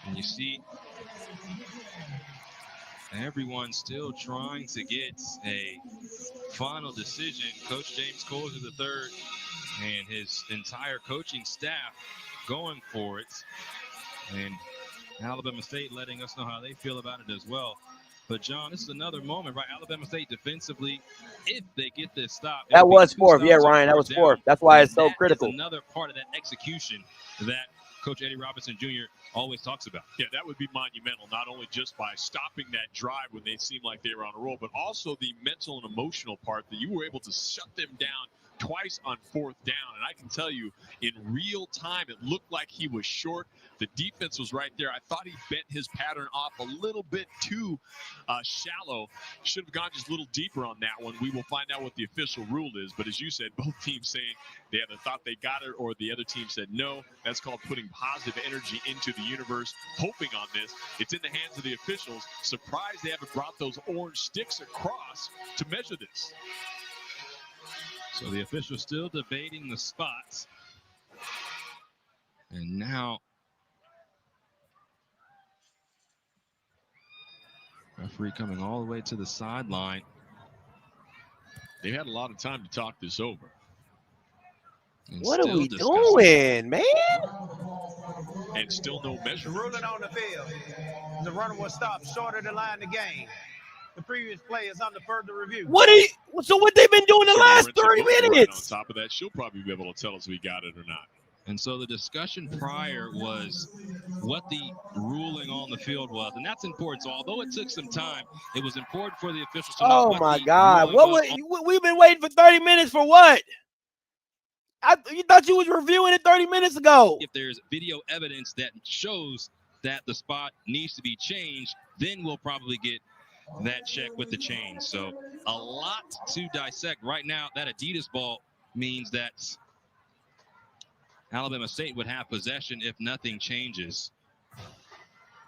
And you see everyone still trying to get a final decision. Coach James Colzer III and his entire coaching staff going for it. And Alabama State letting us know how they feel about it as well. But, John, this is another moment, right? Alabama State defensively, if they get this stop. That was 4th. Yeah, Ryan, that was 4th. That's why it's so critical. Another part of that execution that Coach Eddie Robinson Jr. always talks about. Yeah, that would be monumental, not only just by stopping that drive when they seemed like they were on a roll, but also the mental and emotional part that you were able to shut them down twice on 4th down. And I can tell you, in real time, it looked like he was short. The defense was right there. I thought he bent his pattern off a little bit too shallow. Should have gone just a little deeper on that one. We will find out what the official rule is. But as you said, both teams saying they either thought they got it or the other team said no. That's called putting positive energy into the universe, hoping on this. It's in the hands of the officials. Surprised they haven't brought those orange sticks across to measure this. So the officials still debating the spots. And now referee coming all the way to the sideline. They've had a lot of time to talk this over. And what are we discussing. doing, man? And still no measure. Ruling on the field. The runner was stopped short of the line of game. The previous play is under further review. So what they've been doing the last 30 minutes? On top of that, she'll probably be able to tell us we got it or not. And so the discussion prior was what the ruling on the field was, and that's important. So although it took some time, it was important for the officials to know. Oh my God! We've been waiting for 30 minutes for what? You thought you was reviewing it 30 minutes ago. If there's video evidence that shows that the spot needs to be changed, then we'll probably get that check with the change. So a lot to dissect right now. That Adidas ball means that Alabama State would have possession if nothing changes.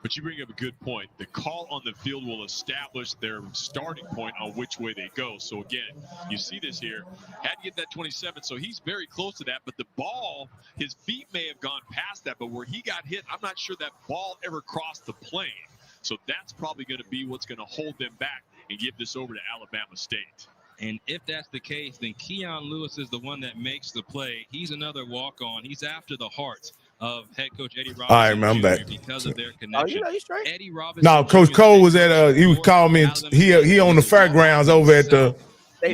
But you bring up a good point. The call on the field will establish their starting point on which way they go. So again, you see this here. Had to get that 27, so he's very close to that. But the ball, his feet may have gone past that, but where he got hit, I'm not sure that ball ever crossed the plane. So that's probably going to be what's going to hold them back and give this over to Alabama State. And if that's the case, then Keon Lewis is the one that makes the play. He's another walk-on. He's after the heart of head coach Eddie Robinson. All right, man, I'm back. Because of their connection. Oh, you straight? Eddie Robinson. No, Coach Cole was at he was calling me. He on the fairgrounds over at the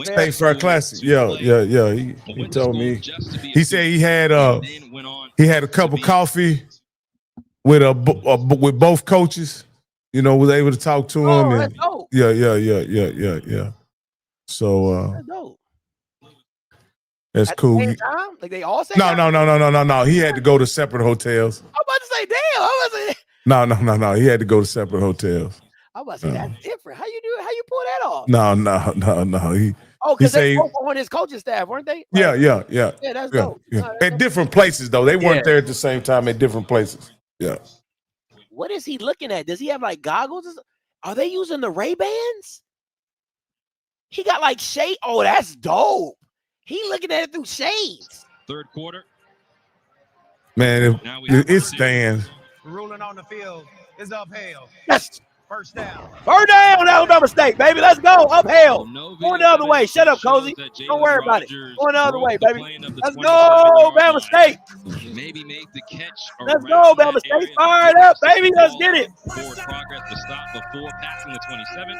State Fair Classic. Yeah. He told me. He said he had a cup of coffee with with both coaches. You know, was able to talk to him. And, yeah. So that's dope. That's At cool. the same time? Like they all say No. He had to go to separate hotels. I'm about to say, damn. I was about to say, No. He had to go to separate hotels. I'm about to say that's different. How you do it? How you pull that off? No. Because they both on his coaching staff, weren't they? Yeah. Yeah, that's dope. Yeah. At different places though. They weren't there at the same time at different places. Yeah. What is he looking at? Does he have like goggles? Are they using the Ray-Bans? He got like shade. Oh, that's dope. He looking at it through shades. Third quarter. Man, it stands. Ruling on the field is upheld. Yes. First down. First down, Alabama State, baby. Let's go. Uphill. Going the other way. Shut up, Cozy. Don't worry about it. Going the other way, baby. Let's go, Alabama State. Maybe make the catch. Let's go, Alabama State. Fire it up, baby. Let's get it. Forward progress to stop before passing the 27.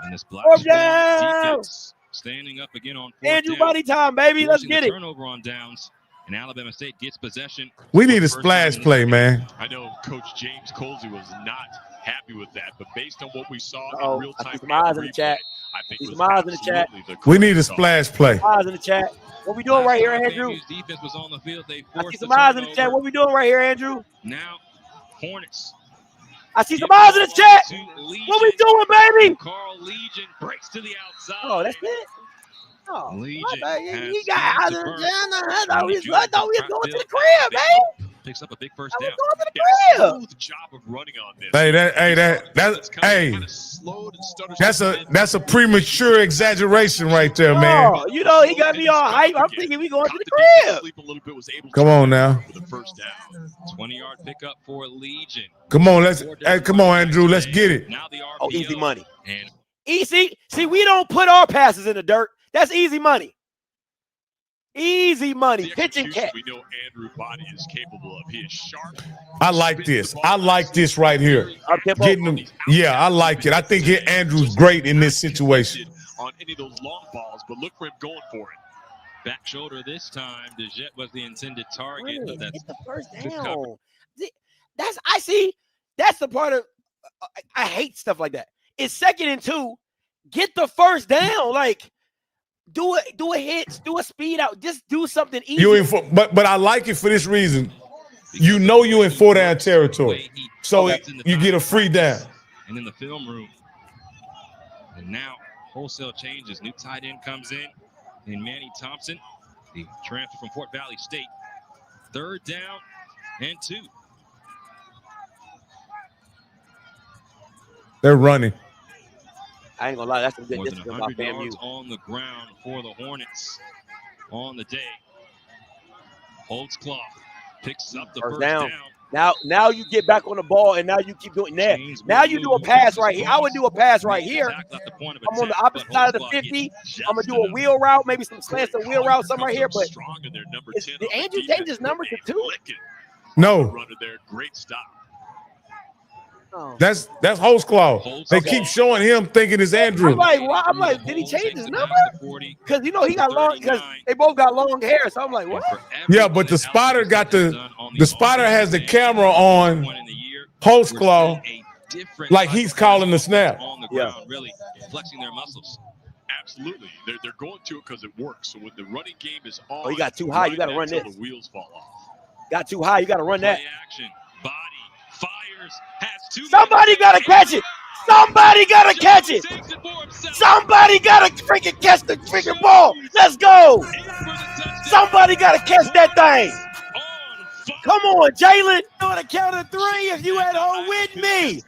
And this black Fourth down. defense standing up again on fourth Andrew down. Buddy time, baby. Let's get it. Turnover on downs. And Alabama State gets possession. We need a splash play, man. I know Coach James Colsey was not happy with that, but based on what we saw in real I time, see some eyes in the chat. I think See it was some eyes in the chat. absolutely the We need a correct call. splash play. Eyes in the chat. What we doing right here, Andrew? FAMU's defense was on the field. They I see forced some the eyes in the turnover. chat. What we doing right here, Andrew? Now, Hornets. I see some eyes in the chat. What we doing, baby? Carl Legion breaks to the outside. Oh, that's it. Oh, Legion he has got eyes to in the burn. chat. I thought we was going to the Field crib, man. Picks up a big first I down. was going to the crib. Smooth job of running on this. That's a premature exaggeration right there, man. Oh, you know, he got me all hype. I'm thinking we going to the crib. Come on now. For the first down. 20-yard pickup for Legion. Come on, come on, Andrew. Let's get it. Now the RPO. Oh, easy money. And Easy. See, we don't put our passes in the dirt. That's easy money. Easy money. Pitch and catch. We know Andrew Body is capable of. He is sharp. I like this. I like this right here. Getting them. Yeah, I like it. I think Andrew's great in this situation. On any of those long balls, but look for him going for it. back shoulder this time. DeJet was the intended target. But that's the first down. That's the part of I hate stuff like that. It's 2nd and 2. Get the first down. Like, do a hit, do a speed out, just do something easy. But I like it for this reason. You know you're in 4-down territory, so you get a free down. And in the film room, and now wholesale changes. New tight end comes in Manny Thompson, the transfer from Fort Valley State. 3rd down and 2. They're running. I ain't gonna lie, that's some good More than discipline by 100 FAMU. yards on the ground for the Hornets on the day. Holds clock, picks up the first down. Now you get back on the ball, and now you keep doing that. Now you do a pass right here. I would do a pass right here. I'm on the opposite side of the 50. I'm gonna do a wheel route, maybe some slants and wheel route, something right here. But did Andrew change his number to 2? No. Great stop. Oh. That's Holtzclaw. They keep showing him thinking it's Andrew. I'm like, did he change his number? Because he got long. Because they both got long hair. So I'm like, what? Yeah, but the spotter the spotter has the camera on Holtzclaw, like he's calling the snap. On the ground, really flexing their muscles. Absolutely, they're going to it because it works. So when the running game is on, Oh, you got too high. You got to run this. The wheels fall off. Got too high. You got to run that. Play action, body fires, has 2. Somebody got to catch it. Somebody got to catch it. Somebody got to freaking catch the freaking ball. Let's go. Somebody got to catch that thing. Come on, Jalen. On a count of 3 if you at home with me.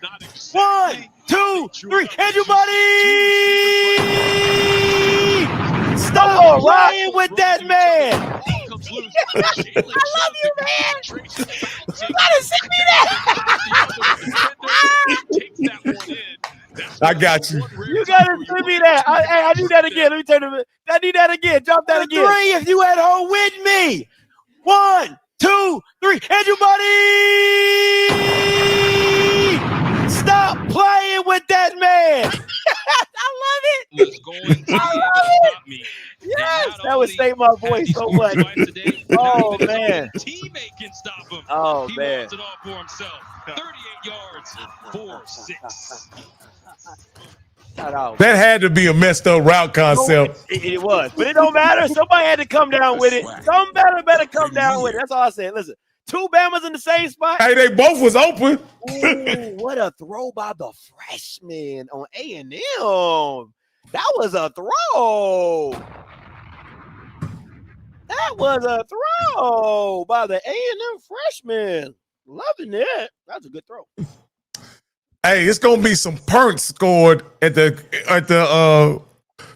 1, 2, 3. Everybody, stop lying with that man. I love you, man. You gotta send me that. I got you. You gotta send me that. I need that again. Let me turn it. I need that again. Drop that again. 3 if you at home with me. 1, 2, 3. Everybody, stop playing with that man. I love it. I love it. Yes, that would save my voice so much. Oh man. Teammate can stop him. Oh he man. wants it all for himself. 38 yards, 4-6. That had to be a messed up route concept. It was, but it don't matter. Somebody had to come down with it. Somebody better come down with it. That's all I said. Listen, 2 Bamas in the same spot. Hey, they both was open. Ooh, what a throw by the freshman on A&M. That was a throw. That was a throw by the A&M freshman. Loving it. That's a good throw. Hey, it's gonna be some punts scored at the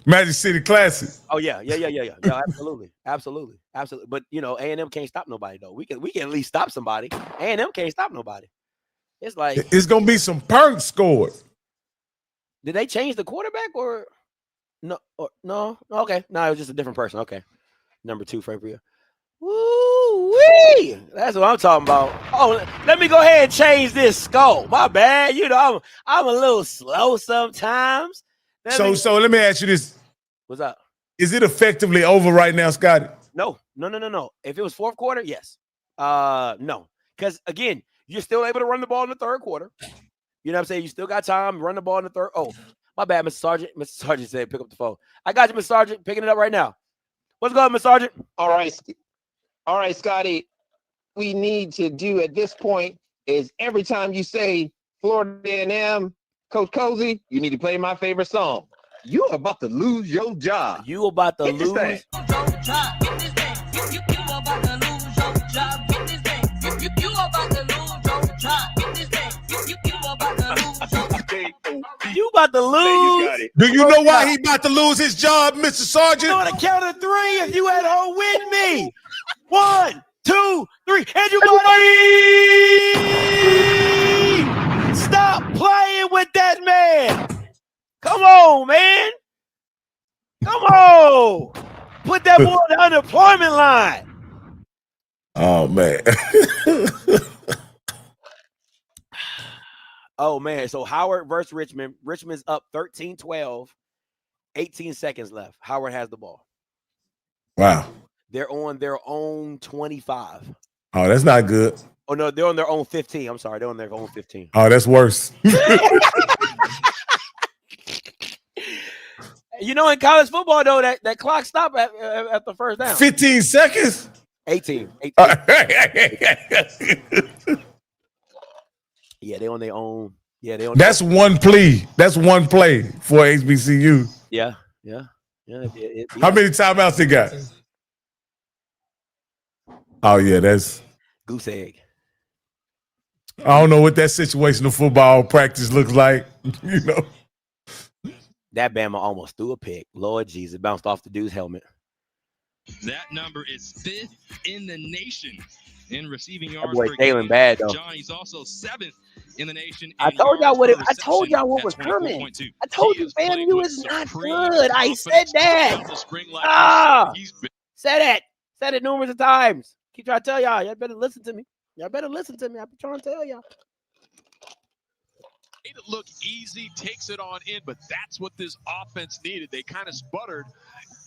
Magic City Classic. Oh yeah. No, absolutely. But A&M can't stop nobody though. We can at least stop somebody. A&M can't stop nobody. It's like it's gonna be some punts scored. Did they change the quarterback or no? No. Okay. No, it was just a different person. Okay. Number 2, Frank Bria. Woo-wee! That's what I'm talking about. Oh, let me go ahead and change this scope. My bad. You know, I'm a little slow sometimes. So let me ask you this. What's up? Is it effectively over right now, Scotty? No. If it was fourth quarter, yes. No. Because, again, you're still able to run the ball in the third quarter. You know what I'm saying? You still got time to run the ball in the third. Oh, my bad, Mr. Sergeant. Mr. Sergeant said pick up the phone. I got you, Mr. Sergeant. Picking it up right now. What's going on, Mr. Sergeant? All right, Scotty. We need to do at this point is every time you say Florida A&M, Coach Cozy, you need to play my favorite song. You are about to lose your job. You about to lose. You about to lose. Do you know why he about to lose his job, Mr. Sergeant? On a count of 3, if you at home with me. 1, 2, 3. And you buddy! Stop playing with that man. Come on, man. Come on. Put that boy on the unemployment line. Oh, man. Oh, man. So Howard versus Richmond. Richmond's up 13-12. 18 seconds left. Howard has the ball. Wow. They're on their own 25. Oh, that's not good. Oh, no, they're on their own 15. I'm sorry. They're on their own 15. Oh, that's worse. You know, in college football, though, that clock stopped at the first down. 15 seconds? 18. Yeah, they on their own. Yeah, they on. That's one plea. That's one play for HBCU. Yeah. How many timeouts they got? Oh, yeah, that's goose egg. I don't know what that situational football practice looks like. You know, that Bama almost threw a pick. Lord Jesus, bounced off the dude's helmet. That number is 5th in the nation in receiving That yards boy per Jalen game. bad though. Johnny's also 7th in the nation. I told y'all what I told y'all what was coming. I told you FAMU is not good. I said that. Said it numerous of times. Keep trying to tell y'all. Y'all better listen to me. I've been trying to tell y'all. Made it look easy, takes it on in, but that's what this offense needed. They kind of sputtered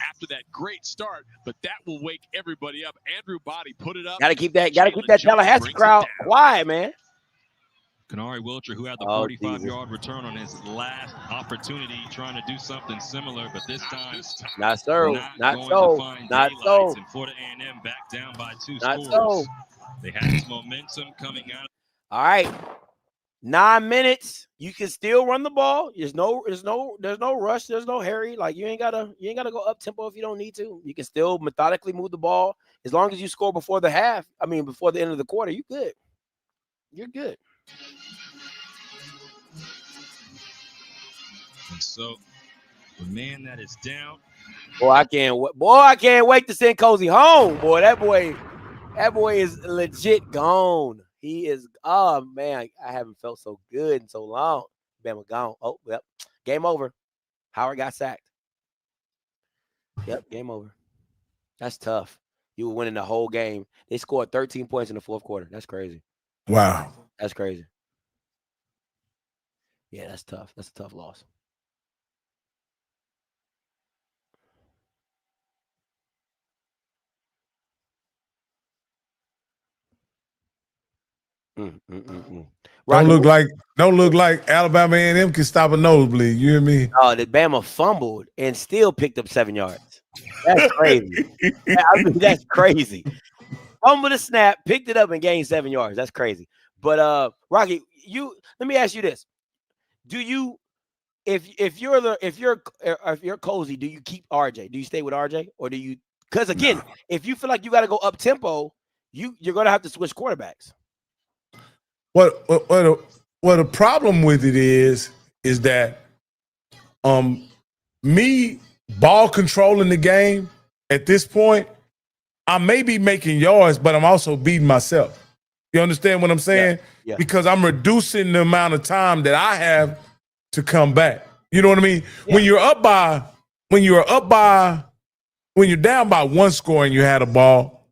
after that great start, but that will wake everybody up. Andrew Body put it up. Gotta keep that Tallahassee crowd quiet, man. Kanari Wilcher, who had the 45-yard return on his last opportunity, trying to do something similar, but this time, not so. And Florida A&M back down by 2 scores. So. They had this momentum coming out. All right, 9 minutes. You can still run the ball. There's no rush. There's no hurry. Like you ain't gotta go up tempo if you don't need to. You can still methodically move the ball as long as you score before the half. I mean, before the end of the quarter, you good. You're good. And so, the man that is down. Boy, I can't wait to send Cozy home. Boy, that boy is legit gone. He is. Oh man, I haven't felt so good in so long. Bama gone. Oh, yep. Game over. Howard got sacked. Yep, game over. That's tough. You were winning the whole game. They scored 13 points in the fourth quarter. That's crazy. Wow. That's crazy. Yeah, that's tough. That's a tough loss. Don't look like Alabama A&M can stop a nosebleed. You hear me? Oh, the Bama fumbled and still picked up 7 yards. That's crazy. That's crazy. Fumbled the snap, picked it up, and gained 7 yards. That's crazy. But Rocky, let me ask you this: do you, if you're Cozy, do you keep RJ? Do you stay with RJ, or do you? Because again, if you feel like you got to go up tempo, you're gonna have to switch quarterbacks. What the problem with it is that me ball controlling the game at this point, I may be making yards, but I'm also beating myself. You understand what I'm saying? Yeah. Because I'm reducing the amount of time that I have to come back. You know what I mean? Yeah. When you're down by one score and you had a ball,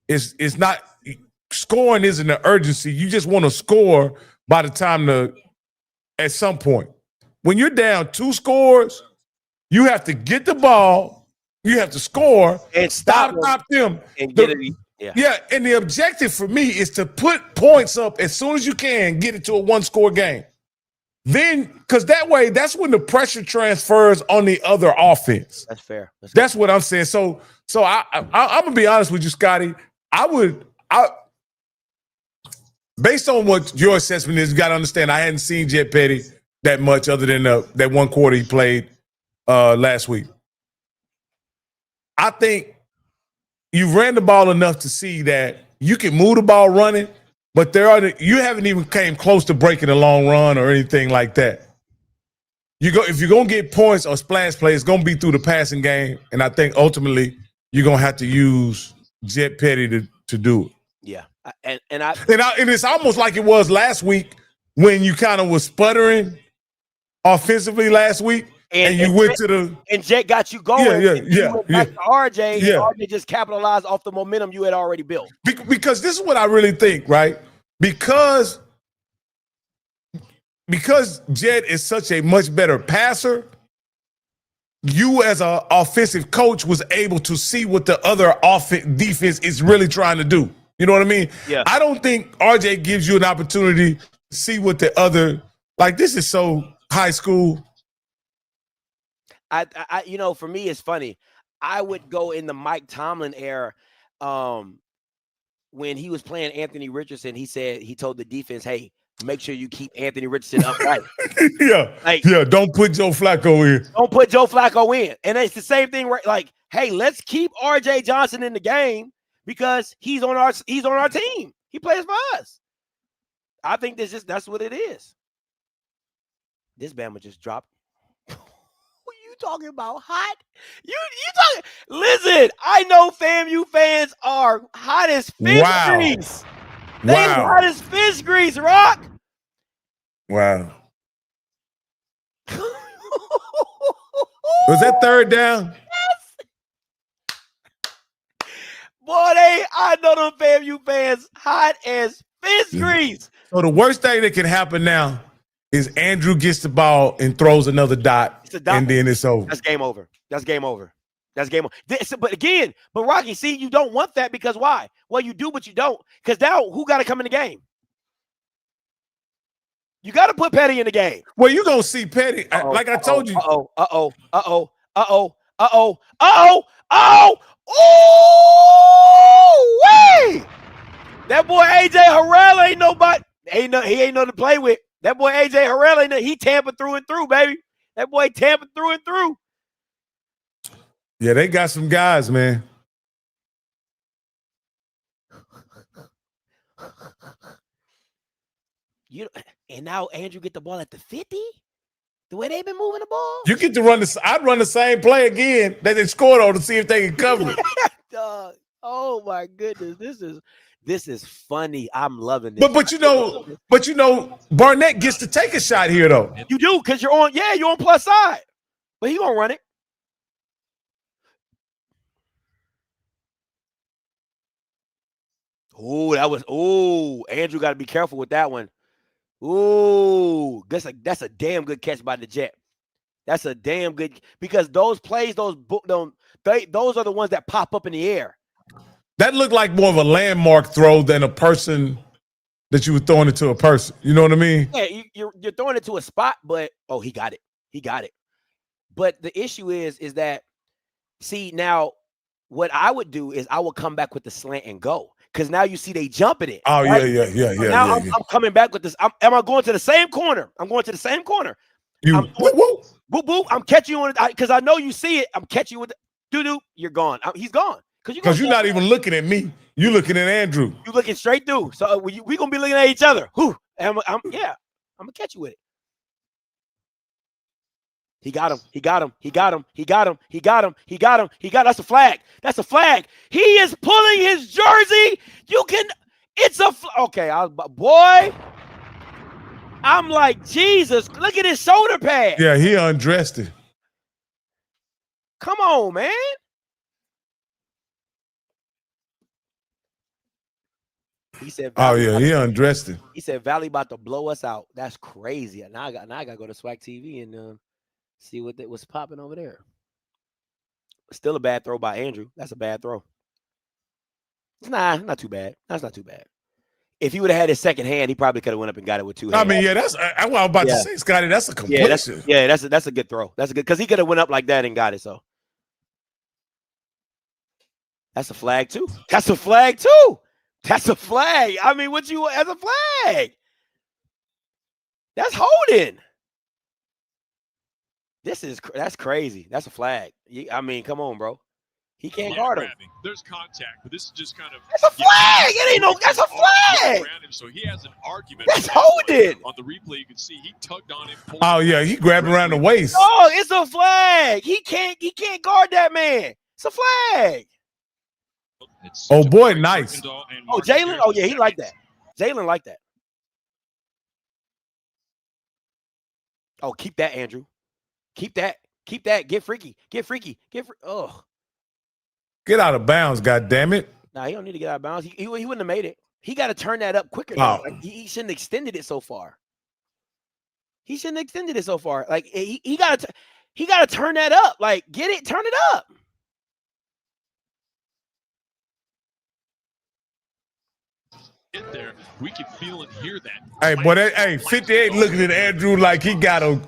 it's not scoring isn't an urgency. You just want to score by the time at some point. When you're down 2 scores, you have to get the ball, you have to score and stop them. And get it. Yeah, and the objective for me is to put points up as soon as you can, get it to a 1-score game. Then, because that way, that's when the pressure transfers on the other offense. That's fair. That's what I'm saying. So I'm gonna be honest with you, Scotty. Based on what your assessment is, you got to understand. I hadn't seen Jet Petty that much, other than that 1 quarter he played last week. I think you ran the ball enough to see that you can move the ball running, but you haven't even came close to breaking a long run or anything like that. If you're gonna get points or splash plays, it's gonna be through the passing game, and I think ultimately you're gonna have to use Jet Petty to do it. Yeah, and it's almost like it was last week when you kind of was sputtering offensively last week. And you went to the and Jet got you going. Yeah. Back to RJ. Yeah. RJ just capitalized off the momentum you had already built. Because this is what I really think, right? Because Jet is such a much better passer, you as an offensive coach was able to see what the other defense is really trying to do. You know what I mean? Yeah. I don't think RJ gives you an opportunity to see what the other, like, this is so high school. I for me, it's funny. I would go in the Mike Tomlin era when he was playing Anthony Richardson. He told the defense, hey, make sure you keep Anthony Richardson upright. Don't put Joe Flacco in. Don't put Joe Flacco in. And it's the same thing, right? Like, hey, let's keep RJ Johnson in the game because he's on our team. He plays for us. I think that's what it is. This Bama just dropped. Talking about hot? You talking? Listen, I know FAMU fans are hot as fish grease. They hot as fish grease, Rock. Wow. Was that 3rd down? Yes. Boy, I know them FAMU fans hot as fish grease. So the worst thing that can happen now is Andrew gets the ball and throws another dot, and then it's over. That's game over. That's game over. But Rocky, see, you don't want that because why? Well, you do, but you don't. Because now who got to come in the game? You got to put Petty in the game. Well, you're going to see Petty. Like I told you. Oh, wait! That boy AJ Harrell ain't nobody. He ain't nothing to play with. That boy AJ Harrell, he Tampa through and through, baby. That boy Tampa through and through. Yeah, they got some guys, man. And now Andrew get the ball at the 50? The way they've been moving the ball? You get to run I'd run the same play again that they scored on to see if they can cover it. Oh my goodness. This is funny. I'm loving this. But you know, Barnett gets to take a shot here though. You do, because you're on plus side. But he gonna run it. Andrew got to be careful with that one. That's a damn good catch by the Jet. That's a damn good, because those plays, those are the ones that pop up in the air. That looked like more of a landmark throw than a person that you were throwing it to a person. You know what I mean? Yeah, you're throwing it to a spot, but he got it. He got it. But the issue is that, see, now what I would do is I would come back with the slant and go. Because now you see they jumping it. Oh, right? yeah. Now I'm coming back with this. Am I going to the same corner? I'm going to the same corner. I'm catching you on it because I know you see it. I'm catching you with doo-doo. You're gone. He's gone. Because you're not even looking at me. You're looking at Andrew. You're looking straight through. So we're going to be looking at each other. I'm going to catch you with it. He got him. That's a flag. He is pulling his jersey. Okay, boy. I'm like, Jesus, look at his shoulder pad. Yeah, he undressed it. Come on, man. He said, "Oh yeah, he undressed it." He said, "Valley about to blow us out." That's crazy. Now I got to go to SWAC TV and see what's popping over there. Still a bad throw by Andrew. That's a bad throw. Nah, not too bad. That's not too bad. If he would have had his second hand, he probably could have went up and got it with two hands. I mean, yeah, that's what I was about to say, Scotty. That's a completion. That's a good throw. That's a good because he could have went up like that and got it. So that's a flag too. That's a flag too. That's a flag. I mean, as a flag? That's holding. That's crazy. That's a flag. I mean, come on, bro. He can't guard him. There's contact, but this is just kind of. That's a flag. It ain't no. That's a flag. So he has an argument. That's holding. On the replay, you can see he tugged on him. Oh yeah, he grabbed around the waist. Oh, it's a flag. He can't guard that man. It's a flag. Oh boy, nice. Oh, Jalen. Oh yeah, he like that. Jalen like that. Oh, keep that, Andrew. Keep that. Keep that. Get freaky. Get freaky. Oh. Get out of bounds, goddammit. Nah, he don't need to get out of bounds. He wouldn't have made it. He got to turn that up quicker. Oh. Like, he shouldn't have extended it so far. He shouldn't have extended it so far. Like he got to turn that up. Like get it, turn it up. There, we can feel and hear that. Hey, boy, 58 looking at Andrew like he got a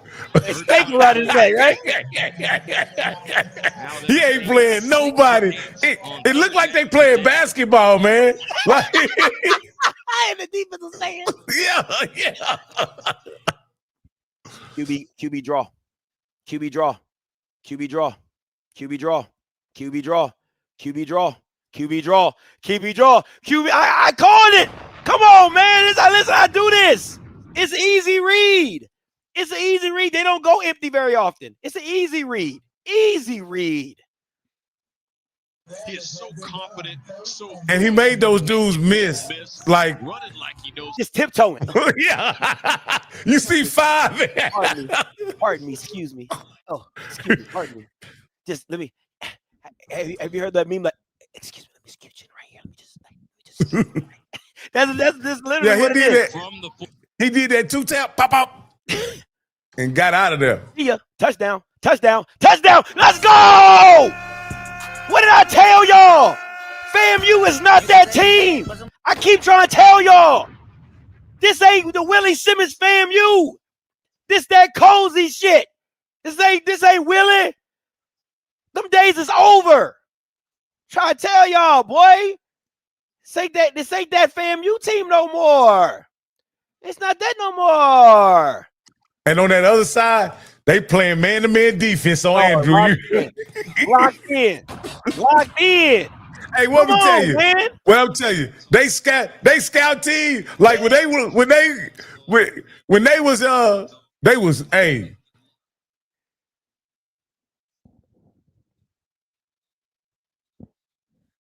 steak around his neck, right? He ain't playing nobody. It looked like they playing basketball, man. Like, in the defensive stand. Yeah. QB draw. QB draw. QB draw. QB draw. QB draw. QB draw. QB draw, QB draw, QB. I called it. Come on, man. Listen, I do this. It's an easy read. It's an easy read. They don't go empty very often. It's an easy read. Easy read. He is so confident. And he made those dudes miss. Like running like he knows. Just tiptoeing. Yeah. You see 5. Pardon me. Excuse me. Oh, excuse me. Pardon me. Just let me. Have you heard that meme? Like, excuse me, let me scoot you right here. Let me just that's literally what it is. He did that 2-tap, pop, and got out of there. See ya. Touchdown. Touchdown. Touchdown. Let's go. What did I tell y'all? FAMU is not that team. I keep trying to tell y'all. This ain't the Willie Simmons FAMU. This that cozy shit. This ain't Willie. Them days is over. Try to tell y'all, boy. This ain't that FAMU team no more. It's not that no more. And on that other side, they playing man-to-man defense on Andrew. Locked in. Locked in. Hey, what me tell you? Man. Well, I'm telling you, they scout team like when they was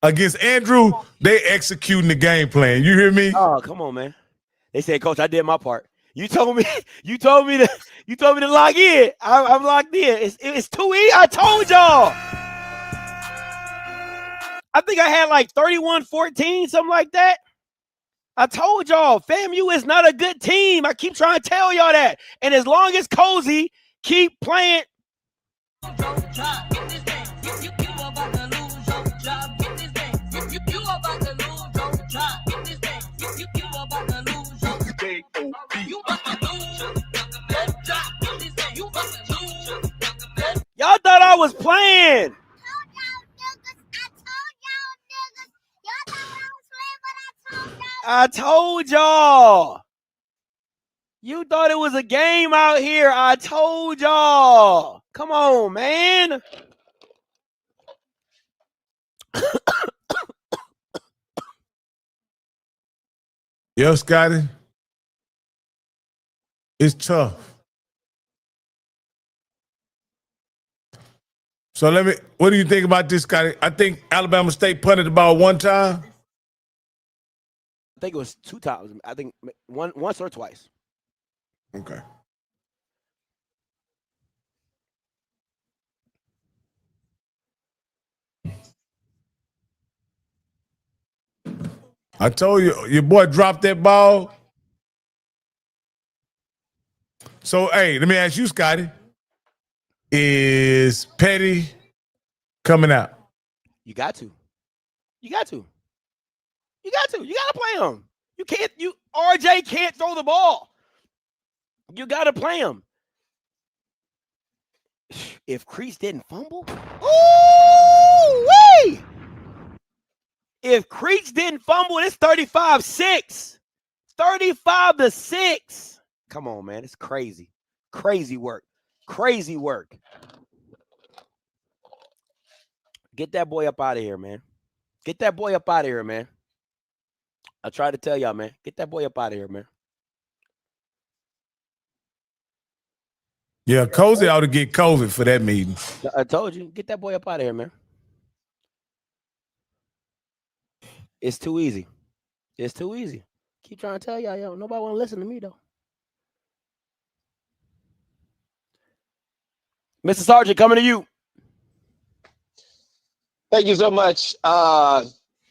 against Andrew, they executing the game plan. You hear me? Oh, come on, man. They said, Coach, I did my part. You told me to log in. I'm locked in. It's too easy. I told y'all. I think I had like 31-14, something like that. I told y'all, FAMU is not a good team. I keep trying to tell y'all that. And as long as Cozy keep playing. Y'all thought I was playing. I told y'all. You thought it was a game out here. I told y'all. Come on, man. Yo, Scotty. It's tough. So what do you think about this, Scotty? I think Alabama State punted the ball one time. I think it was 2 times. I think once or twice. Okay. I told you, your boy dropped that ball. So, hey, let me ask you, Scotty. Is Petty coming out? You got to. You got to. You got to. You got to play him. You can't. RJ can't throw the ball. You got to play him. If Creech didn't fumble, ooh-wee! If Creech didn't fumble, it's 35-6. 35-6. Come on, man. It's crazy. Crazy work. Crazy work. Get that boy up out of here, man. Get that boy up out of here, man. I try to tell y'all, man. Get that boy up out of here, man. Yeah, Cozy ought to get COVID for that meeting. I told you. Get that boy up out of here, man. It's too easy. It's too easy. Keep trying to tell y'all, yo, nobody want to listen to me, though. Mr. Sargent, coming to you. Thank you so much,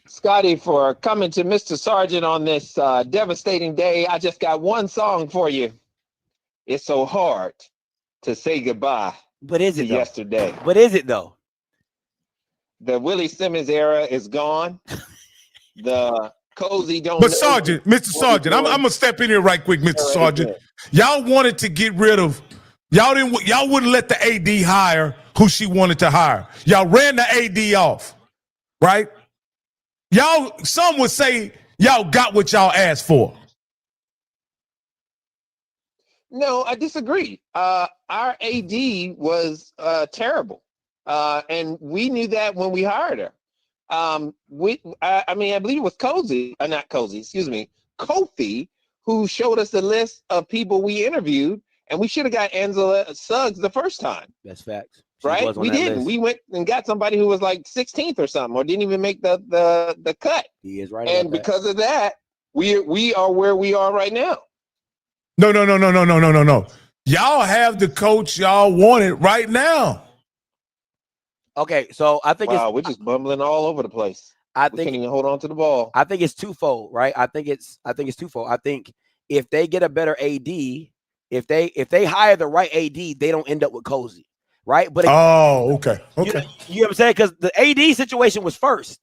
Scotty, for coming to Mr. Sargent on this devastating day. I just got one song for you. It's so hard to say goodbye. But is it though? Yesterday? But is it though? The Willie Simmons era is gone. The Cozy don't. But Sergeant, Mr. Sergeant, I'm gonna step in here right quick, Mr. Sergeant. Y'all wanted to get rid of. Y'all wouldn't let the AD hire who she wanted to hire. Y'all ran the AD off, right? Some would say y'all got what y'all asked for. No, I disagree. Our AD was terrible, and we knew that when we hired her. I believe it was Kofi, who showed us a list of people we interviewed, and we should have got Angela Suggs the first time. That's facts. Right? We didn't. List. We went and got somebody who was like 16th or something, or didn't even make the cut. He is right. And because of that, we are where we are right now. No. Y'all have the coach y'all wanted right now. Okay, so I think we're just bumbling all over the place. We can't even hold on to the ball. I think it's twofold, right? I think it's twofold. I think if they get a better AD, if they hire the right AD, they don't end up with Cozy, right? But okay. You know what I'm saying? Because the AD situation was first.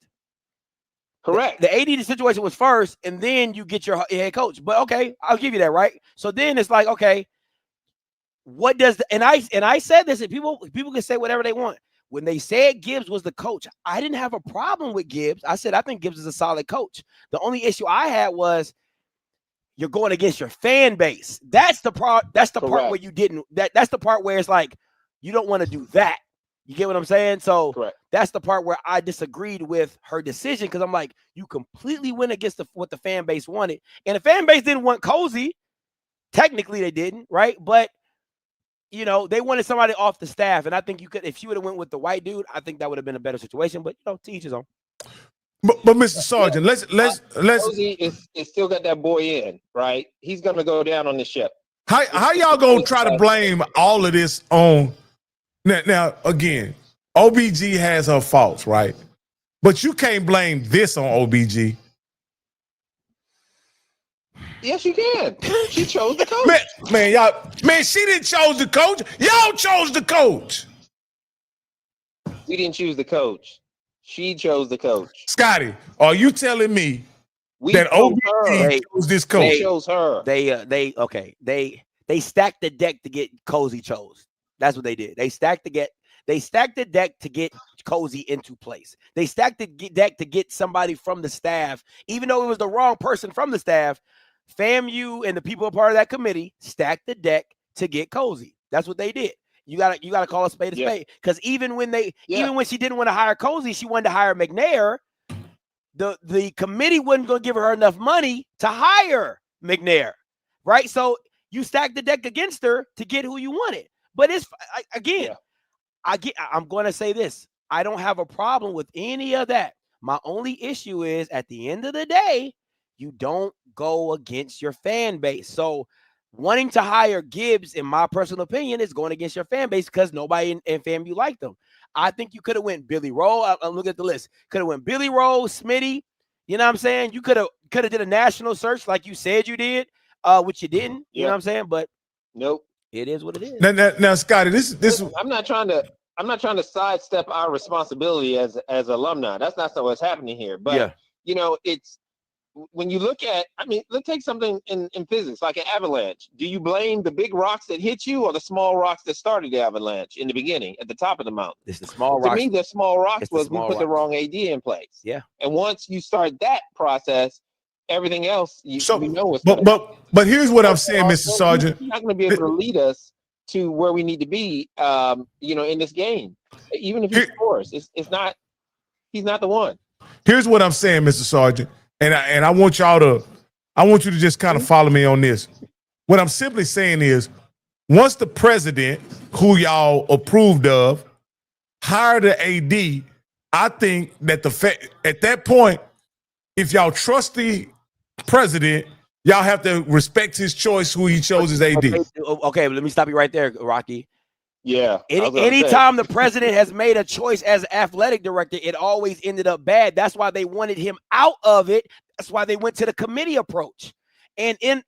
Correct. The AD situation was first, and then you get your head coach. But okay, I'll give you that, right? So then it's like, okay, what does and I said this, and people can say whatever they want. When they said Gibbs was the coach, I didn't have a problem with Gibbs. I said I think Gibbs is a solid coach. The only issue I had was you're going against your fan base. That's the part. That's the part where you didn't. That's the part where it's like you don't want to do that. You get what I'm saying? So that's the part where I disagreed with her decision, because I'm like, you completely went against what the fan base wanted, and the fan base didn't want Cozy. Technically, they didn't, right? But you know, they wanted somebody off the staff, and I think you could, if you would have went with the white dude, I think that would have been a better situation. But you know, to each his own. But Mr. Sergeant, let's Cozy is still got that boy in, right? He's gonna go down on the ship. How y'all gonna try to blame all of this on? Now again, OBG has her faults, right? But you can't blame this on OBG. Yes, you can. She chose the coach. Man, she didn't choose the coach. Y'all chose the coach. We didn't choose the coach. She chose the coach. Scotty, are you telling me that OBG chose this coach? They chose her. They stacked the deck to get Cozy chose. That's what they did. They stacked the deck to get Cozy into place. They stacked the deck to get somebody from the staff, even though it was the wrong person from the staff. FAMU and the people a part of that committee stacked the deck to get Cozy. That's what they did. You gotta call a spade a spade. Because even when she didn't want to hire Cozy, she wanted to hire McNair. The committee wasn't going to give her enough money to hire McNair, right? So you stacked the deck against her to get who you wanted. But I'm going to say this. I don't have a problem with any of that. My only issue is at the end of the day, you don't go against your fan base. So wanting to hire Gibbs, in my personal opinion, is going against your fan base because nobody in FAMU liked them. I think you could have went Billy Rowe. I'm looking at the list. Could have went Billy Rowe, Smitty. You know what I'm saying? You could have did a national search like you said you did, which you didn't. You know what I'm saying? But nope. It is what it is. Now Scotty, this I'm not trying to sidestep our responsibility as alumni. That's not what's happening here. But you know, it's when you look at, I mean, let's take something in physics, like an avalanche. Do you blame the big rocks that hit you or the small rocks that started the avalanche in the beginning at the top of the mountain? It's the small rocks. To me, the small rocks was we put the wrong AD in place. Yeah. And once you start that process, everything else, we know what's but here's what I'm saying, Mr. Sergeant. You're not going to be able to lead us to where we need to be, you know, in this game. Even if he scores, it's not. He's not the one. Here's what I'm saying, Mr. Sergeant, and I want you to just kind of follow me on this. What I'm simply saying is, once the president, who y'all approved of, hired an AD, I think that at that point, if y'all trust the president, y'all have to respect his choice, who he chose as AD. Okay, let me stop you right there, Rocky. Yeah. Anytime the president has made a choice as athletic director, it always ended up bad. That's why they wanted him out of it. That's why they went to the committee approach. And when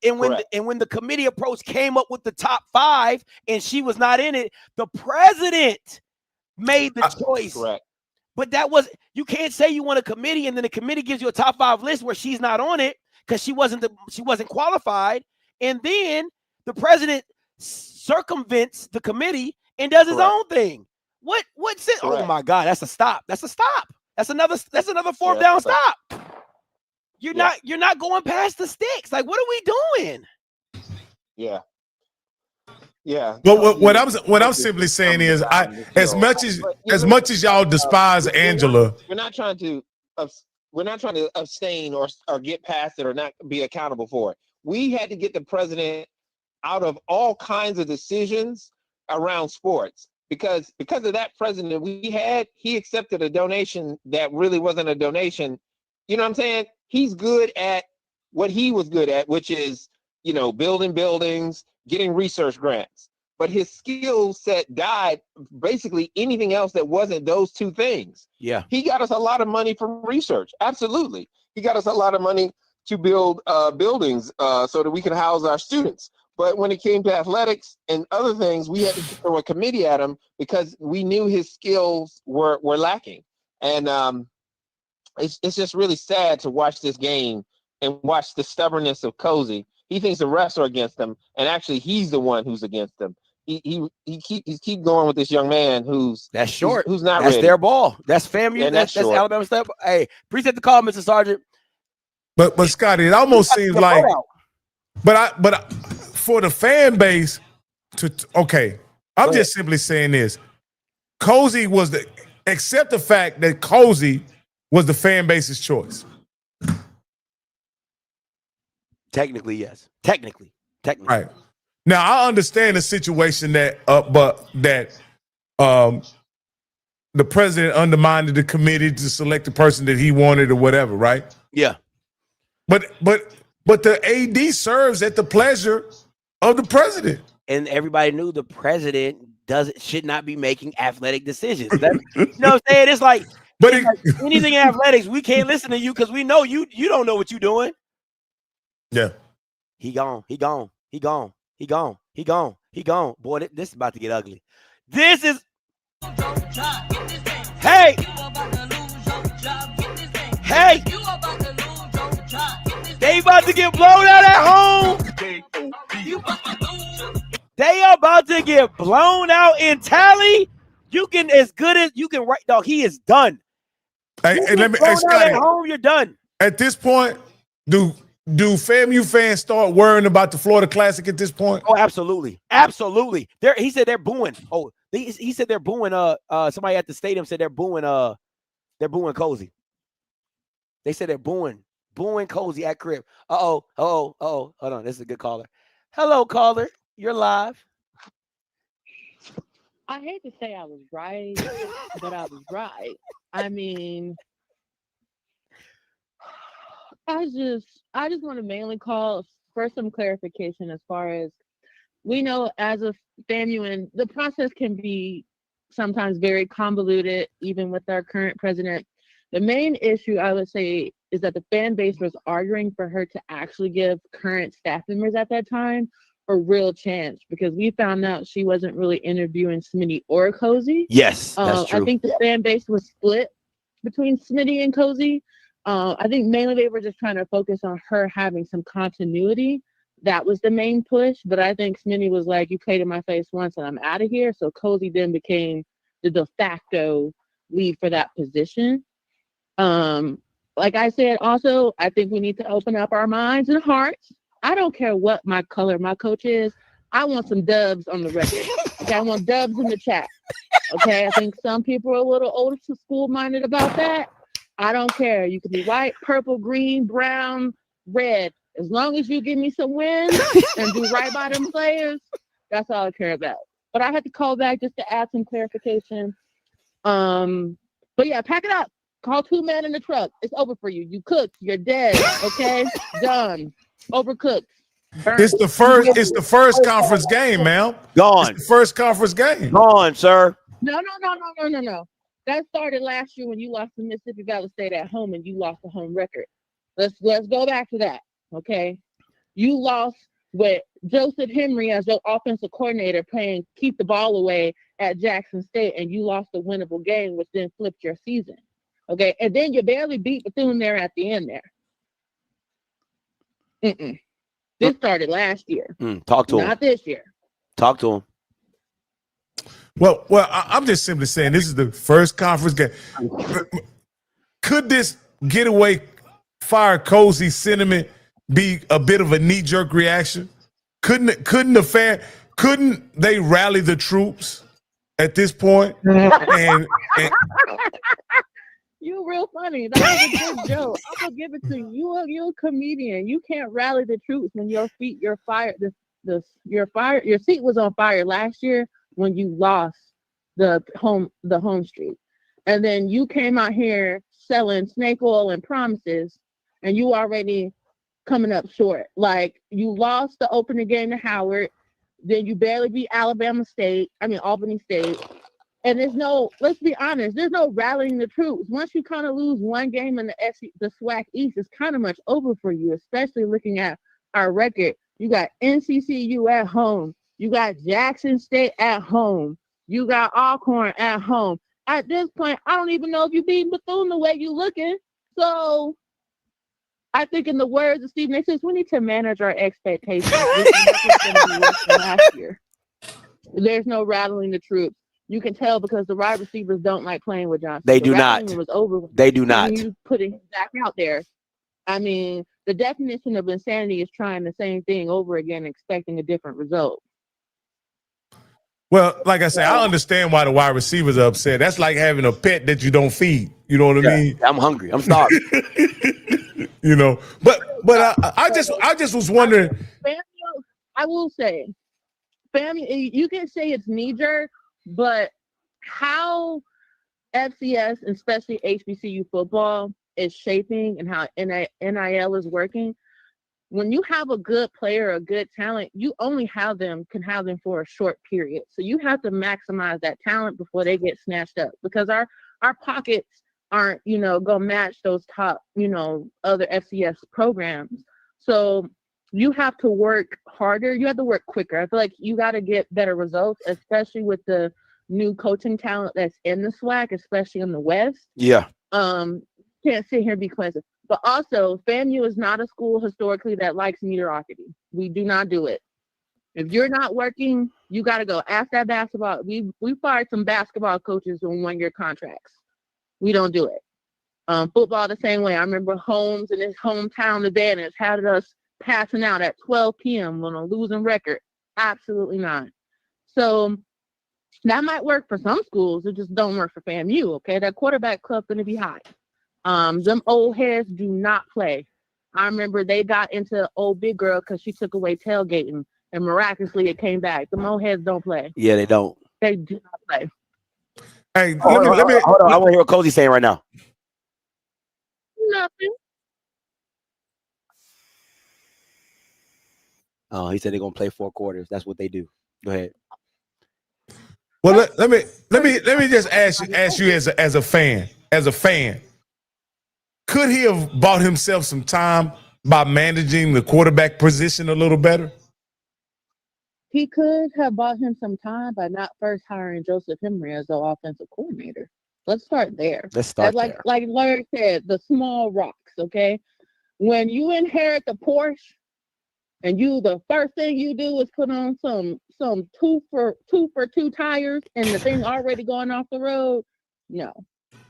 the committee approach came up with the top 5 and she was not in it, the president made the choice. Correct. But you can't say you want a committee and then the committee gives you a top 5 list where she's not on it because she wasn't qualified. And then the president circumvents the committee and does his own thing. What's it? Oh my God, that's a stop. That's a stop. That's another 4th down stop. You're not going past the sticks. Like, what are we doing? Yeah. Yeah. But what I'm simply saying is, as much as y'all despise Angela, we're not trying to abstain or get past it or not be accountable for it. We had to get the president out of all kinds of decisions around sports because of that president he accepted a donation that really wasn't a donation. You know what I'm saying? He's good at what he was good at, which is, you know, building buildings, getting research grants. But his skill set died. Basically, anything else that wasn't those two things. Yeah. He got us a lot of money for research. Absolutely. He got us a lot of money to build buildings so that we can house our students. But when it came to athletics and other things, we had to throw a committee at him because we knew his skills were lacking. And it's just really sad to watch this game and watch the stubbornness of Cozy. He thinks the refs are against him, and actually he's the one who's against him. He keep going with this young man who's short. Who's not That's ready. their ball. That's FAMU. Yeah, that's Alabama step. Hey, appreciate the call, Mr. Sergeant. But Scotty, it almost seems like, but for the fan base I'm just simply saying this. Cozy accept the fact that Cozy was the fan base's choice. Technically, yes. Technically. Right. Now I understand the situation that the president undermined the committee to select the person that he wanted or whatever, right? Yeah. But the AD serves at the pleasure of the president. And everybody knew the president should not be making athletic decisions. You know what I'm saying? It's like, anything in athletics, we can't listen to you because we know you don't know what you're doing. Yeah. He gone. Boy, this is about to get ugly. This is Hey. They about to get blown out at home. They are about to get blown out in Tally. You can right, dog. He is done. Hey, Scotty, at home, you're done. At this point, do FAMU fans start worrying about the Florida Classic at this point? Oh, absolutely. He said they're booing. Oh, he said they're booing. Somebody at the stadium said they're booing Cozy. They said they're booing Cozy at crib. Hold on. This is a good caller. Hello, caller. You're live. I hate to say I was right, but I was right. I mean, I just want to mainly call for some clarification as far as we know as a FAMU, and the process can be sometimes very convoluted, even with our current president. The main issue I would say is that the fan base was arguing for her to actually give current staff members at that time a real chance, because we found out she wasn't really interviewing Smitty or Cozy. Yes, that's true. I think the fan base was split between Smitty and Cozy. I think mainly they were just trying to focus on her having some continuity. That was the main push. But I think Smitty was like, you played in my face once and I'm out of here. So Cozy then became the de facto lead for that position. Like I said, also, I think we need to open up our minds and hearts. I don't care what my color my coach is. I want some dubs on the record. Okay, I want dubs in the chat. Okay, I think some people are a little older school minded about that. I don't care. You can be white, purple, green, brown, red. As long as you give me some wins and do right by them players, that's all I care about. But I had to call back just to add some clarification. But yeah, pack it up. Call 2 men in the truck. It's over for you. You cooked. You're dead. Okay, done. Overcooked. Burnt. It's the first conference game, man. Gone. It's the first conference game. Gone, sir. No. That started last year when you lost to Mississippi Valley State at home and you lost the home record. Let's go back to that. Okay. You lost with Joseph Henry as your offensive coordinator playing keep the ball away at Jackson State, and you lost a winnable game, which then flipped your season. Okay. And then you barely beat Bethune there at the end there. This started last year. Talk to him. Not this year. Talk to him. Well, I'm just simply saying this is the first conference game. Could this getaway fire Cozy sentiment be a bit of a knee-jerk reaction? Couldn't they rally the troops at this point? and You real funny. That was a good joke. I'm gonna give it to you. You're a comedian. You can't rally the troops when your seat was on fire last year when you lost the home streak. And then you came out here selling snake oil and promises, and you already coming up short. Like, you lost the opening game to Howard, then you barely beat Albany State. And let's be honest, there's no rallying the troops. Once you kind of lose one game in the SWAC East, it's kind of much over for you, especially looking at our record. You got NCCU at home. You got Jackson State at home. You got Alcorn at home. At this point, I don't even know if you beat Bethune the way you looking. So I think in the words of Stephen A. says, we need to manage our expectations. Last year. There's no rattling the troops. You can tell because the wide receivers don't like playing with Johnson. They do not. Was over. They do not. You putting him back out there. I mean, the definition of insanity is trying the same thing over again, expecting a different result. Well, like I said, I understand why the wide receivers are upset. That's like having a pet that you don't feed. You know what I mean? I'm hungry. I'm starving. You know, but I just was wondering. I will say, family, you can say it's knee jerk, but how FCS, especially HBCU football, is shaping and how NIL is working. When you have a good player, a good talent, you only can have them for a short period. So you have to maximize that talent before they get snatched up, because our pockets aren't, gonna match those top, other FCS programs. So you have to work harder. You have to work quicker. I feel like you got to get better results, especially with the new coaching talent that's in the SWAC, especially in the West. Yeah. Can't sit here and be complacent. But also, FAMU is not a school historically that likes mediocrity. We do not do it. If you're not working, you got to go. Ask that basketball. We fired some basketball coaches on 1-year contracts. We don't do it. Football the same way. I remember Holmes and his hometown advantage had us passing out at 12 p.m. on a losing record. Absolutely not. So that might work for some schools. It just don't work for FAMU, okay? That quarterback club's going to be high. Them old heads do not play. I remember they got into old big girl because she took away tailgating, and miraculously it came back. Them old heads don't play. Yeah, they don't. They do not play. Hey, hold on. I want to hear what Cozy's saying right now. Nothing. Oh, he said they're gonna play 4 quarters. That's what they do. Go ahead. Well, let me just ask you as a fan, could he have bought himself some time by managing the quarterback position a little better? He could have bought him some time by not first hiring Joseph Henry as the offensive coordinator. Let's start there. Let's start like, there. Like Larry said, the small rocks, okay? When you inherit the Porsche and the first thing you do is put on some 2 for 2 tires and the thing already going off the road, no.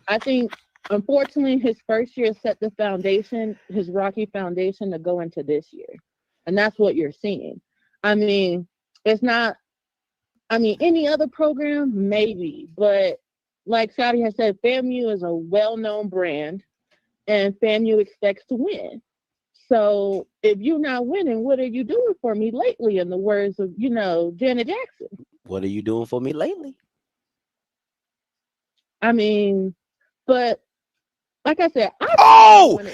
I think, unfortunately, his first year set the foundation, his rocky foundation to go into this year. And that's what you're seeing. I mean, it's not, any other program, maybe, but like Scotty has said, FAMU is a well-known brand, and FAMU expects to win. So if you're not winning, what are you doing for me lately? In the words of, Janet Jackson. What are you doing for me lately? I mean, but like I said,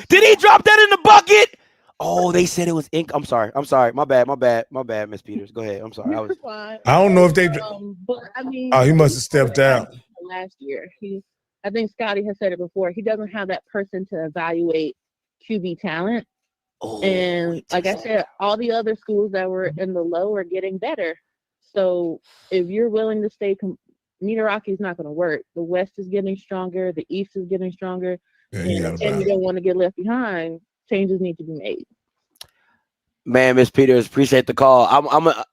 did he drop that in the bucket? Oh, they said it was ink. I'm sorry. My bad, Miss Peters. Go ahead. I'm sorry. I don't know if they. But I mean, he must have stepped out last year. I think Scotty has said it before. He doesn't have that person to evaluate QB talent. And like I said, all the other schools that were in the low are getting better. So if you're willing to stay, Meteoraki is not going to work. The West is getting stronger. The East is getting stronger. And you don't want to get left behind. Changes need to be made. Man, Miss Peters, appreciate the call. I'm gonna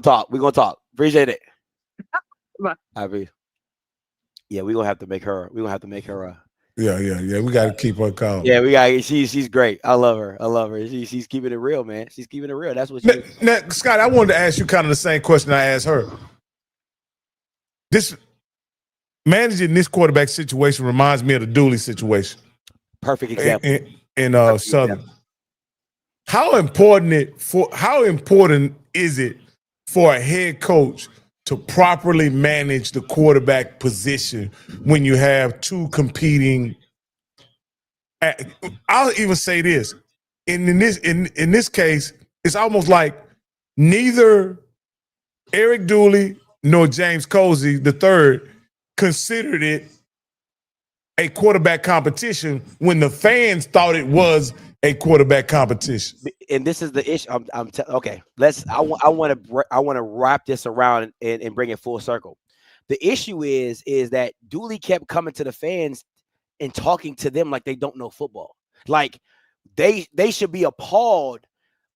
talk. We're gonna talk. Appreciate it. Yeah, we're gonna have to make her. Yeah. We got to keep her calm. Yeah, we got. She's great. I love her. She's keeping it real, man. She's keeping it real. That's what she. Now, Scott, I wanted to ask you kind of the same question I asked her. This managing this quarterback situation reminds me of the Dooley situation. Perfect example. In Southern. How important is it for a head coach to properly manage the quarterback position when you have 2 competing? I'll even say this. In this case, it's almost like neither Eric Dooley nor James Cozy III considered it a quarterback competition when the fans thought it was a quarterback competition. And this is the issue. Okay. I want to wrap this around and bring it full circle. The issue is that Dooley kept coming to the fans and talking to them like they don't know football. Like they should be appalled,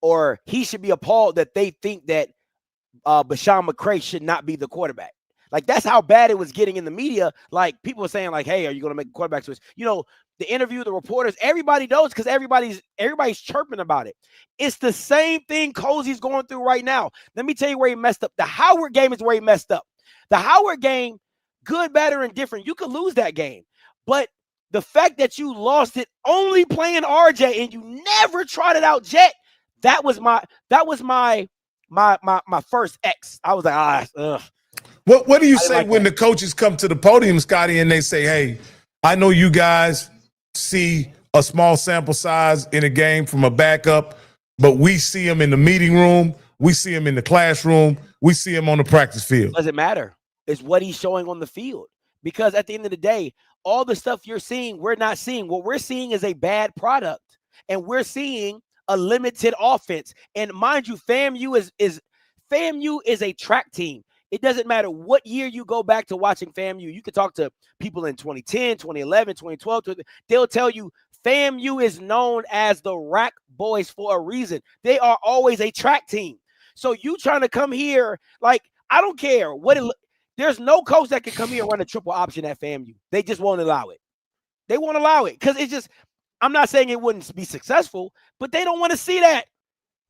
or he should be appalled that they think that Bashawn McCray should not be the quarterback. Like, that's how bad it was getting in the media. Like, people were saying, like, hey, are you going to make a quarterback switch? The interview, the reporters, everybody knows because everybody's chirping about it. It's the same thing Cozy's going through right now. Let me tell you where he messed up. The Howard game is where he messed up. The Howard game, good, bad, or indifferent, you could lose that game. But the fact that you lost it only playing RJ and you never tried it out Jet, that was my first X. I was like, ugh. What do you say when the coaches come to the podium, Scotty, and they say, hey, I know you guys see a small sample size in a game from a backup, but we see him in the meeting room, we see him in the classroom, we see him on the practice field. Doesn't matter. It's what he's showing on the field. Because at the end of the day, all the stuff you're seeing, we're not seeing. What we're seeing is a bad product, and we're seeing a limited offense. And mind you, FAMU is a track team. It doesn't matter what year you go back to watching FAMU. You can talk to people in 2010, 2011, 2012. They'll tell you FAMU is known as the Rack Boys for a reason. They are always a track team. So you trying to come here, like, I don't care what there's no coach that can come here and run a triple option at FAMU. They just won't allow it. They won't allow it because it's just, I'm not saying it wouldn't be successful, but they don't want to see that.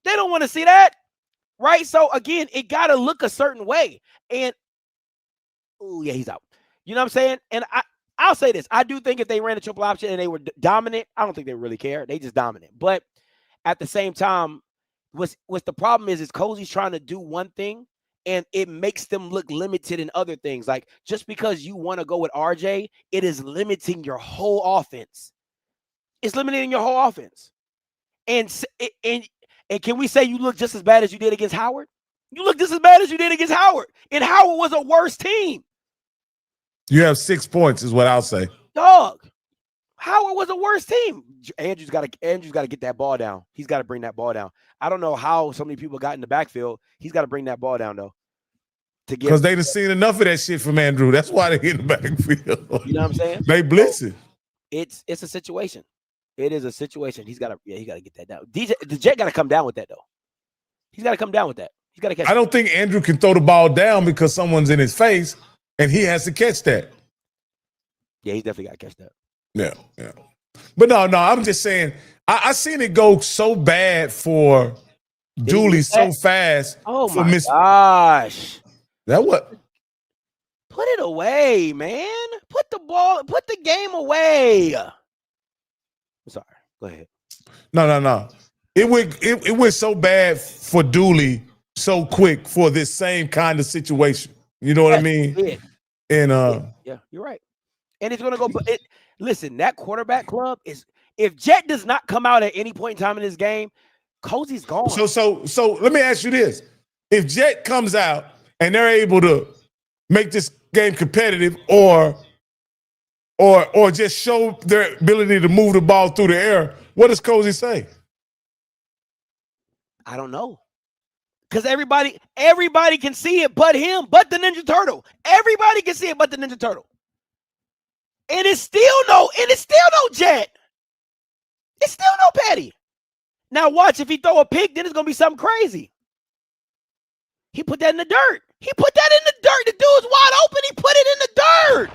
They don't want to see that. Right? So, again, it got to look a certain way. And, oh, yeah, he's out. You know what I'm saying? And I'll say this. I do think if they ran a triple option and they were dominant, I don't think they really care. They just dominant. But at the same time, what's the problem is Cozy's trying to do one thing, and it makes them look limited in other things. Like, just because you want to go with RJ, it is limiting your whole offense. It's limiting your whole offense. And And can we say you look just as bad as you did against Howard? You look just as bad as you did against Howard. And Howard was a worse team. You have 6 points, is what I'll say. Dog. Howard was a worse team. Andrew's got to get that ball down. He's got to bring that ball down. I don't know how so many people got in the backfield. He's got to bring that ball down though. Because they done seen enough of that shit from Andrew. That's why they in the backfield. You know what I'm saying? They blitzing. So it's a situation. It is a situation. He got to get that down. The Jet got to come down with that though. He's got to come down with that. He's got to catch. I don't think Andrew can throw the ball down because someone's in his face and he has to catch that. Yeah, he's definitely got to catch that. Yeah. But no, I'm just saying, I seen it go so bad for Dooley so fast. Oh my gosh. That what? Put it away, man. Put the game away. I'm sorry. Go ahead. No. It went so bad for Dooley so quick for this same kind of situation. You know what I mean? Yeah. And yeah, you're right. And it's gonna go. Listen, that quarterback club is. If Jet does not come out at any point in time in this game, Cozy's gone. So let me ask you this: if Jet comes out and they're able to make this game competitive, or just show their ability to move the ball through the air, what does Cozy say? I don't know. Because everybody can see it but him, but the Ninja Turtle. Everybody can see it but the Ninja Turtle. And it's still no Jet. It's still no Petty. Now watch, if he throw a pick, then it's gonna be something crazy. He put that in the dirt. He put that in the dirt. The dude's wide open. He put it in the dirt.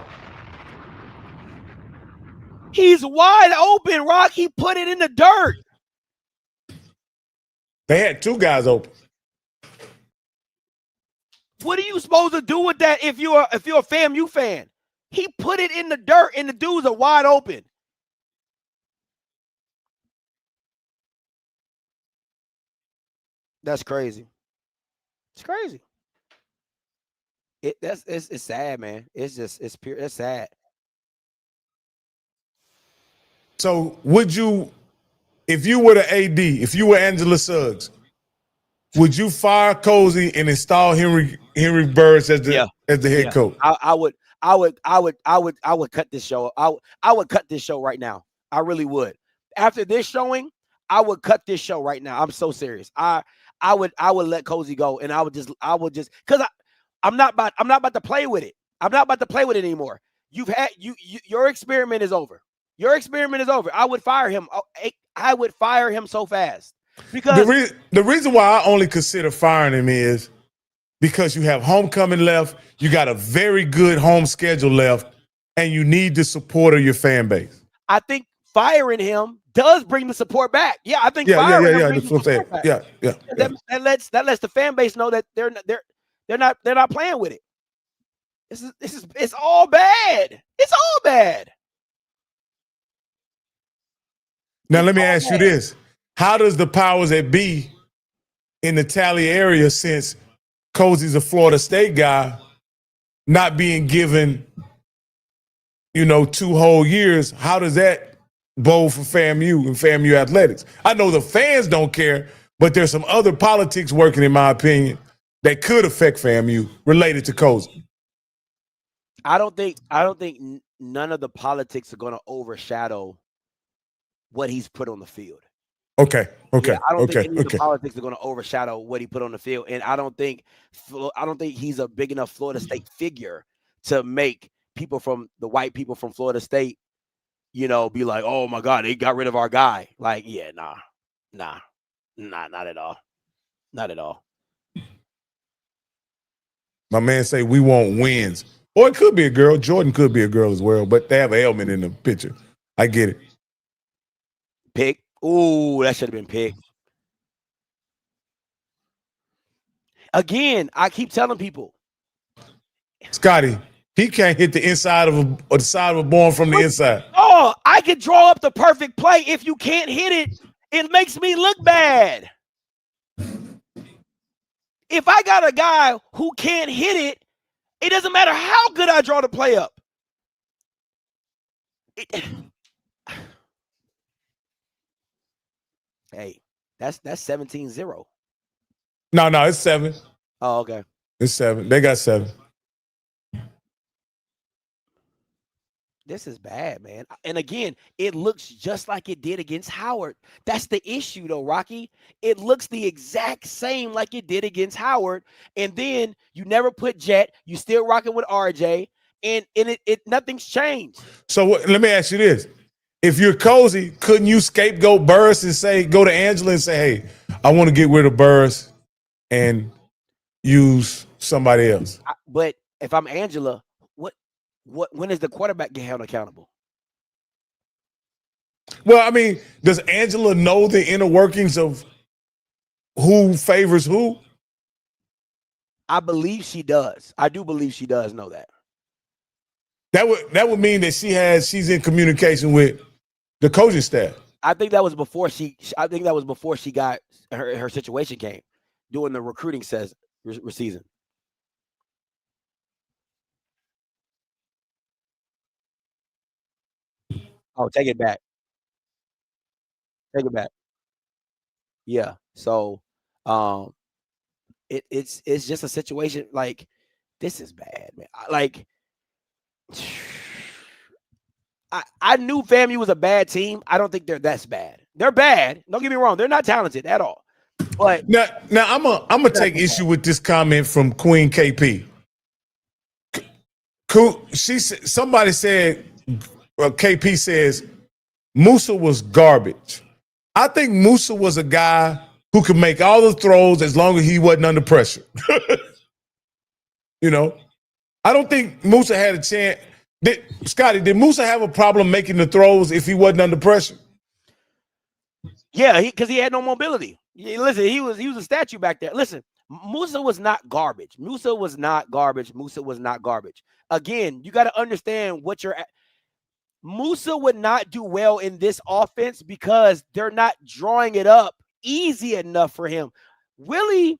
He's wide open, Rock. He put it in the dirt. They had two guys open. What are you supposed to do with that if you're a FAMU fan? He put it in the dirt, and the dudes are wide open. That's crazy. It's crazy. It's sad, man. It's sad. So would you, if you were the AD, if you were Angela Suggs, would you fire Cozy and install Henry Burris as the head coach? I would cut this show. I would cut this show right now. I really would. After this showing, I would cut this show right now. I'm so serious. I would let Cozy go, and I would just because I'm not about to play with it. I'm not about to play with it anymore. Your experiment is over. Your experiment is over. I would fire him. I would fire him so fast. Because the reason why I only consider firing him is because you have homecoming left, you got a very good home schedule left, and you need the support of your fan base. I think firing him does bring the support back. Yeah, I think firing him brings the support back. Yeah. That lets the fan base know that they're not playing with it. It's all bad. It's all bad. Now let me ask you this. How does the powers that be in the Tally area, since Cozy's a Florida State guy, not being given, 2 whole years, how does that bode for FAMU and FAMU athletics? I know the fans don't care, but there's some other politics working, in my opinion, that could affect FAMU related to Cozy. I don't think none of the politics are going to overshadow what he's put on the field. Okay. Yeah, I don't think any of the politics are going to overshadow what he put on the field, and I don't think he's a big enough Florida State figure to make the white people from Florida State, be like, oh my God, they got rid of our guy. Like, yeah, nah, not at all, not at all. My man say we want wins, or it could be a girl. Jordan could be a girl as well, but they have an element in the picture. I get it. Pick. Ooh, that should have been picked. Again, I keep telling people, Scotty, he can't hit the inside of the side of a ball from the inside. Oh, I could draw up the perfect play. If you can't hit it, it makes me look bad. If I got a guy who can't hit it, it doesn't matter how good I draw the play up. Hey, That's 17-0. No, it's 7. Oh, okay. It's 7. They got 7. This is bad, man. And again, it looks just like it did against Howard. That's the issue, though, Rocky. It looks the exact same like it did against Howard. And then you never put Jet. You still rocking with RJ. And it nothing's changed. So let me ask you this. If you're Cozy, couldn't you scapegoat Burris and go to Angela and say, hey, I want to get rid of Burris and use somebody else? But if I'm Angela, when is the quarterback get held accountable? Well, I mean, does Angela know the inner workings of who favors who? I believe she does. I do believe she does know that. That would mean that she's in communication with the coaching staff. I think that was before she got her situation came during the recruiting season. Oh, take it back. Take it back. Yeah. So, it's just a situation like this is bad, man. I knew FAMU was a bad team. I don't think they're that bad. They're bad. Don't get me wrong. They're not talented at all. But now I'm gonna take issue with this comment from Queen KP. Somebody said, KP says, Musa was garbage. I think Musa was a guy who could make all the throws as long as he wasn't under pressure. You know, I don't think Musa had a chance. Scotty, did Musa have a problem making the throws if he wasn't under pressure? Yeah, because he had no mobility. Listen, he was a statue back there. Listen, Musa was not garbage. Musa was not garbage. Again, you got to understand what you're at. Musa would not do well in this offense because they're not drawing it up easy enough for him. Willie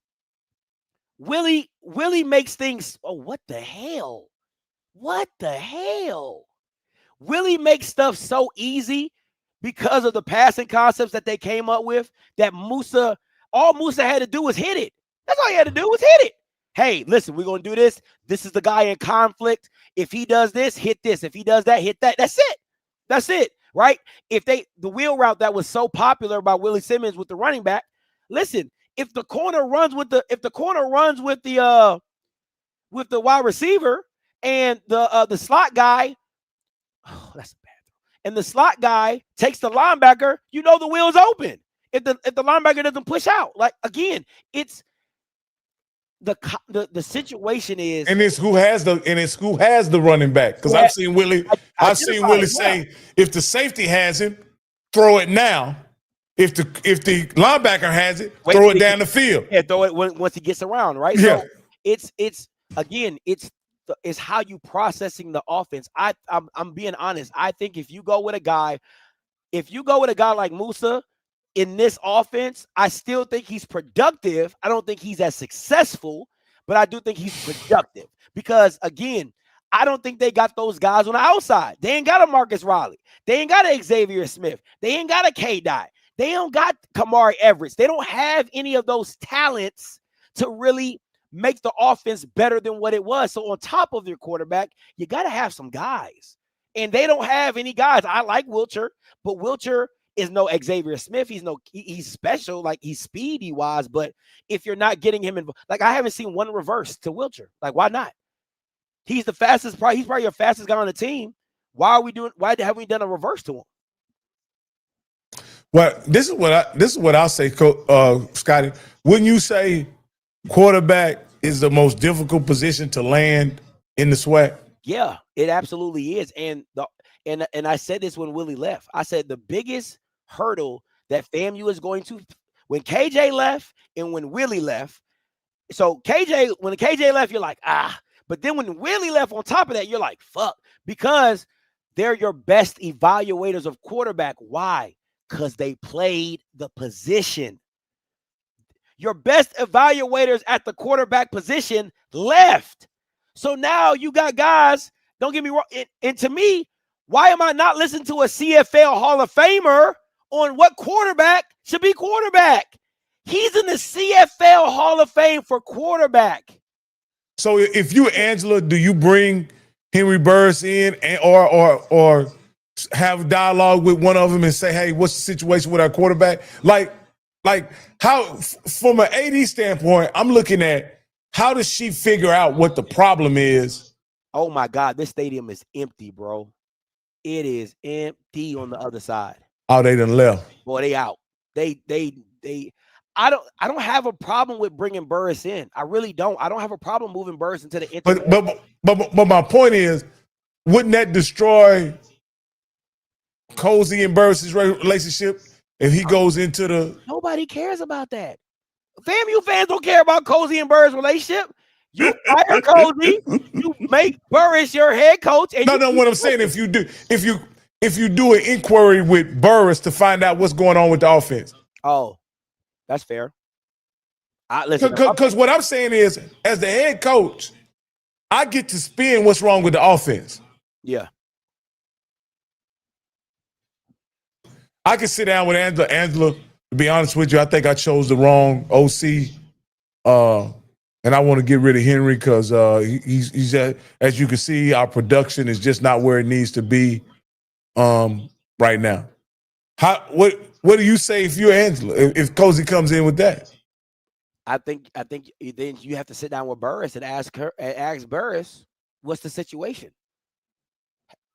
makes things. Oh, what the hell? Willie makes stuff so easy because of the passing concepts that they came up with that all Musa had to do was hit it. That's all he had to do was hit it. Hey, listen, we're going to do this. This is the guy in conflict. If he does this, hit this. If he does that, hit that. That's it, right? The wheel route that was so popular by Willie Simmons with the running back. Listen, if the corner runs with the wide receiver and the slot guy, oh, that's bad. And the slot guy takes the linebacker, the wheel's open. If the linebacker doesn't push out, like again, it's the situation is, and it's who has the running back, because I've seen Willie. I've seen Willie say, if the safety has him, throw it now. If the linebacker has it, throw it down the field. Yeah, throw it once he gets around, right? Yeah. So it's how you processing the offense. I'm being honest. I think if you go with a guy like Musa in this offense, I still think he's productive. I don't think he's as successful, but I do think he's productive because, again, I don't think they got those guys on the outside. They ain't got a Marcus Riley. They ain't got a Xavier Smith. They ain't got a K-Dot. They don't got Kamari Everett. They don't have any of those talents to really make the offense better than what it was. So on top of your quarterback, you got to have some guys. And they don't have any guys. I like Wilcher, but Wilcher is no Xavier Smith. He's special, like he's speedy wise, but if you're not getting him involved, like I haven't seen one reverse to Wilcher. Like, why not? He's the fastest, he's probably your fastest guy on the team. Why haven't we done a reverse to him? Well, this is what I'll say, Scotty. Wouldn't you say quarterback is the most difficult position to land in the SWAC? Yeah, it absolutely is. And I said this when Willie left. I said the biggest hurdle that FAMU is going to, when KJ left and when Willie left. So when KJ left, you're like, but then when Willie left on top of that, you're like, fuck, because they're your best evaluators of quarterback. Why? Because they played the position. Your best evaluators at the quarterback position left. So now you got guys, don't get me wrong. And to me, why am I not listening to a CFL Hall of Famer on what quarterback should be quarterback. He's in the CFL Hall of Fame for quarterback. So if you Angela, do you bring Henry Burris in or have dialogue with one of them and say, hey, what's the situation with our quarterback? Like how, from an AD standpoint, I'm looking at how does she figure out what the problem is? Oh my God, this stadium is empty, bro. It is empty on the other side. Oh, they done left. Boy, they out. I don't have a problem with bringing Burris in. I really don't. I don't have a problem moving Burris into the interim. But my point is, wouldn't that destroy Cozy and Burris's relationship if he goes into the? Nobody cares about that. FAMU fans don't care about Cozy and Burris' relationship. You fire Cozy, you make Burris your head coach. And no. What I'm saying, if you do an inquiry with Burris to find out what's going on with the offense. Oh, that's fair. Listen, because what I'm saying is, as the head coach, I get to spin what's wrong with the offense. Yeah. I can sit down with Angela. Angela, to be honest with you, I think I chose the wrong OC. And I want to get rid of Henry because he's as you can see, our production is just not where it needs to be right now. What do you say if you're Angela? If Cozy comes in with that? I think then you have to sit down with Burris and ask Burris, what's the situation?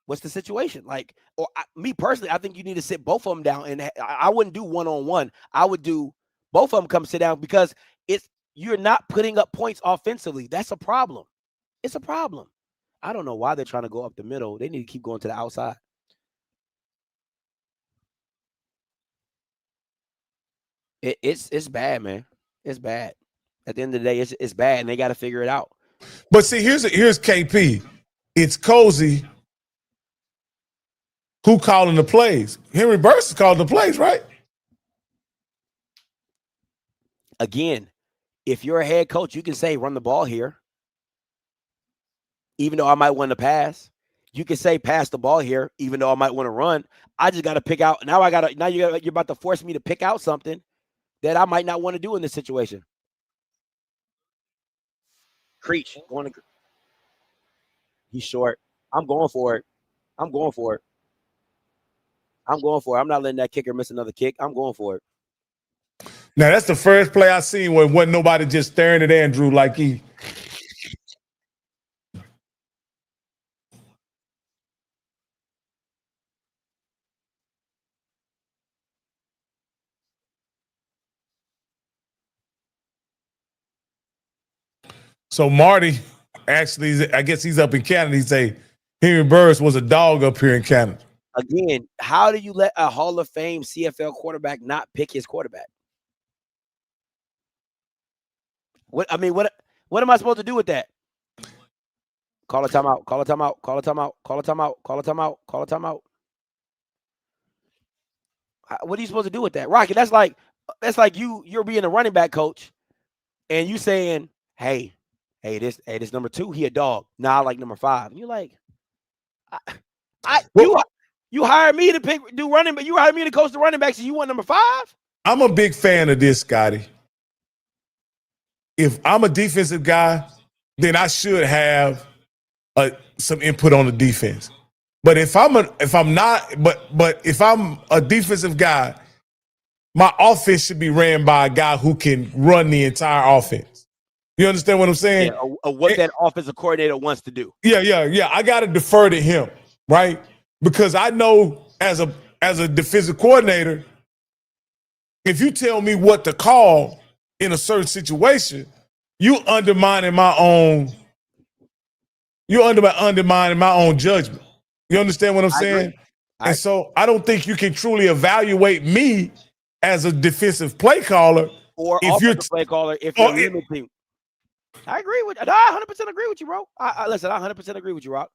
What's the situation? Like, or me personally, I think you need to sit both of them down, and I wouldn't do one-on-one. I would do both of them come sit down because you're not putting up points offensively. That's a problem. It's a problem. I don't know why they're trying to go up the middle. They need to keep going to the outside. It's bad, man. It's bad. At the end of the day, it's bad, and they got to figure it out. But see, here's KP. It's Cozy who calling the plays. Henry Burris is calling the plays, right? Again, if you're a head coach, you can say, run the ball here. Even though I might want to pass. You can say, pass the ball here, even though I might want to run. I just got to pick out. Now you're about to force me to pick out something that I might not want to do in this situation. Creech. He's short. I'm going for it. I'm not letting that kicker miss another kick. I'm going for it. Now, that's the first play I seen where wasn't nobody just staring at Andrew like he. So Marty, actually, I guess he's up in Canada. He say Henry Burris was a dog up here in Canada. Again, how do you let a Hall of Fame CFL quarterback not pick his quarterback? What am I supposed to do with that? Call a timeout. What are you supposed to do with that? Rocky, that's like you're being a running back coach and you saying, hey, this number 2, he a dog. Nah, I like number 5. And you're like, you hired me to do running, but you hired me to coach the running backs, and you want number 5? I'm a big fan of this, Scotty. If I'm a defensive guy, then I should have some input on the defense. But if I'm a defensive guy, my offense should be ran by a guy who can run the entire offense. You understand what I'm saying? Yeah, what that offensive coordinator wants to do. Yeah. I got to defer to him, right? Because I know as a defensive coordinator, if you tell me what to call in a certain situation, you undermining my own judgment. You understand what I'm saying? And so I don't think you can truly evaluate me as a defensive play caller or offensive play caller if you're limiting. I agree with. I 100% agree with you, bro. Listen, I 100% agree with you, Rock.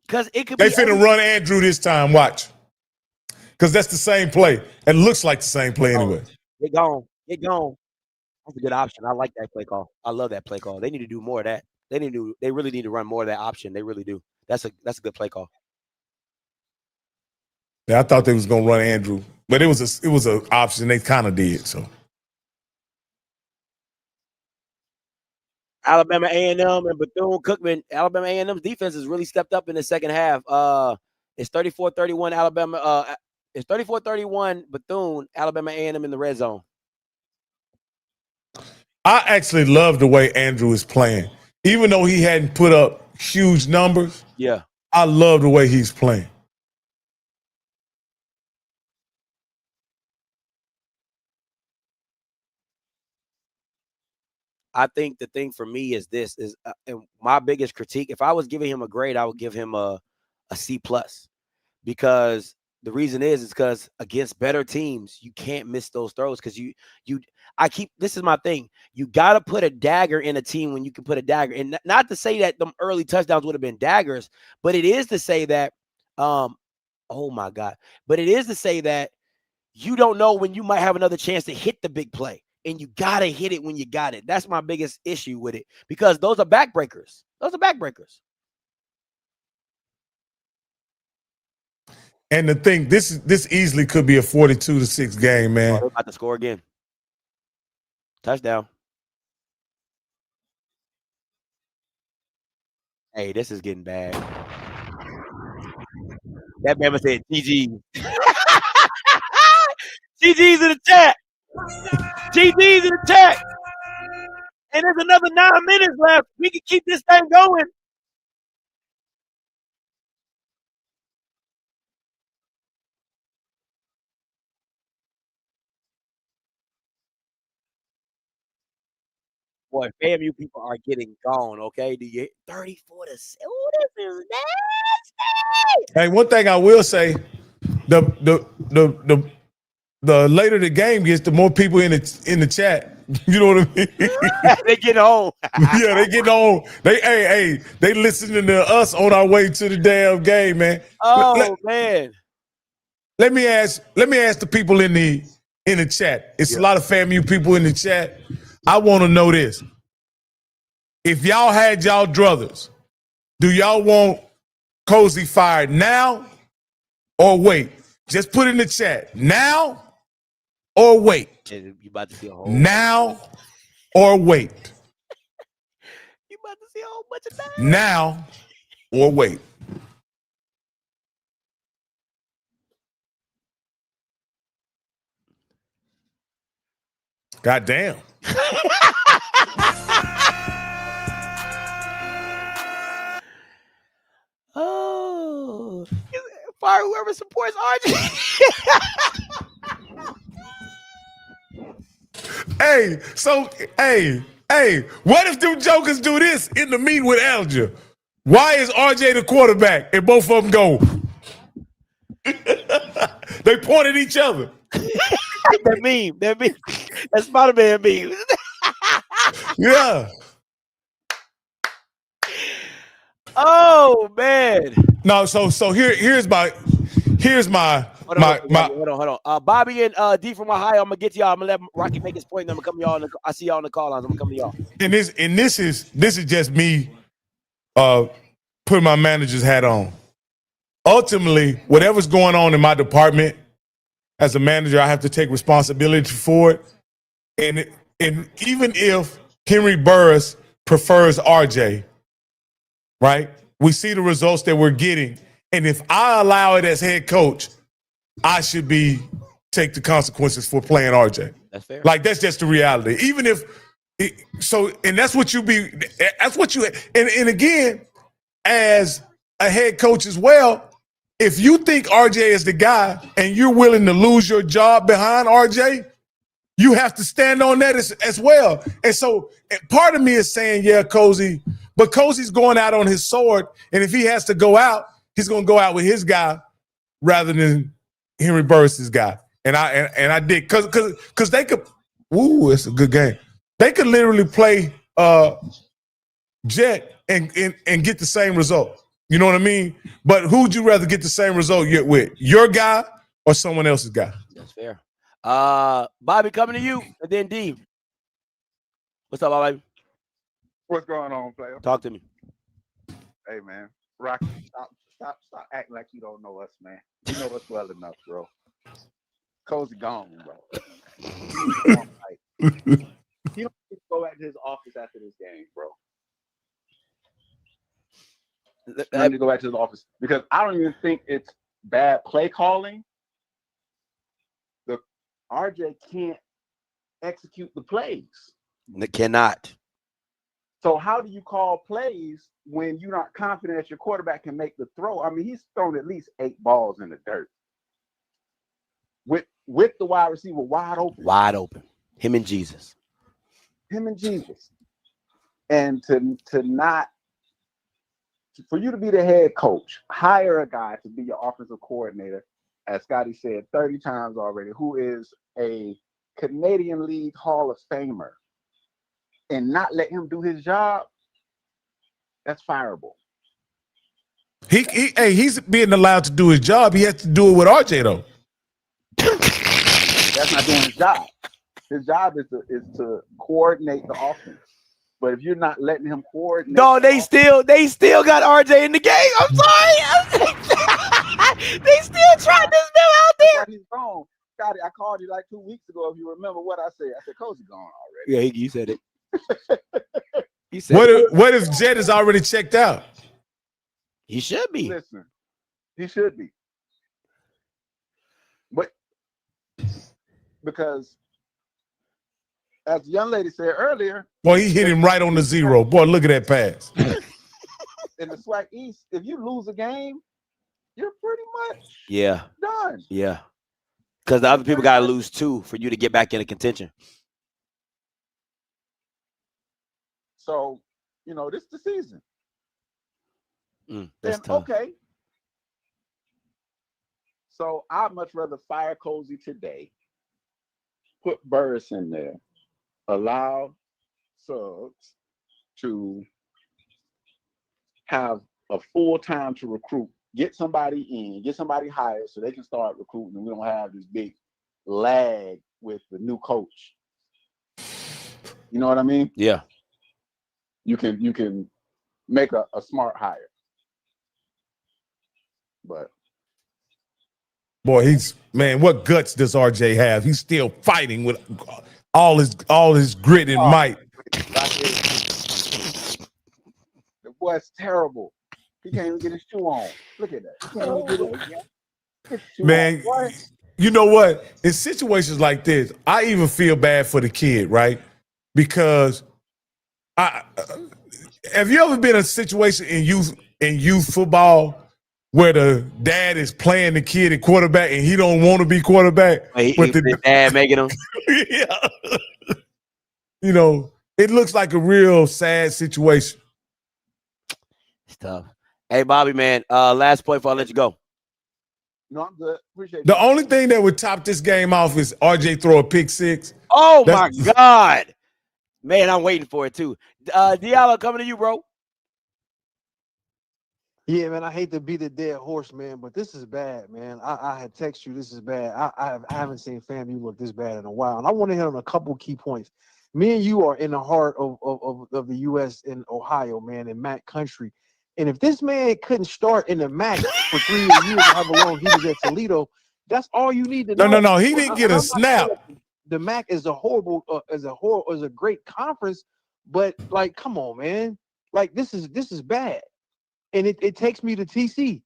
Because it could. They finna run Andrew this time. Watch, because that's the same play. It looks like the same play anyway. Get gone. That's a good option. I like that play call. I love that play call. They need to do more of that. They really need to run more of that option. They really do. That's a good play call. Yeah, I thought they was gonna run Andrew, but it was an option. They kind of did so. Alabama A&M and Bethune-Cookman. Alabama A&M's defense has really stepped up in the second half. It's 34-31 Alabama. It's 34-31 Bethune. Alabama A&M in the red zone. I actually love the way Andrew is playing, even though he hadn't put up huge numbers. Yeah, I love the way he's playing. I think the thing for me is this is and my biggest critique. If I was giving him a grade, I would give him a C+, because the reason is because against better teams, you can't miss those throws because this is my thing. You got to put a dagger in a team when you can put a dagger. And not to say that them early touchdowns would have been daggers, but it is to say that, oh my God, but it is to say that you don't know when you might have another chance to hit the big play. And you got to hit it when you got it. That's my biggest issue with it, because those are backbreakers. Those are backbreakers. And the thing, this easily could be a 42-6 game, man. They're about to score again. Touchdown. Hey, this is getting bad. That man said GG. GG's in the chat. GG's in the chat. And there's another 9 minutes left. We can keep this thing going. Boy, FAMU people are getting gone, okay? Do you 34-6? Oh, this is nasty. Hey, one thing I will say, the later the game gets, the more people in the chat. You know what I mean? They get home. Yeah, they get on. They listening to us on our way to the damn game, man. Oh man. Let me ask the people in the chat. It's a lot of FAMU people in the chat. I want to know this. If y'all had y'all druthers, do y'all want Cozy fired now or wait? Just put in the chat. Now or wait? You about to see a whole now or wait? You about to see a whole bunch of things. Now or wait? God damn. Oh, fire whoever supports RJ. Hey, what if them jokers do this in the meet with Alger? Why is RJ the quarterback and both of them go? They point at each other. That meme. That Spider-Man meme. Yeah. Oh man. No, so here's my Hold on. Bobby and D from Ohio. I'm gonna get to y'all. I'm gonna let Rocky make his point. Then I'm gonna come to y'all. I see y'all on the call lines. I'm gonna come to y'all. And this is just me putting my manager's hat on. Ultimately, whatever's going on in my department, as a manager, I have to take responsibility for it. And even if Henry Burris prefers RJ, right? We see the results that we're getting. And if I allow it as head coach, I should take the consequences for playing RJ. That's fair. Like, that's just the reality. Even if, and that's what and again, as a head coach as well, if you think RJ is the guy and you're willing to lose your job behind RJ, you have to stand on that as well. And so part of me is saying, yeah, Cozy, but Cozy's going out on his sword. And if he has to go out, he's going to go out with his guy rather than Henry Burris's guy. And I did because they could. Ooh, it's a good game. They could literally play Jet and get the same result. You know what I mean? But who'd you rather get the same result with? Your guy or someone else's guy? That's fair. Bobby, coming to you, and then D. What's up, Bobby? What's going on, player? Talk to me. Hey, man. Rocky, Stop acting like you don't know us, man. You know us well enough, bro. Cozy gone, bro. He don't need to go back to his office after this game, bro. I need to go back to his office because I don't even think it's bad play calling. The RJ can't execute the plays. It cannot. So how do you call plays when you're not confident that your quarterback can make the throw? I mean, he's thrown at least 8 balls in the dirt with the wide receiver wide open. Wide open. Him and Jesus. And for you to be the head coach, hire a guy to be your offensive coordinator, as Scotty said 30 times already, who is a Canadian League Hall of Famer, and not let him do his job, that's fireable. He's being allowed to do his job. He has to do it with RJ though. That's not doing his job. His job is to coordinate the offense. But if you're not letting him coordinate, no, they still got RJ in the game. I'm sorry. They still trying this dude out there. He's gone. Scotty, I called you like 2 weeks ago. If you remember what I said, Cozy's gone already. Yeah, you said it. You said what if Jet is already checked out? He should be. Listen, he should be. But because, as the young lady said earlier, boy, he hit him right on the zero. Boy, look at that pass. In the SWAC East, if you lose a game, you're pretty much done. Yeah. Because the other people got to lose too for you to get back into contention. So, this is the season. That's tough. Okay. So I'd much rather fire Cozy today, put Burris in there, allow Suggs to have a full time to recruit, get somebody in, get somebody hired so they can start recruiting, and we don't have this big lag with the new coach. You know what I mean? Yeah. You can make a smart hire. But boy, what guts does RJ have? He's still fighting with all his grit and might. The boy's terrible. He can't even get his shoe on. Look at that. He can't even get his shoe man, on. You know what? In situations like this, I even feel bad for the kid, right? Because have you ever been in a situation in youth football where the dad is playing the kid at quarterback and he don't want to be quarterback? The dad making him. Yeah. It looks like a real sad situation. It's tough. Hey, Bobby, man, last point before I let you go. No, I'm good. Appreciate the only thing that would top this game off is RJ throw a pick six. Oh, my God. Man, I'm waiting for it, too. Diallo, coming to you, bro. Yeah, man, I hate to beat a dead horse, man, but this is bad, man. I had text you, this is bad. I haven't seen FAMU look this bad in a while, and I want to hit on a couple key points. Me and you are in the heart of the U.S. in Ohio, man, in MAC country. And if this man couldn't start in the MAC for 3 years, however long he was at Toledo, that's all you need to know. No, he didn't get a snap. The MAC is a great conference, but like, come on, man, like this is bad. And it takes me to TC.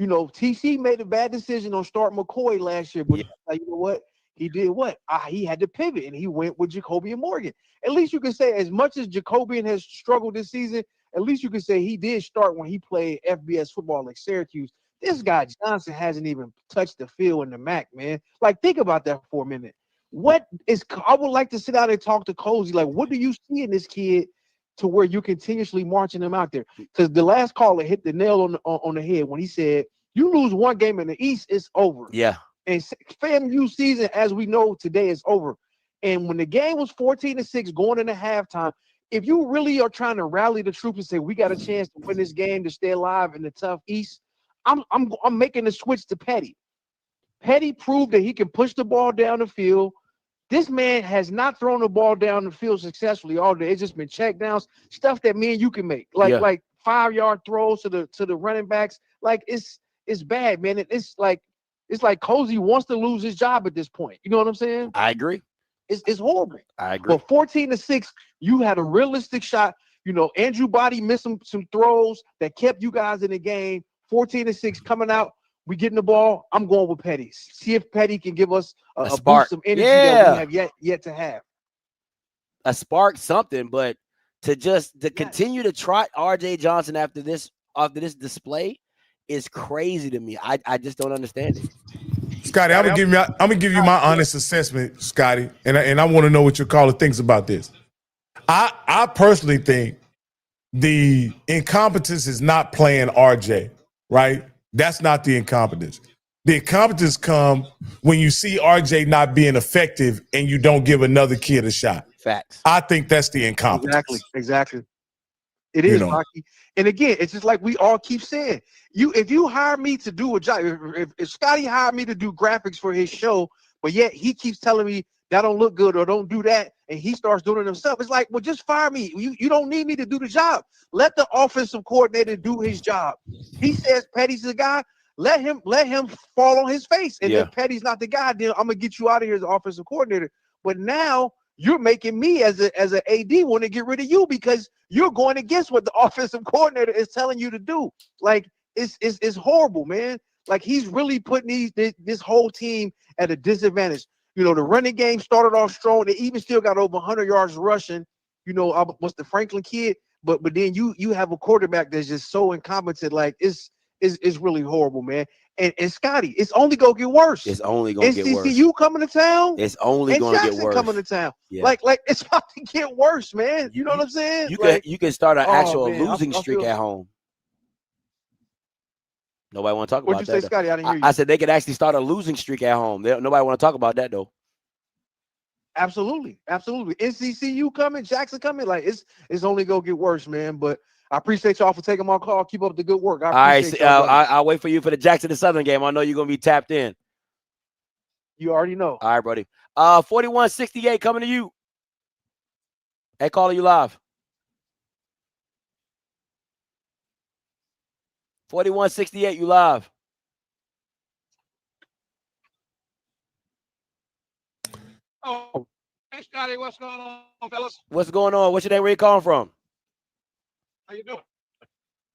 TC made a bad decision on start McCoy last year, but you know what? He did what? He had to pivot, and he went with Jacobian Morgan. At least you can say, as much as Jacobian has struggled this season, at least you can say he did start when he played FBS football like Syracuse. This guy Johnson hasn't even touched the field in the MAC, man. Like, think about that for a minute. I would like to sit down and talk to Cozy. Like, what do you see in this kid to where you're continuously marching him out there? Because the last caller hit the nail on the head when he said, you lose one game in the East, it's over. Yeah. And FAMU season, as we know today, is over. And when the game was 14-6 going into halftime, if you really are trying to rally the troops and say we got a chance to win this game to stay alive in the tough East, I'm making the switch to Petty. Petty proved that he can push the ball down the field. This man has not thrown the ball down the field successfully all day. It's just been check downs, stuff that me and you can make, like 5-yard throws to the running backs, Like it's bad, man. It's like Cozy wants to lose his job at this point. You know what I'm saying? I agree. It's horrible. I agree. But 14-6, you had a realistic shot. You know, Andrew Body missed some throws that kept you guys in the game. 14-6 coming out. We getting the ball. I'm going with Petty. See if Petty can give us a spark. boost of energy that we have yet to have. A spark, something, but to continue to trot RJ Johnson after this display is crazy to me. I just don't understand it. Scotty, I'm gonna give you my honest assessment, Scotty, and I want to know what your caller thinks about this. I personally think the incompetence is not playing RJ, right? That's not the incompetence. The incompetence come when you see RJ not being effective and you don't give another kid a shot. Facts. I think that's the incompetence. Exactly. It is, Rocky. And again, it's just like we all keep saying. If you hire me to do a job, if Scotty hired me to do graphics for his show, but yet he keeps telling me that don't look good or don't do that, and he starts doing it himself, it's like, well, just fire me. You don't need me to do the job. Let the offensive coordinator do his job. He says Petty's the guy. Let him fall on his face. And if Petty's not the guy, then I'm gonna get you out of here as an offensive coordinator. But now you're making me as an AD want to get rid of you because you're going against what the offensive coordinator is telling you to do. Like it's horrible, man. Like he's really putting this whole team at a disadvantage. You know, the running game started off strong. They even still got over 100 yards rushing. You know, what's the Franklin kid? But then you have a quarterback that's just so incompetent. Like it's really horrible, man. And Scotty, it's only gonna get worse. It's only gonna get worse. SCCU coming to town. It's only gonna get worse. Coming to town. Yeah. Like it's about to get worse, man. You know what I'm saying? You can start an actual man, losing streak at home. Nobody want to talk What'd about you that. say, Scotty? I didn't hear you. I said they could actually start a losing streak at home. Nobody want to talk about that though. Absolutely. NCCU coming, Jackson coming. Like it's only gonna get worse, man. But I appreciate y'all for taking my call. Keep up the good work. I appreciate y'all. I'll wait for you for the Jackson and Southern game. I know you're gonna be tapped in. You already know. All right, buddy. 4168 coming to you. Hey, caller, you live. 4168, you live. Oh, hey Scotty, what's going on, fellas? What's going on? What's your name? Where you calling from? How you doing?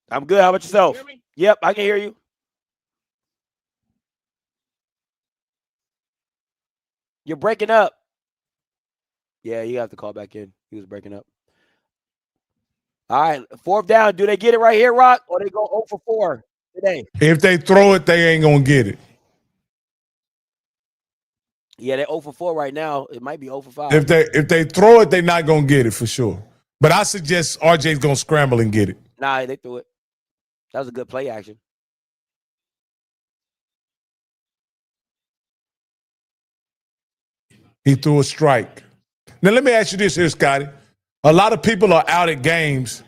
I'm good. How about yourself? Can you hear me? Yep, I can hear you. You're breaking up. Yeah, you have to call back in. He was breaking up. All right, fourth down. Do they get it right here, Rock? Or they go 0 for 4 today? If they throw it, they ain't gonna get it. Yeah, they're 0 for 4 right now. It might be 0 for 5. If they throw it, they're not gonna get it for sure. But I suggest RJ's gonna scramble and get it. Nah, they threw it. That was a good play action. He threw a strike. Now let me ask you this here, Scotty. A lot of people are out at games.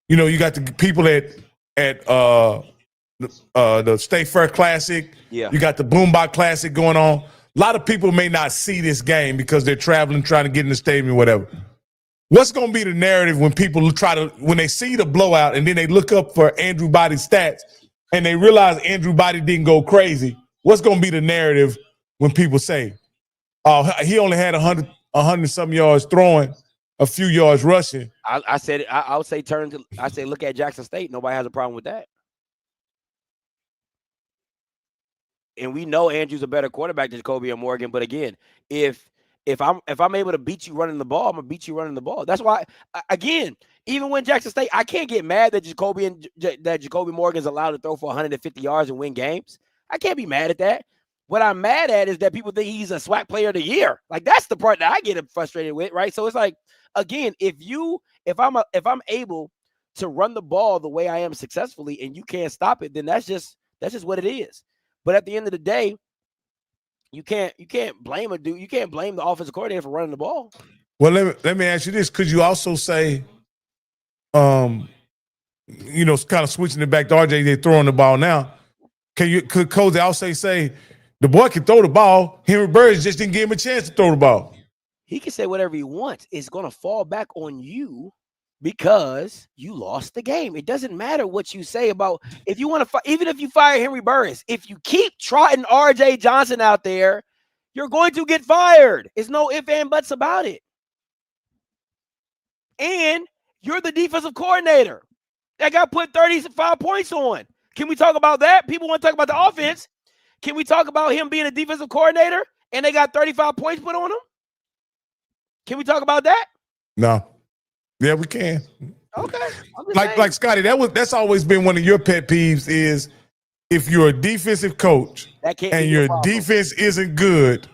You know, you got the people at the State Fair Classic. Yeah. You got the Boombox Classic going on. A lot of people may not see this game because they're traveling, trying to get in the stadium or whatever. What's going to be the narrative when people when they see the blowout and then they look up for Andrew Body's stats and they realize Andrew Body didn't go crazy? What's going to be the narrative when people say, oh, he only had 100 some yards throwing, a few yards rushing? I would say look at Jackson State. Nobody has a problem with that. And we know Andrew's a better quarterback than Jacoby and Morgan. But again, if I'm able to beat you running the ball, I'm gonna beat you running the ball. That's why, again, even when Jackson State, I can't get mad that Jacoby Morgan's allowed to throw for 150 yards and win games. I can't be mad at that. What I'm mad at is that people think he's a SWAC player of the year. Like, that's the part that I get frustrated with, right? So it's like, again, if I'm able to run the ball the way I am successfully and you can't stop it, then that's just what it is. But at the end of the day, you can't blame a dude. You can't blame the offensive coordinator for running the ball. Well, let me ask you this. Could you also say, kind of switching it back to RJ, they're throwing the ball now. Could Cozy also say the boy can throw the ball? Henry Burris just didn't give him a chance to throw the ball. He can say whatever he wants. It's going to fall back on you because you lost the game. It doesn't matter what you say about if you want to, even if you fire Henry Burris, if you keep trotting RJ Johnson out there, you're going to get fired. It's no ifs and buts about it. And you're the defensive coordinator that got put 35 points on. Can we talk about that? People want to talk about the offense. Can we talk about him being a defensive coordinator and they got 35 points put on him? Can we talk about that? No. Yeah, we can. Okay. Like Scotty, that's always been one of your pet peeves is if you're a defensive coach and your defense isn't good.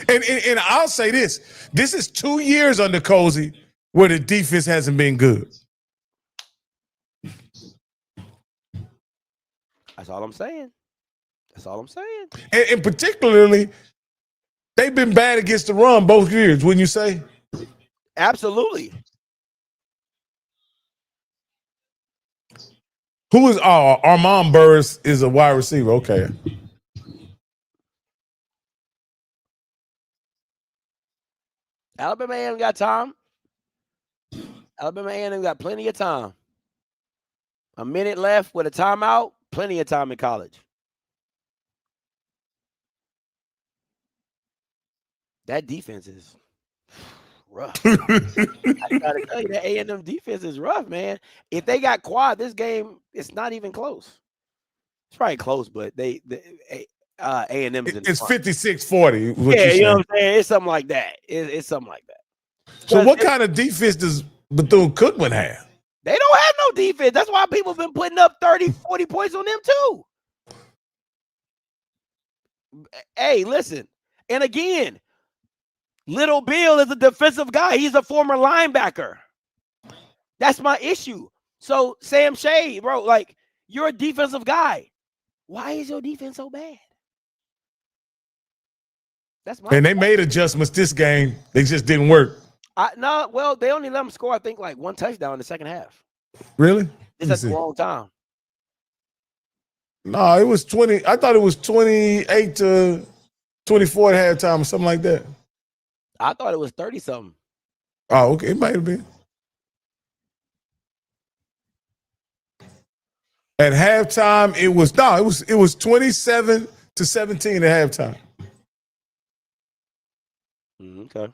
And I'll say this is 2 years under Cozy where the defense hasn't been good. That's all I'm saying. That's all I'm saying. And particularly, they've been bad against the run both years, wouldn't you say? Absolutely. Who is Armand Burris is a wide receiver. Okay. Alabama A&M got time. Alabama A&M got plenty of time. A minute left with a timeout. Plenty of time in college. That defense is rough. I gotta tell you, that A&M defense is rough, man. If they got quad, this game, it's not even close. It's probably close, but A&M is in it's front. 56-40. Yeah, you know what I'm saying? It's something like that. It's something like that. So what kind of defense does Bethune-Cookman have? They don't have no defense. That's why people have been putting up 30, 40 points on them too. Hey, listen. And again, Little Bill is a defensive guy. He's a former linebacker. That's my issue. So Sam Shea, bro, like you're a defensive guy. Why is your defense so bad? That's my And they made adjustments this game. They just didn't work. No, well, they only let them score, I think, like one touchdown in the second half. Really? It's at the wrong time. No, it was 20. I thought it was 28 to 24 at halftime or something like that. I thought it was 30-something. Oh, okay. It might have been. At halftime, it was 27-17 at halftime. Okay.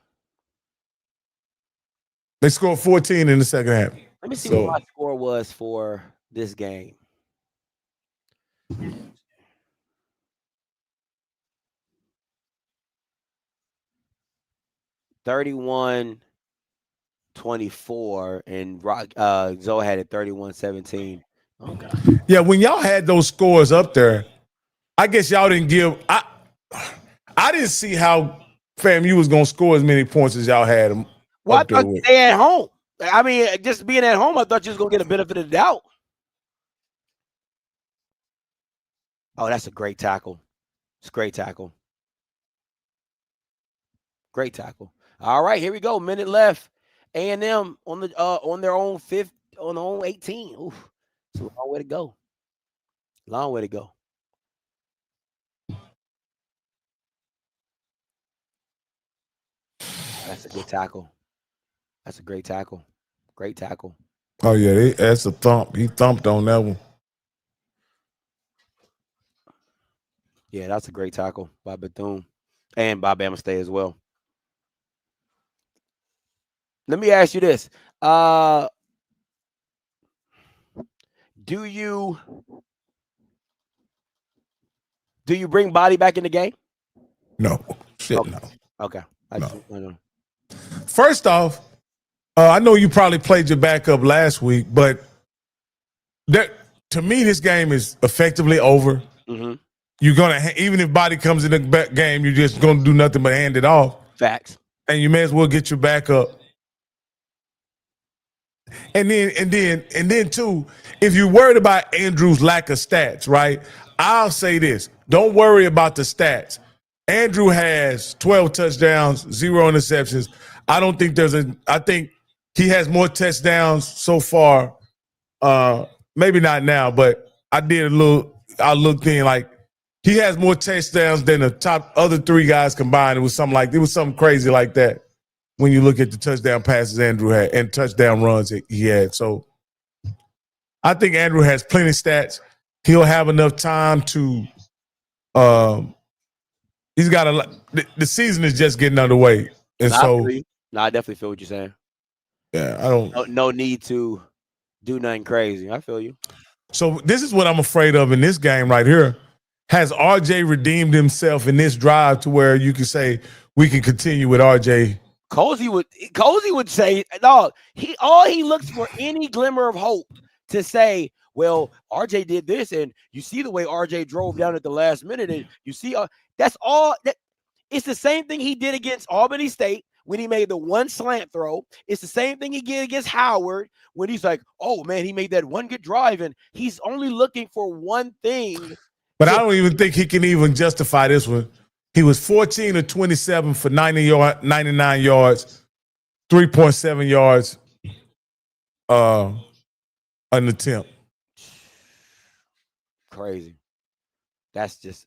They scored 14 in the second half. Let me see what my score was for this game. $31-24, and Zoe had it 31-17. Okay. Yeah, when y'all had those scores up there, I guess y'all didn't give. I didn't see how FAMU was going to score as many points as y'all had them. Well, I thought they at home. I mean, just being at home, I thought you was going to get a benefit of the doubt. Oh, that's a great tackle. It's a great tackle. Great tackle. All right, here we go. Minute left. A&M on their own 18. Oof, it's a long way to go. Long way to go. That's a good tackle. That's a great tackle. Great tackle. Oh, yeah, that's a thump. He thumped on that one. Yeah, that's a great tackle by Bethune and by Bama State as well. Let me ask you this. Do you bring Body back in the game? No. Shit, okay. no. Okay. No. First off, I know you probably played your backup last week, but to me, this game is effectively over. Mm-hmm. You're gonna even if Body comes in the game, you're just gonna do nothing but hand it off. Facts. And you may as well get your backup. And then too, if you're worried about Andrew's lack of stats, right? I'll say this: don't worry about the stats. Andrew has 12 touchdowns, 0 interceptions. I think he has more touchdowns so far. Maybe not now, but I looked in like he has more touchdowns than the top other three guys combined. It was something crazy like that. when you look at the touchdown passes Andrew had and touchdown runs he had. So I think Andrew has plenty of stats. He'll have enough time to he's got a lot. The season is just getting underway. And so I definitely feel what you're saying. Yeah, I don't no need to do nothing crazy. I feel you. So this is what I'm afraid of in this game right here. Has RJ redeemed himself in this drive to where you can say we can continue with RJ? Cozy would say, dog, he looks for any glimmer of hope to say, well, RJ did this, and you see the way RJ drove down at the last minute, and you see that's all. It's the same thing he did against Albany State when he made the one slant throw. It's the same thing he did against Howard when he's like, oh man, he made that one good drive, and he's only looking for one thing. But I don't even think he can even justify this one. He was 14 of 27 for 99 yards, 3.7 yards an attempt. Crazy. That's just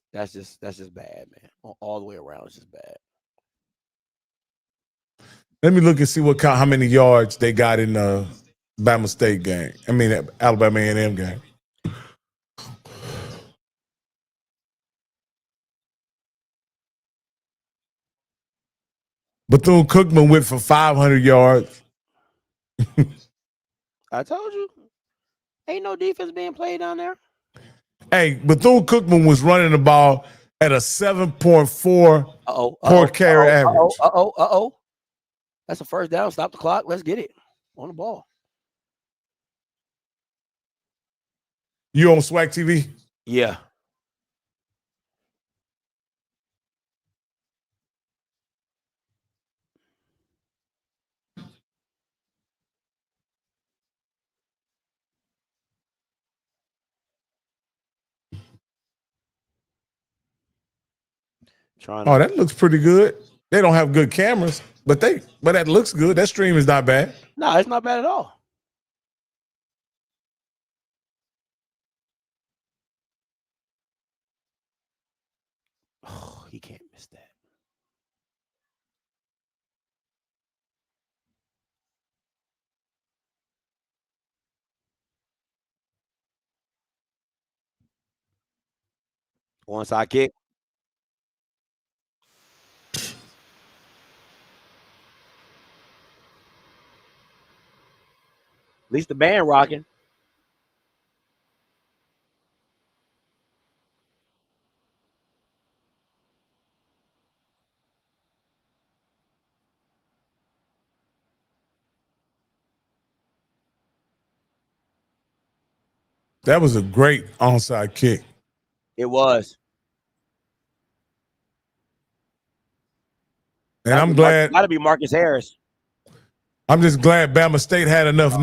bad, man. All the way around, it's just bad. Let me look and see how many yards they got in the Bama State game. I mean, Alabama A&M game. Bethune-Cookman went for 500 yards. I told you. Ain't no defense being played down there. Hey, Bethune-Cookman was running the ball at a 7.4 per carry average. That's a first down. Stop the clock. Let's get it on the ball. You on SWAC TV? Yeah. Oh, that looks pretty good. They don't have good cameras, but that looks good. That stream is not bad. No, it's not bad at all. Oh, he can't miss that. Onside kick. At least the band rocking. That was a great onside kick. It was. And I'm glad. Got to be Marcus Harris. I'm just glad Bama State had enough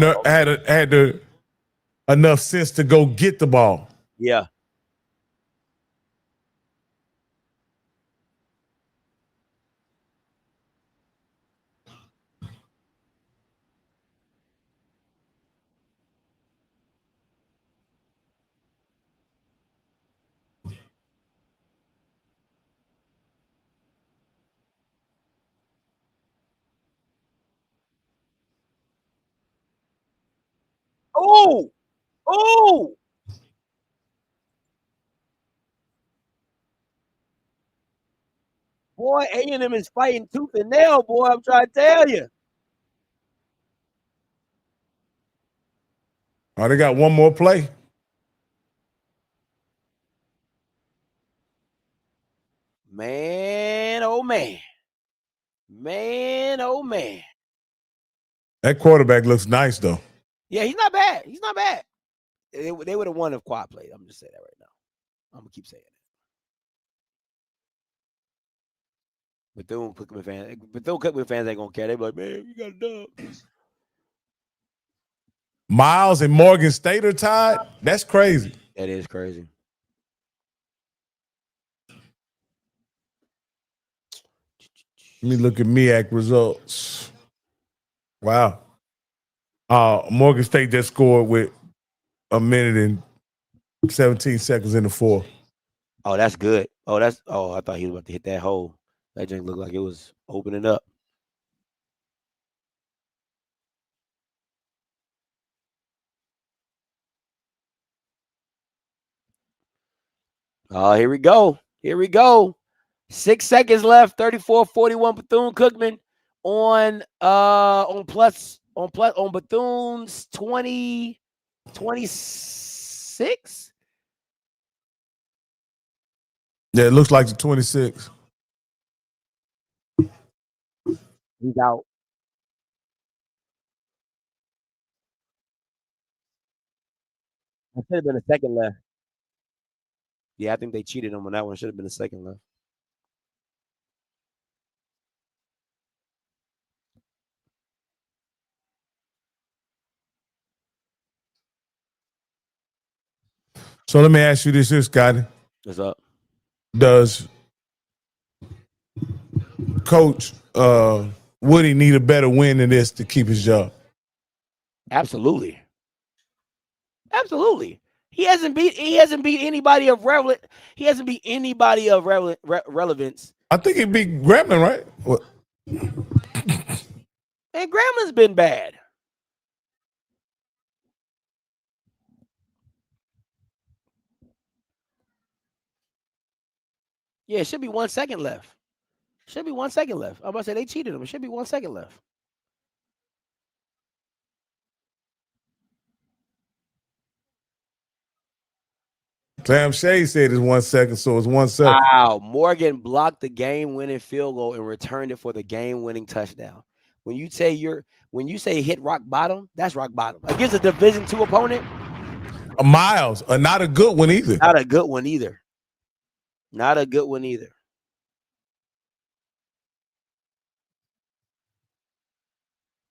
enough sense to go get the ball. Yeah. Oh! Boy, A&M is fighting tooth and nail, boy. I'm trying to tell you. Oh, they got one more play. Man, oh man. Man, oh man. That quarterback looks nice, though. Yeah, he's not bad. He's not bad. They would have won if Quad played. I'm just saying that right now. I'm going to keep saying it. Bethune-Cookman fans ain't going to care. They be like, man, you got a dub. Miles and Morgan State are tied? That's crazy. That is crazy. Let me look at MEAC results. Wow. Morgan State just scored with a minute and 17 seconds in the fourth. Oh, that's good. I thought he was about to hit that hole. That joint looked like it was opening up. Oh, here we go. Here we go. 6 seconds left. 34-41 Bethune-Cookman on Bethune's 26. Yeah, it looks like the 26. He's out. There should have been a second left. Yeah, I think they cheated him on that one. Should have been a second left. So let me ask you this here, Scotty. What's up? Does Coach Woody need a better win than this to keep his job? Absolutely. Absolutely. He hasn't beat anybody of relevance. He hasn't beat anybody of relevance. I think he beat Grambling, right? What? And Grambling's been bad. Yeah, it should be 1 second left. Should be 1 second left. I'm about to say they cheated him. It should be 1 second left. Clam Shea said it's 1 second, so it's 1 second. Wow. Morgan blocked the game-winning field goal and returned it for the game-winning touchdown. When you say hit rock bottom, that's rock bottom. Against a Division II opponent. Miles, not a good one either. Not a good one either. Not a good one either.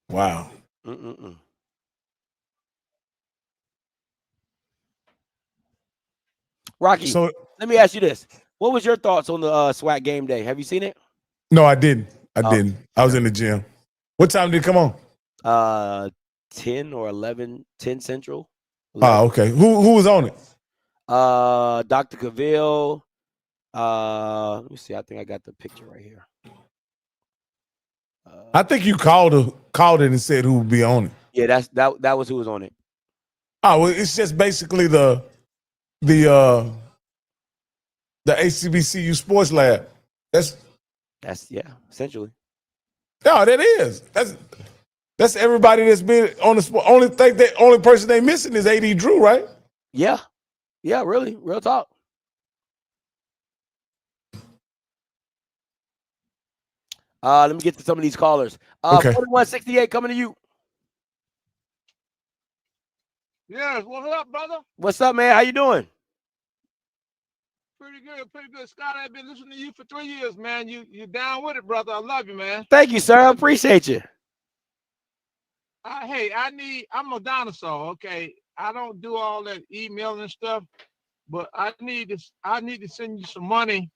Wow. Rocky, so, let me ask you this. What was your thoughts on the SWAC game day? Have you seen it? No, I didn't. I was in the gym. What time did it come on? 10 or 11, 10 Central. 11. Oh, okay. Who was on it? Dr. Cavill. Let me see. I think I got the picture right here. I think you called it and said who would be on it. Yeah, that was who was on it. Oh, well, it's just basically the HBCU Sports Lab. That's essentially. No, that is. That's everybody that's been on the sport. Only person they missing is AD Drew, right? Yeah. Yeah, really. Real talk. Let me get to some of these callers. Okay. 4168 coming to you. Yes, what's up, brother? What's up, man? How you doing? Pretty good. Scott, I've been listening to you for 3 years, man. You down with it, brother. I love you, man. Thank you, sir. I appreciate you. I'm a dinosaur, okay? I don't do all that email and stuff, but I need to send you some money,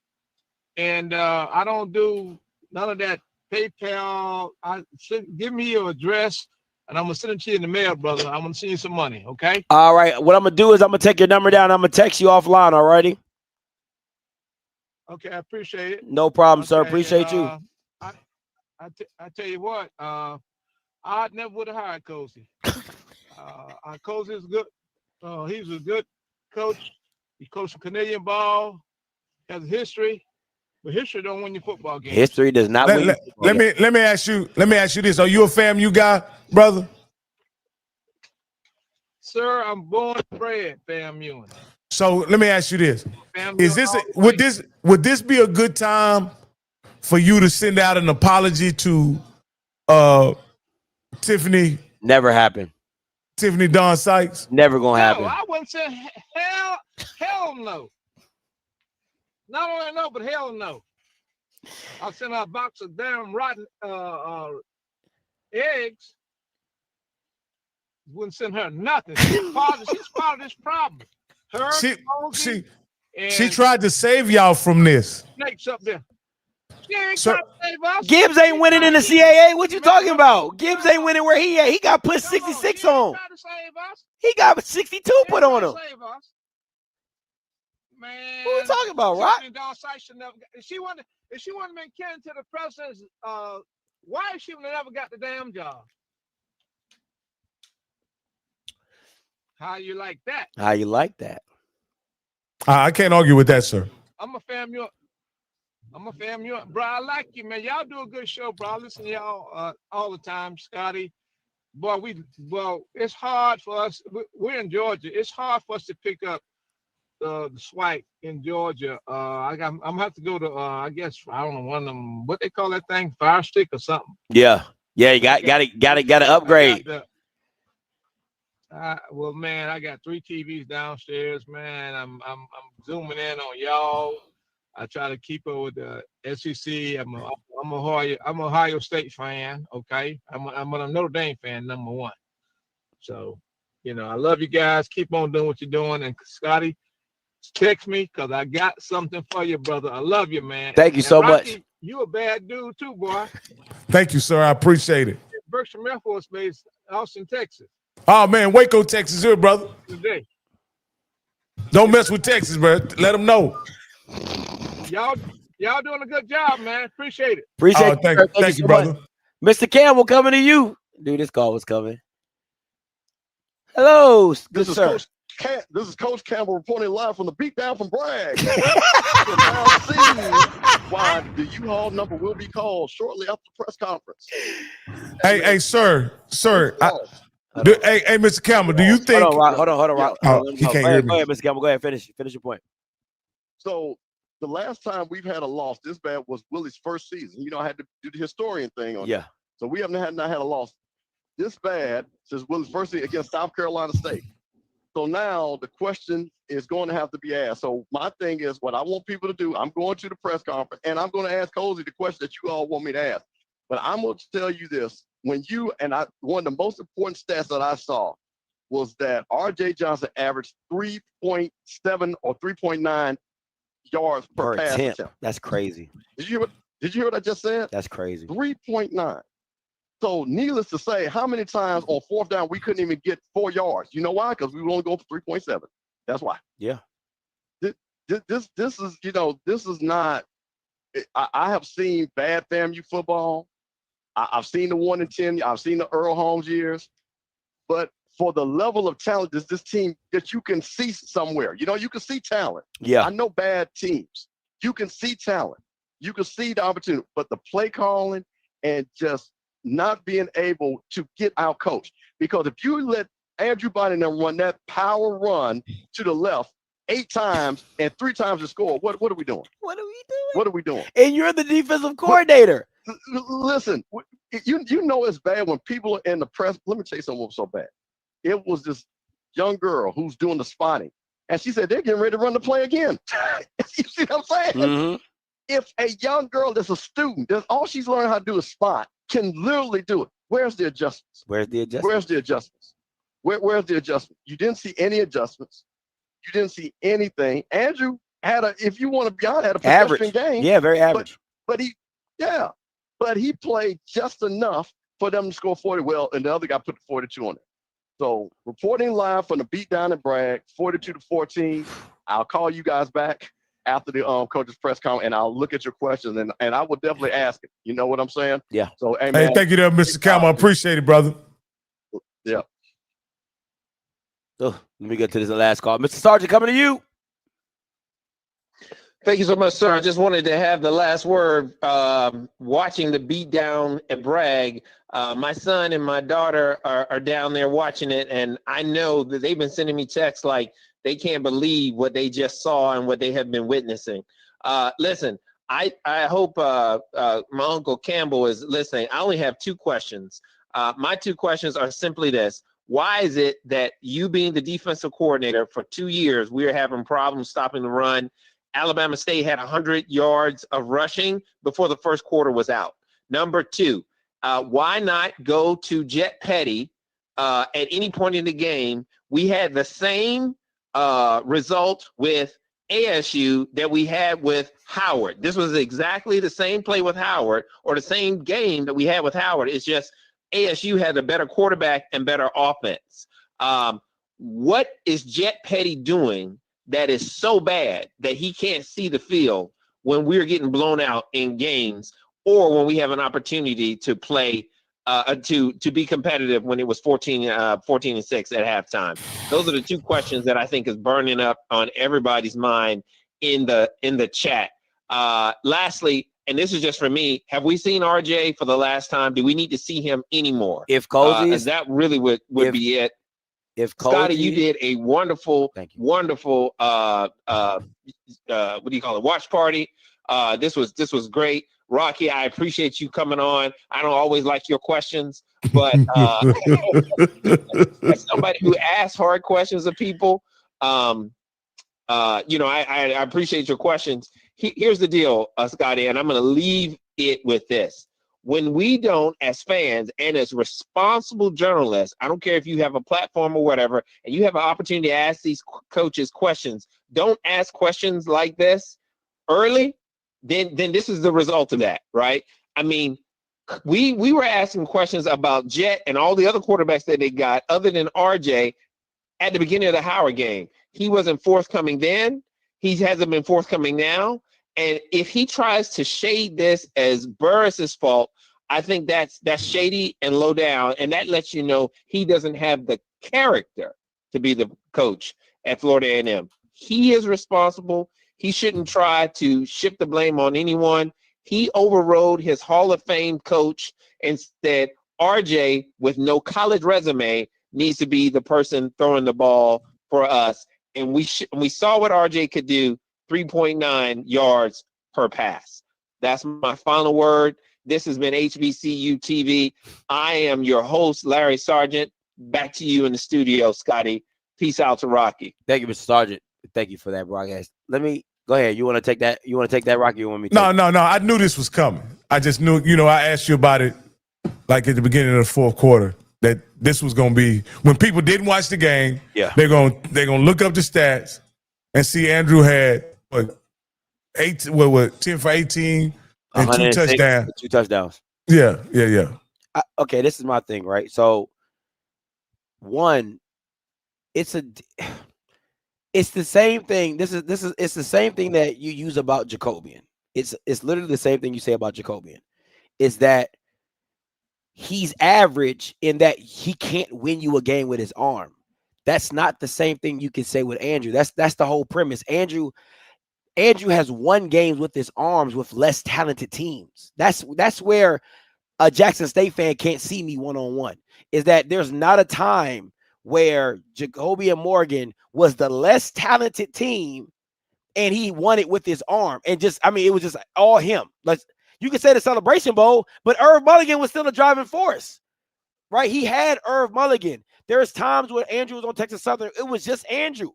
and I don't do none of that PayPal. Give me your address, and I'm gonna send it to you in the mail, brother. I'm gonna send you some money, okay? All right. What I'm gonna do is I'm gonna take your number down. I'm gonna text you offline. All righty. Okay, I appreciate it. No problem, sir. Appreciate you. I tell you what, I never would have hired Cozy. Cozy is good. He's a good coach. He coached Canadian ball, has a history, but history don't win your football games. History does not win. Let me ask you this. Are you a FAMU guy, brother? Sir, I'm born and bred FAMU. So let me ask you this: would this be a good time for you to send out an apology to Tiffany? Never happened. Tiffany Dawn Sykes? Never gonna happen. I wouldn't say hell no. Not only no, but hell no. I'll send her a box of damn rotten eggs. Wouldn't send her nothing. She's part of this problem. She tried to save y'all from this. Snakes up there. Gibbs ain't winning in the CAA. What you talking about? Gibbs ain't winning where he at. He got put 66 on. He got 62 put on him. Man, what are we talking about, Rock? If she wouldn't have been kin to the president's wife, she would have never got the damn job. How you like that? How you like that? I can't argue with that, sir. I'm a FAMU. Bro, I like you, man. Y'all do a good show, bro. I listen to y'all all the time, Scotty. Boy, it's hard for us. We're in Georgia. It's hard for us to pick up the SWAC in Georgia. I'm gonna have to go to I guess I don't know, one of them, what they call that thing, Fire Stick or something. Yeah, you got to upgrade. Well, man, I got 3 TVs downstairs, man. I'm zooming in on y'all. I try to keep up with the SEC. I'm a Ohio State fan. Okay, I'm a Notre Dame fan, number 1. So, I love you guys. Keep on doing what you're doing. And Scotty, text me because I got something for you, brother. I love you, man. Thank you so Rocky, much. You a bad dude too, boy. Thank you, sir. I appreciate it. Berkshire Air Force Base, Austin, Texas. Oh man, Waco, Texas, here, brother. Today. Don't mess with Texas, bro. Let them know. Y'all doing a good job, man. Appreciate it. Appreciate it. Thank you, brother. Mr. Campbell coming to you. Dude, this call was coming. Hello, good sir. This is Coach Campbell reporting live from the beatdown from Bragg. So now see why the U-Haul number will be called shortly after the press conference. Hey, sir. Hey, Mr. Campbell, do you think? Hold on, Rock. He can't hear me. Go ahead, Mr. Campbell. Go ahead, finish your point. So the last time we've had a loss this bad was Willie's first season. I had to do the historian thing on it. So we have not had a loss this bad since Willie's first season against South Carolina State. So now the question is going to have to be asked. So my thing is, what I want people to do, I'm going to the press conference and I'm going to ask Cozy the question that you all want me to ask. But I'm going to tell you this. One of the most important stats that I saw was that R.J. Johnson averaged 3.7 or 3.9 yards per pass attempt. That's crazy. Did you hear what I just said? That's crazy. 3.9. So needless to say, how many times on 4th down we couldn't even get 4 yards? You know why? Because we would only go for 3.7. That's why. Yeah. This is, this is not. I have seen bad FAMU football. I've seen the 1-10. I've seen the Earl Holmes years. But for the level of talent, this team that you can see somewhere. You can see talent. Yeah. I know bad teams. You can see talent. You can see the opportunity. But the play calling and just not being able to get out coached. Because if you let Andrew Bynum and them run that power run to the left 8 times and 3 times to score, what are we doing? What are we doing? And you're the defensive coordinator. Listen, you know it's bad when people are in the press. Let me tell you something what was so bad. It was this young girl who's doing the spotting. And she said, they're getting ready to run the play again. You see what I'm saying? Mm-hmm. If a young girl that's a student, that's all she's learning how to do is spot, can literally do it. Where's the adjustments? Where's the adjustments? You didn't see any adjustments. You didn't see anything. Andrew had if you want to be honest, had a pedestrian game. Yeah, very average. But he played just enough for them to score 40. Well, and the other guy put 42 on it. So reporting live from the beatdown at Bragg, 42-14. I'll call you guys back after the coach's press conference, and I'll look at your questions, and I will definitely ask it. You know what I'm saying? Yeah. So, hey, Hey, thank you there, Mr. Campbell. I appreciate it, brother. Yeah. So let me get to this last call. Mr. Sergeant, coming to you. Thank you so much, sir. I just wanted to have the last word. Watching the beatdown at Bragg, my son and my daughter are down there watching it, and I know that they've been sending me texts like they can't believe what they just saw and what they have been witnessing. Listen, I hope my Uncle Campbell is listening. I only have 2 questions. My 2 questions are simply this. Why is it that you being the defensive coordinator for 2 years, we are having problems stopping the run? Alabama State had 100 yards of rushing before the first quarter was out. Number 2, why not go to Jet Petty at any point in the game? We had the same result with ASU that we had with Howard. This was exactly the same play with Howard, or the same game that we had with Howard. It's just ASU had a better quarterback and better offense. What is Jet Petty doing that is so bad that he can't see the field when we're getting blown out in games, or when we have an opportunity to play to be competitive when it was 14-6 at halftime? Those are the two questions that I think is burning up on everybody's mind in the chat. Lastly, and this is just for me, have we seen RJ for the last time? Do we need to see him anymore? If Cozy that really would be it. If Scotty, you did a wonderful, wonderful what do you call it? Watch party. This was great. Rocky, I appreciate you coming on. I don't always like your questions, but as somebody who asks hard questions of people, I appreciate your questions. Here's the deal, Scotty, and I'm going to leave it with this. When we don't, as fans and as responsible journalists, I don't care if you have a platform or whatever, and you have an opportunity to ask these coaches questions, don't ask questions like this early, then this is the result of that, right? I mean, we were asking questions about Jet and all the other quarterbacks that they got other than RJ at the beginning of the Howard game. He wasn't forthcoming then. He hasn't been forthcoming now. And if he tries to shade this as Burris's fault, I think that's shady and low down. And that lets you know he doesn't have the character to be the coach at Florida A&M. He is responsible. He shouldn't try to shift the blame on anyone. He overrode his Hall of Fame coach and said, RJ, with no college resume, needs to be the person throwing the ball for us. And we saw what RJ could do, 3.9 yards per pass. That's my final word. This has been HBCU TV. I am your host, Larry Sargent. Back to you in the studio, Scotty. Peace out to Rocky. Thank you, Mr. Sargent. Thank you for that broadcast. Let me go ahead. You want to take that? You want to take that, Rocky? You want me to? No. I knew this was coming. I just knew, I asked you about it like at the beginning of the fourth quarter, that this was going to be, when people didn't watch the game, they're going to look up the stats and see Andrew had 10 for 18 and 2 touchdowns. 2 touchdowns. Yeah. Okay, this is my thing, right? So, one, it's the same thing. It's the same thing that you use about Jacobian. It's literally the same thing you say about Jacobian. Is that he's average in that he can't win you a game with his arm. That's not the same thing you can say with Andrew. That's the whole premise. Andrew has won games with his arms with less talented teams. That's where a Jackson State fan can't see me one-on-one. Is that there's not a time where Jacoby and Morgan was the less talented team and he won it with his arm. And it was just all him. You could say the Celebration Bowl, but Irv Mulligan was still a driving force, right? He had Irv Mulligan. There's times when Andrew was on Texas Southern. It was just Andrew.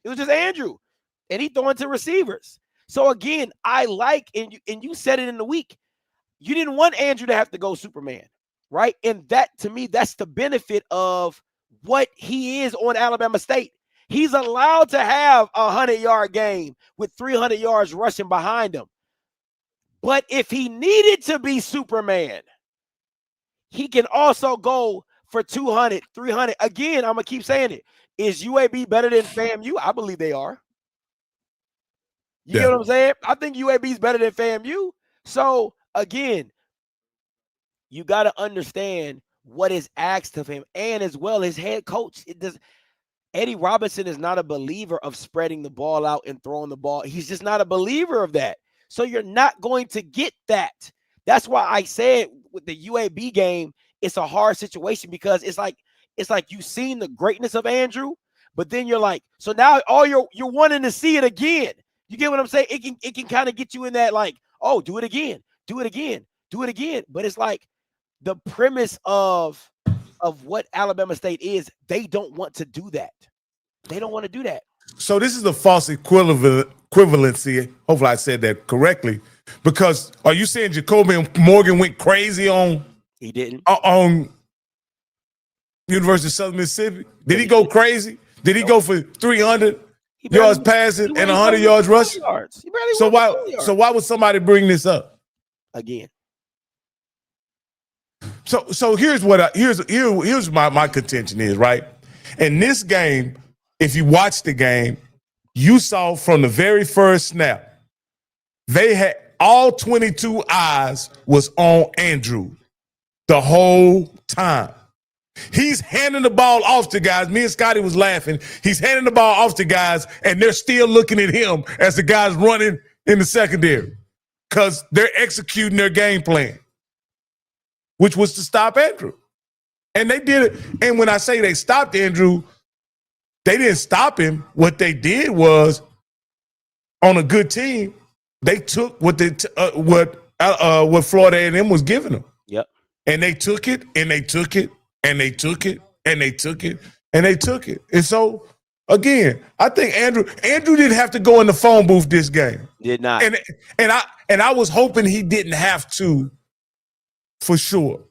And he throwing to receivers. So again, I like, and you said it in the week, you didn't want Andrew to have to go Superman, right? And that, to me, that's the benefit of what he is on Alabama State. He's allowed to have a 100-yard game with 300 yards rushing behind him. But if he needed to be Superman, he can also go for 200, 300. Again, I'm going to keep saying it. Is UAB better than FAMU? I believe they are. You get what I'm saying? I think UAB is better than FAMU. So, again, you got to understand what is asked of him, and as well his head coach. Eddie Robinson is not a believer of spreading the ball out and throwing the ball. He's just not a believer of that. So you're not going to get that. That's why I said with the UAB game, it's a hard situation because it's like you've seen the greatness of Andrew, but then you're like, so now you're wanting to see it again. You get what I'm saying? It can kind of get you in that like, oh, do it again. But it's like the premise of what Alabama State is, they don't want to do that. They don't want to do that. So this is a false equivalency. Hopefully I said that correctly. Because are you saying Jacoby Morgan went crazy on? He didn't. On University of Southern Mississippi? Did he go crazy? Did he go for 300 yards passing and 100 yards rushing? So why would somebody bring this up again? So here's my contention is, right? In this game, if you watch the game, you saw from the very first snap, they had all 22 eyes was on Andrew. the whole time. He's handing the ball off to guys. Me and Scotty was laughing. He's handing the ball off to guys, and they're still looking at him as the guy's running in the secondary because they're executing their game plan, which was to stop Andrew. And they did it. And when I say they stopped Andrew, they didn't stop him. What they did was, on a good team, they took what Florida A&M was giving them. Yep. And they took it, and they took it, and they took it, and they took it, and they took it. And so, again, I think Andrew didn't have to go in the phone booth this game. Did not. And I was hoping he didn't have to, for sure.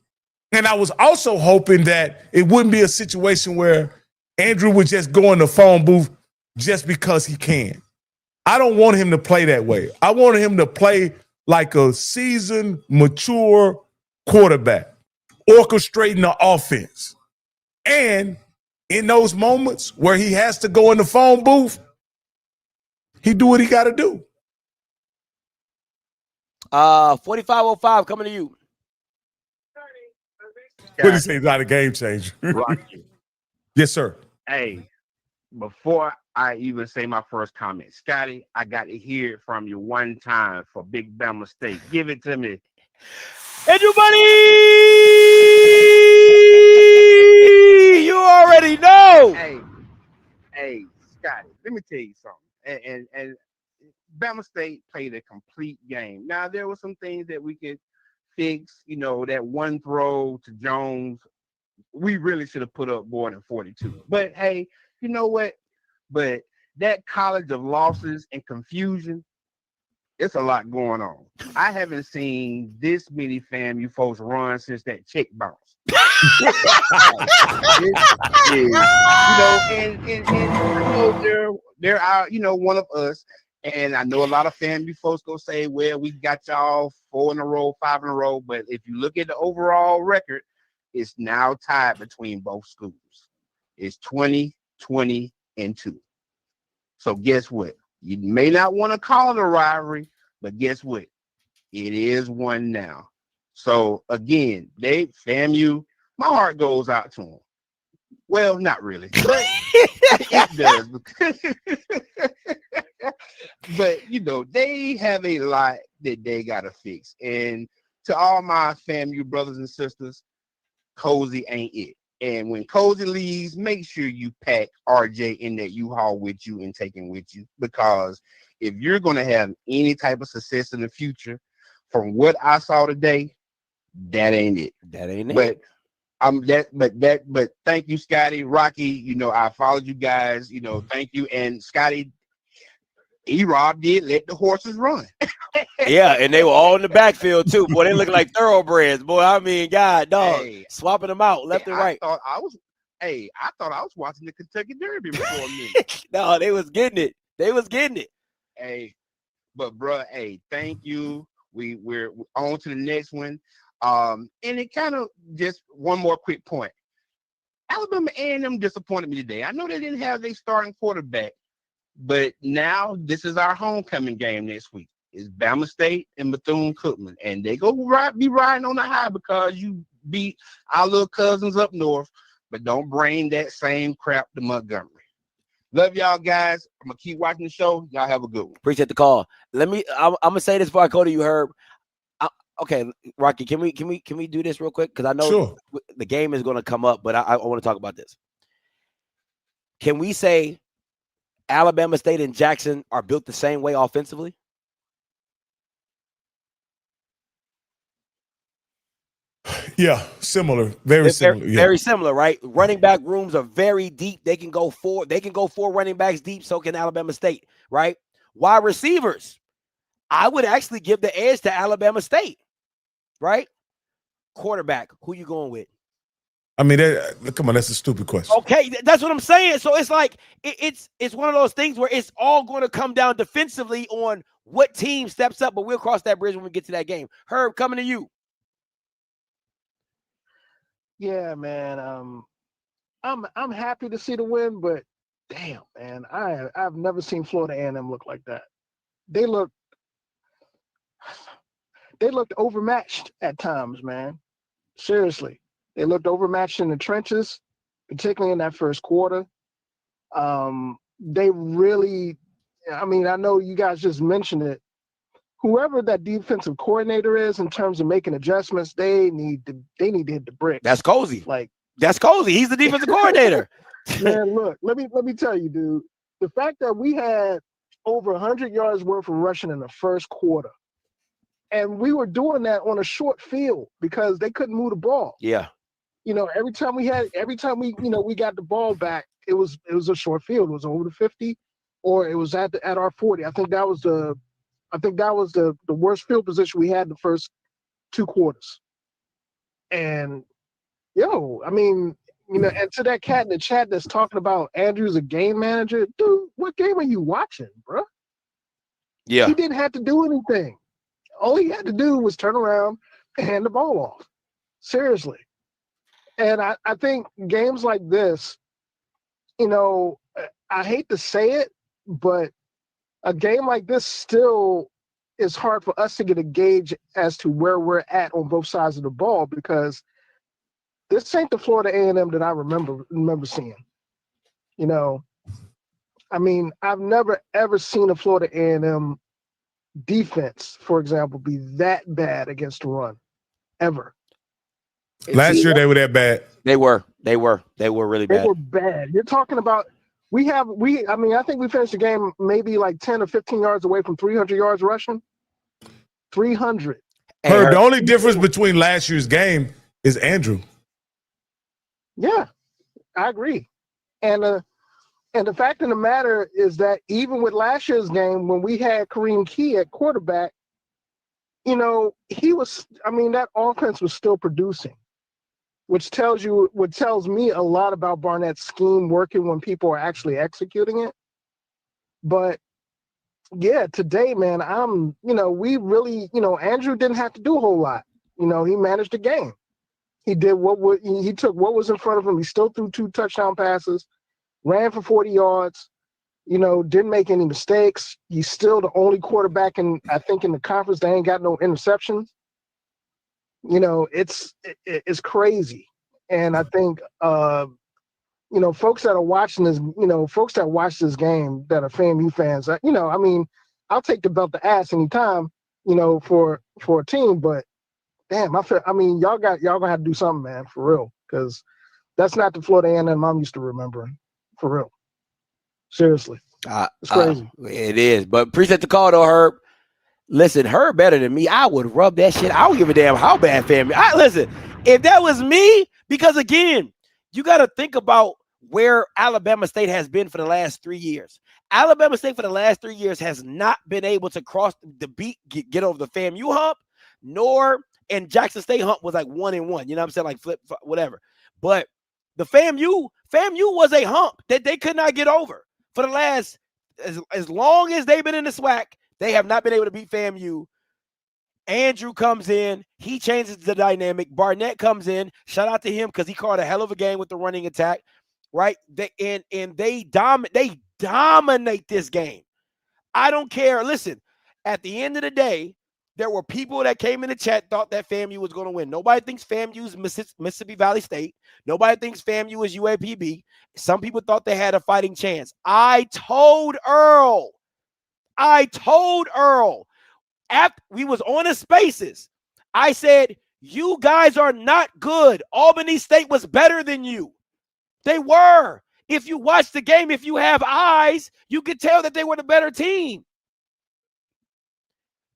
And I was also hoping that it wouldn't be a situation where Andrew would just go in the phone booth just because he can. I don't want him to play that way. I want him to play like a seasoned, mature quarterback, orchestrating the offense. And in those moments where he has to go in the phone booth, he do what he got to do. 4505 coming to you. What do you say? Not a game changer. Rocky. Yes, sir. Hey, before I even say my first comment, Scotty, I got to hear it from you one time for Big Bama State. Give it to me. Andrew Buddy! You already know. Hey, Scotty, let me tell you something. And Bama State played a complete game. Now, there were some things that we could fix. You know, that one throw to Jones, we really should have put up more than 42. But, hey, you know what? But that college of losses and confusion, it's a lot going on. I haven't seen this many FAMU folks run since that check bounce. You know, and you know, they're out, you know, one of us. And I know a lot of FAMU folks go say, well, we got y'all 4 in a row, 5 in a row. But if you look at the overall record, it's now tied between both schools. It's 20-20-2. So guess what? You may not want to call it a rivalry, but guess what? It is one now. So again, FAMU, my heart goes out to them. Well, not really, but it does. But you know, they have a lot that they gotta fix. And to all my FAMU brothers and sisters, Cozy ain't it. And when Cozy leaves, make sure you pack RJ in that U-Haul with you and take him with you. Because if you're going to have any type of success in the future, from what I saw today, that ain't it. That ain't it. But thank you, Scotty, Rocky. You know, I followed you guys. You know, thank you. And Scotty, E-Rob did let the horses run. Yeah, and they were all in the backfield too. Boy, they look like thoroughbreds. Boy, I mean, God, dog, swapping them out left and right. I thought I was watching the Kentucky Derby before a minute. No, they was getting it. They was getting it. Hey, but bro, hey, thank you. We're on to the next one. And it kind of just one more quick point. Alabama A&M disappointed me today. I know they didn't have their starting quarterback, but now this is our homecoming game next week. It's Bama State and Bethune-Cookman, and they go be riding on the high because you beat our little cousins up north, but don't bring that same crap to Montgomery. Love y'all guys. I'm gonna keep watching the show. Y'all have a good one. Appreciate the call. I'm gonna say this before I go to you, Herb. Okay, Rocky, can we do this real quick? Because I know the game is gonna come up, but I want to talk about this. Can we say Alabama State and Jackson are built the same way offensively? Yeah, similar, very similar. Very similar, right? Running back rooms are very deep. They can go 4 running backs deep. So can Alabama State, right? Wide receivers, I would actually give the edge to Alabama State, right? Quarterback, who you going with? I mean, come on, that's a stupid question. Okay, that's what I'm saying. So it's like it's one of those things where it's all going to come down defensively on what team steps up. But we'll cross that bridge when we get to that game. Herb, coming to you. Yeah, man. I'm happy to see the win, but damn, man, I've never seen Florida A&M look like that. They looked overmatched at times, man. Seriously. They looked overmatched in the trenches, particularly in that first quarter. They really, I mean, I know you guys just mentioned it. Whoever that defensive coordinator is in terms of making adjustments, they need to hit the bricks. That's Cozy. Like, that's Cozy. He's the defensive coordinator. Man, look, let me tell you, dude. The fact that we had over 100 yards worth of rushing in the first quarter, and we were doing that on a short field because they couldn't move the ball. Yeah. You know, every time we got the ball back, it was a short field. It was over the 50, or it was at our 40. I think that was the worst field position we had the first 2 quarters. And I mean, you know, and to that cat in the chat that's talking about Andrew's a game manager, dude, what game are you watching, bro? Yeah. He didn't have to do anything. All he had to do was turn around and hand the ball off. Seriously. And I think games like this, you know, I hate to say it, but a game like this still is hard for us to get a gauge as to where we're at on both sides of the ball, because this ain't the Florida A&M that I remember seeing. You know, I mean, I've never, ever seen a Florida A&M defense, for example, be that bad against the run, ever. Last year they were that bad. They were really bad. They were bad. You're talking about I think we finished the game maybe like 10 or 15 yards away from 300 yards rushing. 300. The only difference between last year's game is Andrew. Yeah, I agree. And the fact of the matter is that even with last year's game, when we had Kareem Key at quarterback, you know, that offense was still producing, which tells me a lot about Barnett's scheme working when people are actually executing it. But yeah, today, man, we really, you know, Andrew didn't have to do a whole lot. You know, he managed the game. He did he took what was in front of him. He still threw 2 touchdown passes, ran for 40 yards, you know, didn't make any mistakes. He's still the only quarterback in the conference that ain't got no interceptions. You know, it's crazy. And I think, you know, folks that are watching this, you know, folks that watch this game that are FAMU fans, you know, I mean, I'll take the belt to ass anytime, you know, for a team, but damn, y'all gonna have to do something, man, for real, because that's not the Florida A&M I'm used to remembering, for real. Seriously, it's crazy. It is, but appreciate the call though, Herb. Listen, Herb better than me. I would rub that shit. I don't give a damn how bad FAMU. Listen, if that was me, because again, you got to think about where Alabama State has been for the last 3 years. Alabama State for the last 3 years has not been able to cross the beat, get over the FAMU hump, and Jackson State hump was like 1-1. You know what I'm saying? Like flip, whatever. But the FAMU was a hump that they could not get over for the last, as long as they've been in the SWAC, they have not been able to beat FAMU. Andrew comes in. He changes the dynamic. Barnett comes in. Shout out to him because he called a hell of a game with the running attack, right? They dominate this game. I don't care. Listen, at the end of the day, there were people that came in the chat thought that FAMU was going to win. Nobody thinks FAMU is Mississippi Valley State. Nobody thinks FAMU is UAPB. Some people thought they had a fighting chance. I told Earl. After we was on the spaces, I said, you guys are not good. Albany State was better than you. They were. If you watch the game, if you have eyes, you could tell that they were the better team.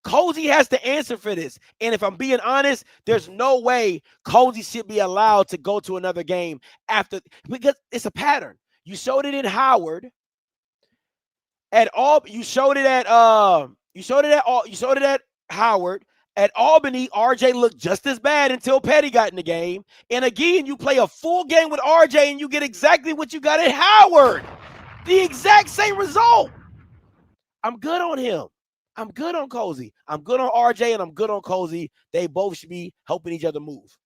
Cozy has to answer for this. And if I'm being honest, there's no way Cozy should be allowed to go to another game because it's a pattern. You showed it in Howard. You showed it at Howard. At Albany, RJ looked just as bad until Petty got in the game. And again, you play a full game with RJ and you get exactly what you got at Howard. The exact same result. I'm good on him. I'm good on Cozy. I'm good on RJ and I'm good on Cozy. They both should be helping each other move.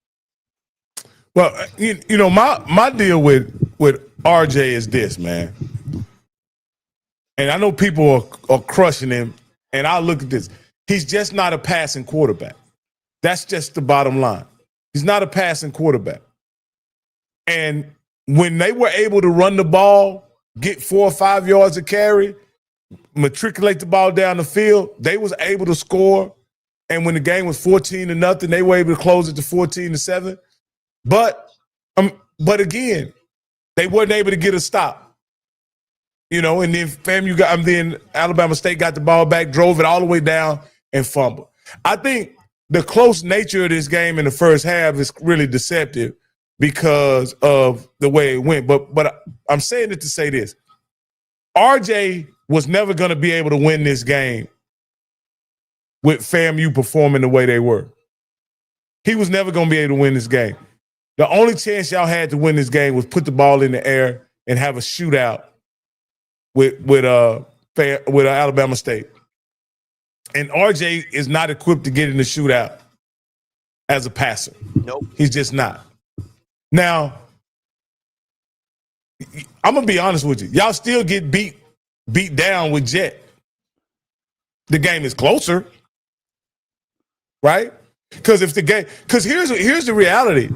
Well, you know, my deal with RJ is this, man. And I know people are crushing him, and I look at this. He's just not a passing quarterback. That's just the bottom line. He's not a passing quarterback. And when they were able to run the ball, get 4 or 5 yards of carry, matriculate the ball down the field, they was able to score. And when the game was 14-0, they were able to close it to 14-7. But again, they weren't able to get a stop. You know, and then then Alabama State got the ball back, drove it all the way down, and fumbled. I think the close nature of this game in the first half is really deceptive because of the way it went. But I'm saying it to say this. RJ was never going to be able to win this game with FAMU performing the way they were. He was never going to be able to win this game. The only chance y'all had to win this game was put the ball in the air and have a shootout with Alabama State. And RJ is not equipped to get in the shootout as a passer. Nope. He's just not. Now, I'm going to be honest with you. Y'all still get beat down with Jet. The game is closer. Right? Because here's the reality.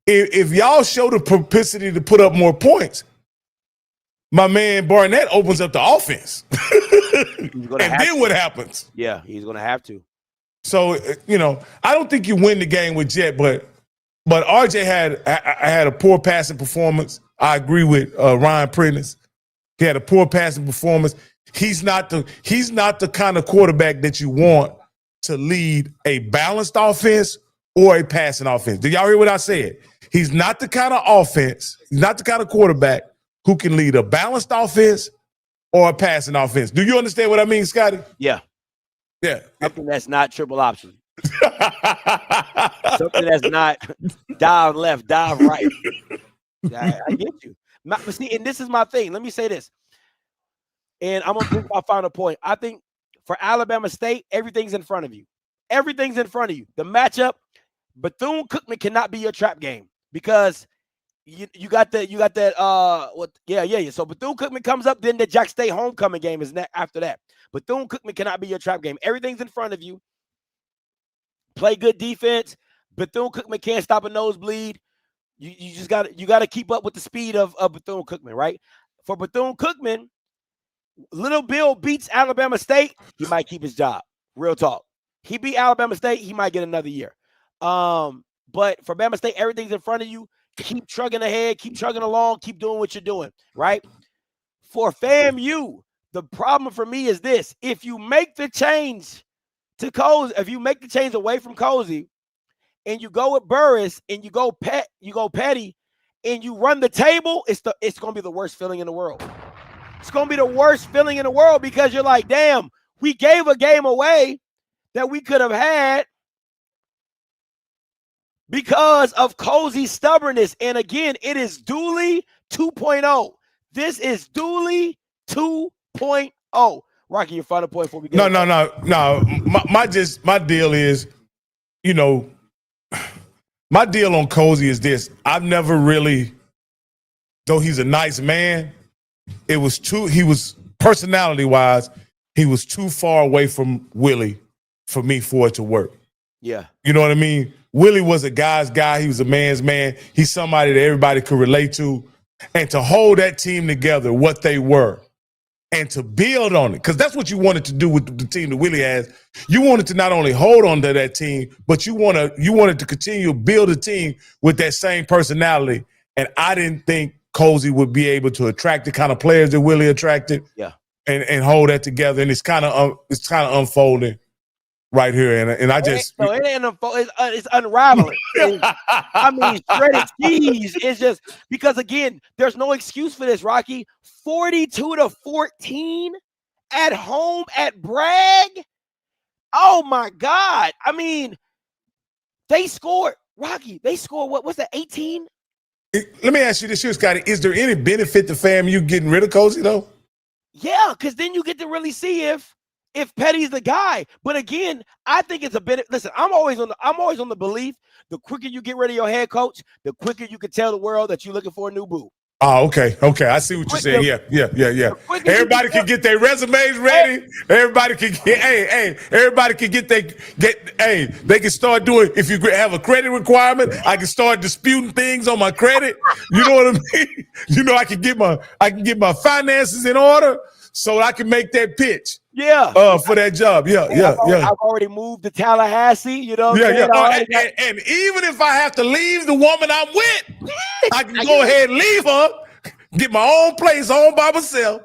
If y'all show the propensity to put up more points, my man Barnett opens up the offense. And then what happens? Yeah, he's going to have to. So, I don't think you win the game with Jet, but RJ had a poor passing performance. I agree with Ryan Prentice. He had a poor passing performance. He's not the kind of quarterback that you want to lead a balanced offense or a passing offense. Did y'all hear what I said? He's not the kind of offense, he's not the kind of quarterback who can lead a balanced offense or a passing offense. Do you understand what I mean, Scotty? Yeah. Yeah. Something that's not triple option. Something that's not dive left, dive right. I get you. See, and this is my thing. Let me say this. And I'm going to bring my final point. I think for Alabama State, everything's in front of you. Everything's in front of you. The matchup, Bethune-Cookman cannot be your trap game because you got that. So Bethune-Cookman comes up, then the Jack State homecoming game is after that. Bethune-Cookman cannot be your trap game. Everything's in front of you. Play good defense. Bethune-Cookman can't stop a nosebleed. You just got to keep up with the speed of Bethune-Cookman, right? For Bethune-Cookman, Little Bill beats Alabama State, he might keep his job. Real talk. He beat Alabama State, he might get another year. But for Bama State, everything's in front of you. Keep trucking ahead, keep trucking along, keep doing what you're doing, right? For FAMU, the problem for me is this. If you make the change to Cozy, if you make the change away from Cozy and you go with Burris and you go Petty and you run the table, it's going to be the worst feeling in the world. It's going to be the worst feeling in the world because you're like, damn, we gave a game away that we could have had because of Cozy's stubbornness. And again, it is Dooley 2.0. This is Dooley 2.0. Rocky, your final point before we get No. My deal is, my deal on Cozy is this. I've never really, though he's a nice man, he was personality-wise, he was too far away from Willie for me for it to work. Yeah. You know what I mean? Willie was a guy's guy. He was a man's man. He's somebody that everybody could relate to. And to hold that team together, what they were, and to build on it, because that's what you wanted to do with the team that Willie has. You wanted to not only hold on to that team, but you wanted to continue to build a team with that same personality. And I didn't think Cozy would be able to attract the kind of players that Willie attracted. Yeah. And hold that together. And it's kind of unfolding right here. And I just it ain't unfolding. It's unraveling. I mean, shredded cheese. It's just because again, there's no excuse for this, Rocky. 42-14 at home at Bragg. Oh my God. I mean, they scored, Rocky. They scored what's that, 18? Let me ask you this here, Scotty. Is there any benefit to FAMU getting rid of Cozy, though? Yeah, because then you get to really see if Petty's the guy. But again, I think it's a benefit. Listen, I'm always on the belief the quicker you get rid of your head coach, the quicker you can tell the world that you're looking for a new boo. Oh, okay. I see what you're saying. Yeah. Everybody can get their resumes ready. Everybody can get, everybody can they can start doing, if you have a credit requirement, I can start disputing things on my credit. You know what I mean? I can get my finances in order so I can make that pitch. Yeah. For that job. Yeah. I've already moved to Tallahassee, you know. And even if I have to leave the woman I'm with, I can go ahead and leave her, get my own place all by myself,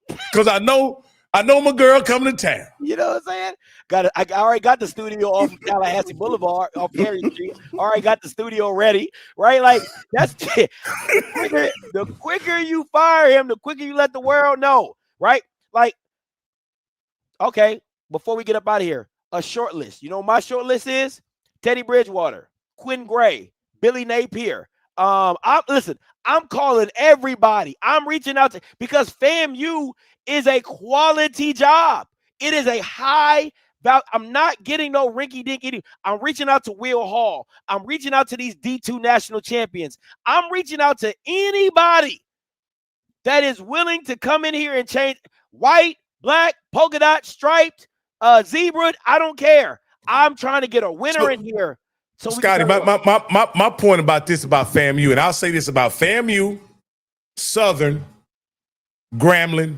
because I know my girl coming to town. You know what I'm saying? I already got the studio off of Tallahassee Boulevard, off Perry Street. Already got the studio ready, right? Like, that's it. The quicker you fire him, the quicker you let the world know, right? Like, okay, before we get up out of here, a short list. You know what my short list is? Teddy Bridgewater, Quinn Gray, Billy Napier. I'm calling everybody. I'm reaching out to, because FAMU is a quality job. It is a high value. I'm not getting no rinky-dinky. I'm reaching out to Will Hall. I'm reaching out to these D2 national champions. I'm reaching out to anybody that is willing to come in here and change. White, black, polka dot, striped, zebra. I don't care. I'm trying to get a winner in here. So Scotty, my point about FAMU, and I'll say this about FAMU, Southern, Grambling.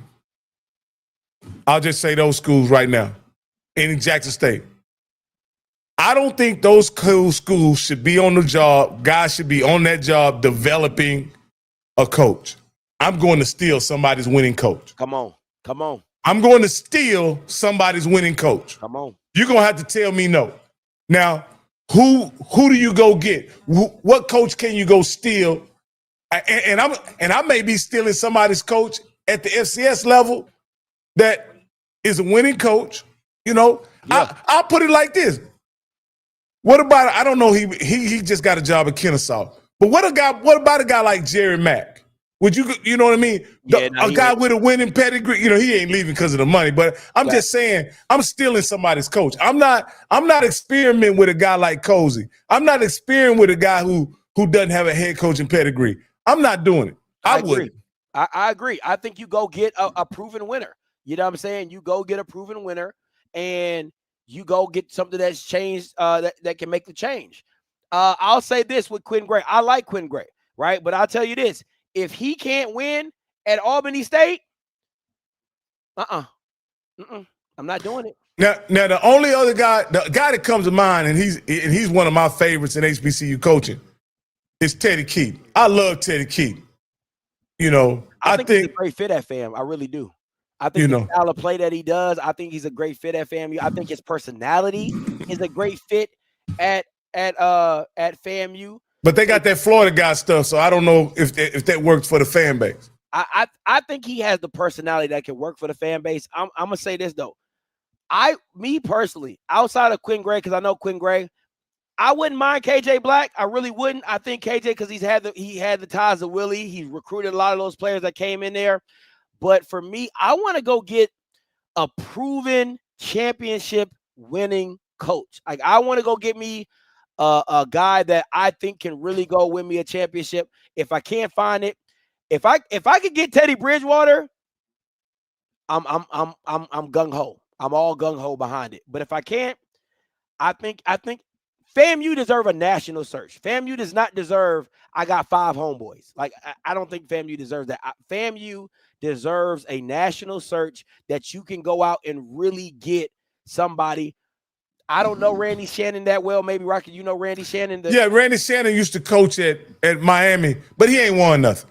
I'll just say those schools right now. In Jackson State. I don't think those schools should be on the job. Guys should be on that job developing a coach. I'm going to steal somebody's winning coach. Come on. I'm going to steal somebody's winning coach. Come on. You're going to have to tell me no. Now, who do you go get? What coach can you go steal? And I may be stealing somebody's coach at the FCS level that is a winning coach. I'll put it like this. What about, I don't know, he just got a job at Kennesaw. But what about a guy like Jerry Mack? Would you know what I mean? A guy with a winning pedigree, he ain't leaving because of the money. But I'm just saying, I'm stealing somebody's coach. I'm not experimenting with a guy like Cozy. I'm not experimenting with a guy who doesn't have a head coaching pedigree. I'm not doing it. I wouldn't. I agree. I think you go get a proven winner. You know what I'm saying? You go get a proven winner, and you go get something that's changed, that can make the change. I'll say this with Quinn Gray. I like Quinn Gray, right? But I'll tell you this. If he can't win at Albany State, I'm not doing it. Now the only other guy, the guy that comes to mind, and he's one of my favorites in HBCU coaching, is Teddy Keaton. I love Teddy Keaton. I think he's a great fit at FAM. I really do. I think the style of play that he does, I think he's a great fit at FAMU. I think his personality is a great fit at FAMU. But they got that Florida guy stuff, so I don't know if that works for the fan base. I think he has the personality that can work for the fan base. I'm gonna say this though. Me personally, outside of Quinn Gray, because I know Quinn Gray, I wouldn't mind KJ Black. I really wouldn't. I think KJ, because he had the ties to Willie. He recruited a lot of those players that came in there. But for me, I want to go get a proven championship winning coach. Like, I want to go get me a guy that I think can really go win me a championship. If I can't find it, if I could get Teddy Bridgewater, I'm gung ho. I'm all gung ho behind it. But if I can't, I think FAMU deserve a national search. FAMU does not deserve, I got 5 homeboys. Like, I don't think FAMU deserves that. FAMU deserves a national search that you can go out and really get somebody. I don't know Randy Shannon that well. Maybe, Rocky, you know Randy Shannon? Yeah, Randy Shannon used to coach at Miami, but he ain't won nothing.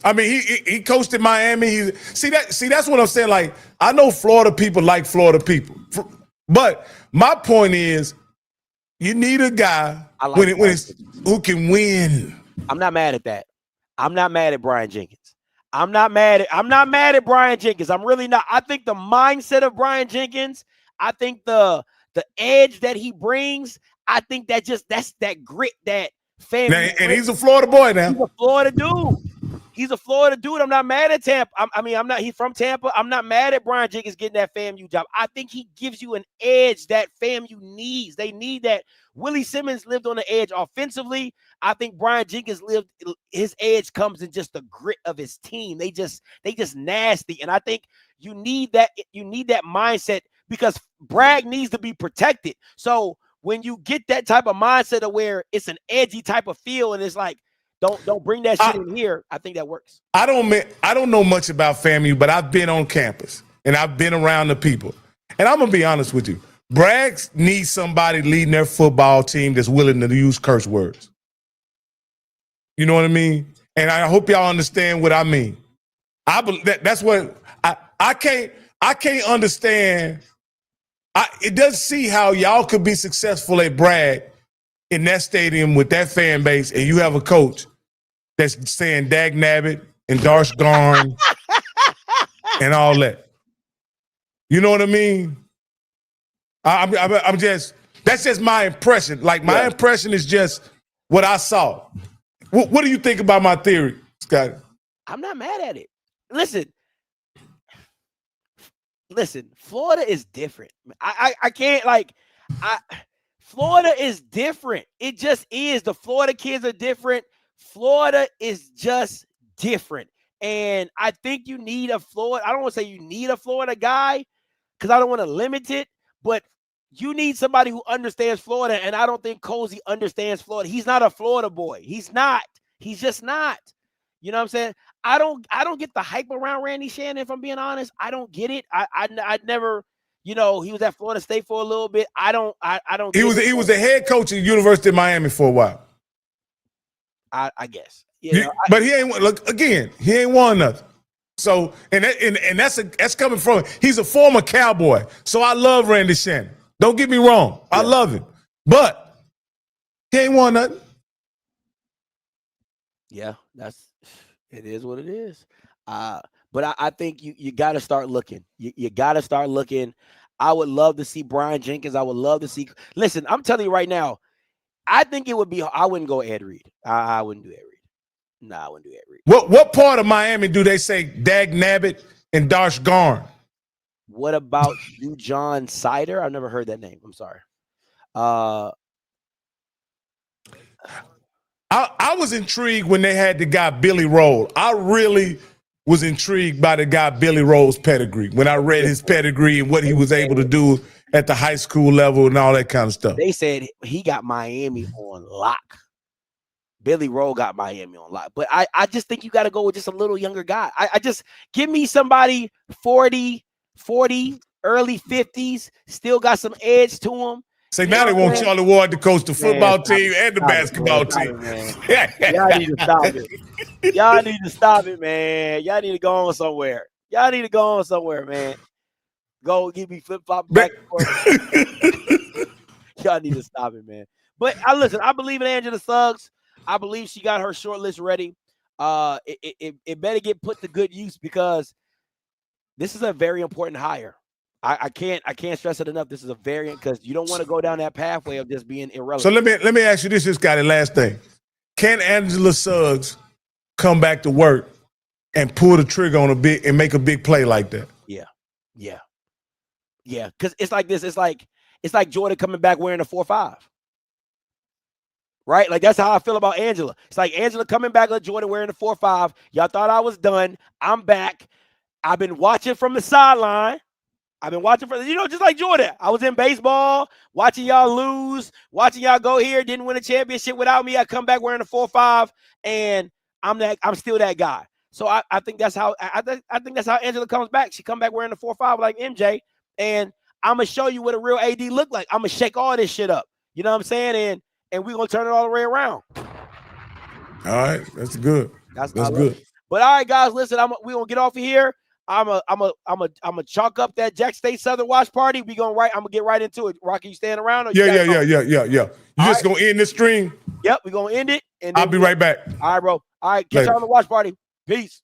I mean, he coached in Miami. That's what I'm saying. Like, I know Florida people like Florida people. But my point is, you need a guy who can win. I'm not mad at that. I'm not mad at Brian Jenkins. I'm not mad at Brian Jenkins. I'm really not. I think the mindset of Brian Jenkins, I think the edge that he brings, I think that's that grit, that family. And he's a Florida boy now. He's a Florida dude. He's a Florida dude. I'm not mad at Tampa. He's from Tampa. I'm not mad at Brian Jenkins getting that FAMU job. I think he gives you an edge that FAMU needs. They need that. Willie Simmons lived on the edge offensively. I think Brian Jenkins his edge comes in just the grit of his team. They just nasty. And I think you need that mindset because Bragg needs to be protected. So when you get that type of mindset of where it's an edgy type of feel and it's like, don't bring that shit in here, I think that works. I don't know much about FAMU, but I've been on campus and I've been around the people. And I'm gonna be honest with you. Bragg needs somebody leading their football team that's willing to use curse words. You know what I mean? And I hope y'all understand what I mean. That's what I can't understand. It doesn't see how y'all could be successful at Bragg in that stadium with that fan base, and you have a coach that's saying Dag Nabbit and Darsh Garn and all that. You know what I mean? That's just my impression. Like my impression is just what I saw. What do you think about my theory, Scott? I'm not mad at it. Listen, Florida is different. I can't Florida is different. It just is. The Florida kids are different. Florida is just different. And I think you need a Florida. I don't want to say you need a Florida guy because I don't want to limit it, but you need somebody who understands Florida. And I don't think Cozy understands Florida. He's not a Florida boy. He's not. He's just not. You know what I'm saying? I don't get the hype around Randy Shannon, if I'm being honest. I don't get it. I never, he was at Florida State for a little bit. I don't. He was the head coach at the University of Miami for a while. I guess. But he ain't he ain't won nothing. So and that's coming from he's a former Cowboy. So I love Randy Shannon. Don't get me wrong. I love him. But he ain't won nothing. Yeah, it is what it is. But I think you got to start looking. You got to start looking. I would love to see Brian Jenkins. I would love to see. Listen, I'm telling you right now, I think it would be. I wouldn't go Ed Reed. I wouldn't do Ed Reed. No, I wouldn't do Ed Reed. What part of Miami do they say Dag Nabbit and Darsh Garn? What about you, John Sider? I've never heard that name. I'm sorry. I was intrigued when they had the guy Billy Roll. I really was intrigued by the guy Billy Roll's pedigree when I read his pedigree and what he was able to do at the high school level and all that kind of stuff. They said he got Miami on lock. Billy Roll got Miami on lock. But I just think you got to go with just a little younger guy. I just give me somebody 40, early 50s, still got some edge to him. Say now they want Charlie Ward to coach the football team and the basketball team. Y'all need to stop it. Y'all need to stop it, man. Y'all need to go on somewhere. Y'all need to go on somewhere, man. Go give me flip-flop back and forth. Y'all need to stop it, man. But listen, I believe in Angela Suggs. I believe she got her short list ready. It better get put to good use because this is a very important hire. I can't stress it enough. This is a variant because you don't want to go down that pathway of just being irrelevant. So let me ask you this, Scotty. Last thing, can Angela Suggs come back to work and pull the trigger on and make a big play like that? Yeah. Because it's like this. It's like Jordan coming back wearing a 4-5. Right? Like that's how I feel about Angela. It's like Angela coming back like Jordan wearing a 4-5. Y'all thought I was done. I'm back. I've been watching from the sideline. I've been watching just like Jordan. I was in baseball, watching y'all lose, watching y'all go here, didn't win a championship without me. I come back wearing a 4-5, and I'm still that guy. So I think that's how I think that's how Angela comes back. She come back wearing a 4-5 like MJ, and I'm gonna show you what a real AD look like. I'm gonna shake all this shit up. You know what I'm saying? And we're gonna turn it all the way around. All right, that's good. That's good. But all right, guys, listen, we're gonna get off of here. I'm a chalk up that Jack State Southern watch party. I'm gonna get right into it. Rocky, you staying around? Or Yeah. You just gonna end this stream? Yep, we're gonna end it. And I'll be right back. All right, bro. All right, catch y'all on the watch party. Peace.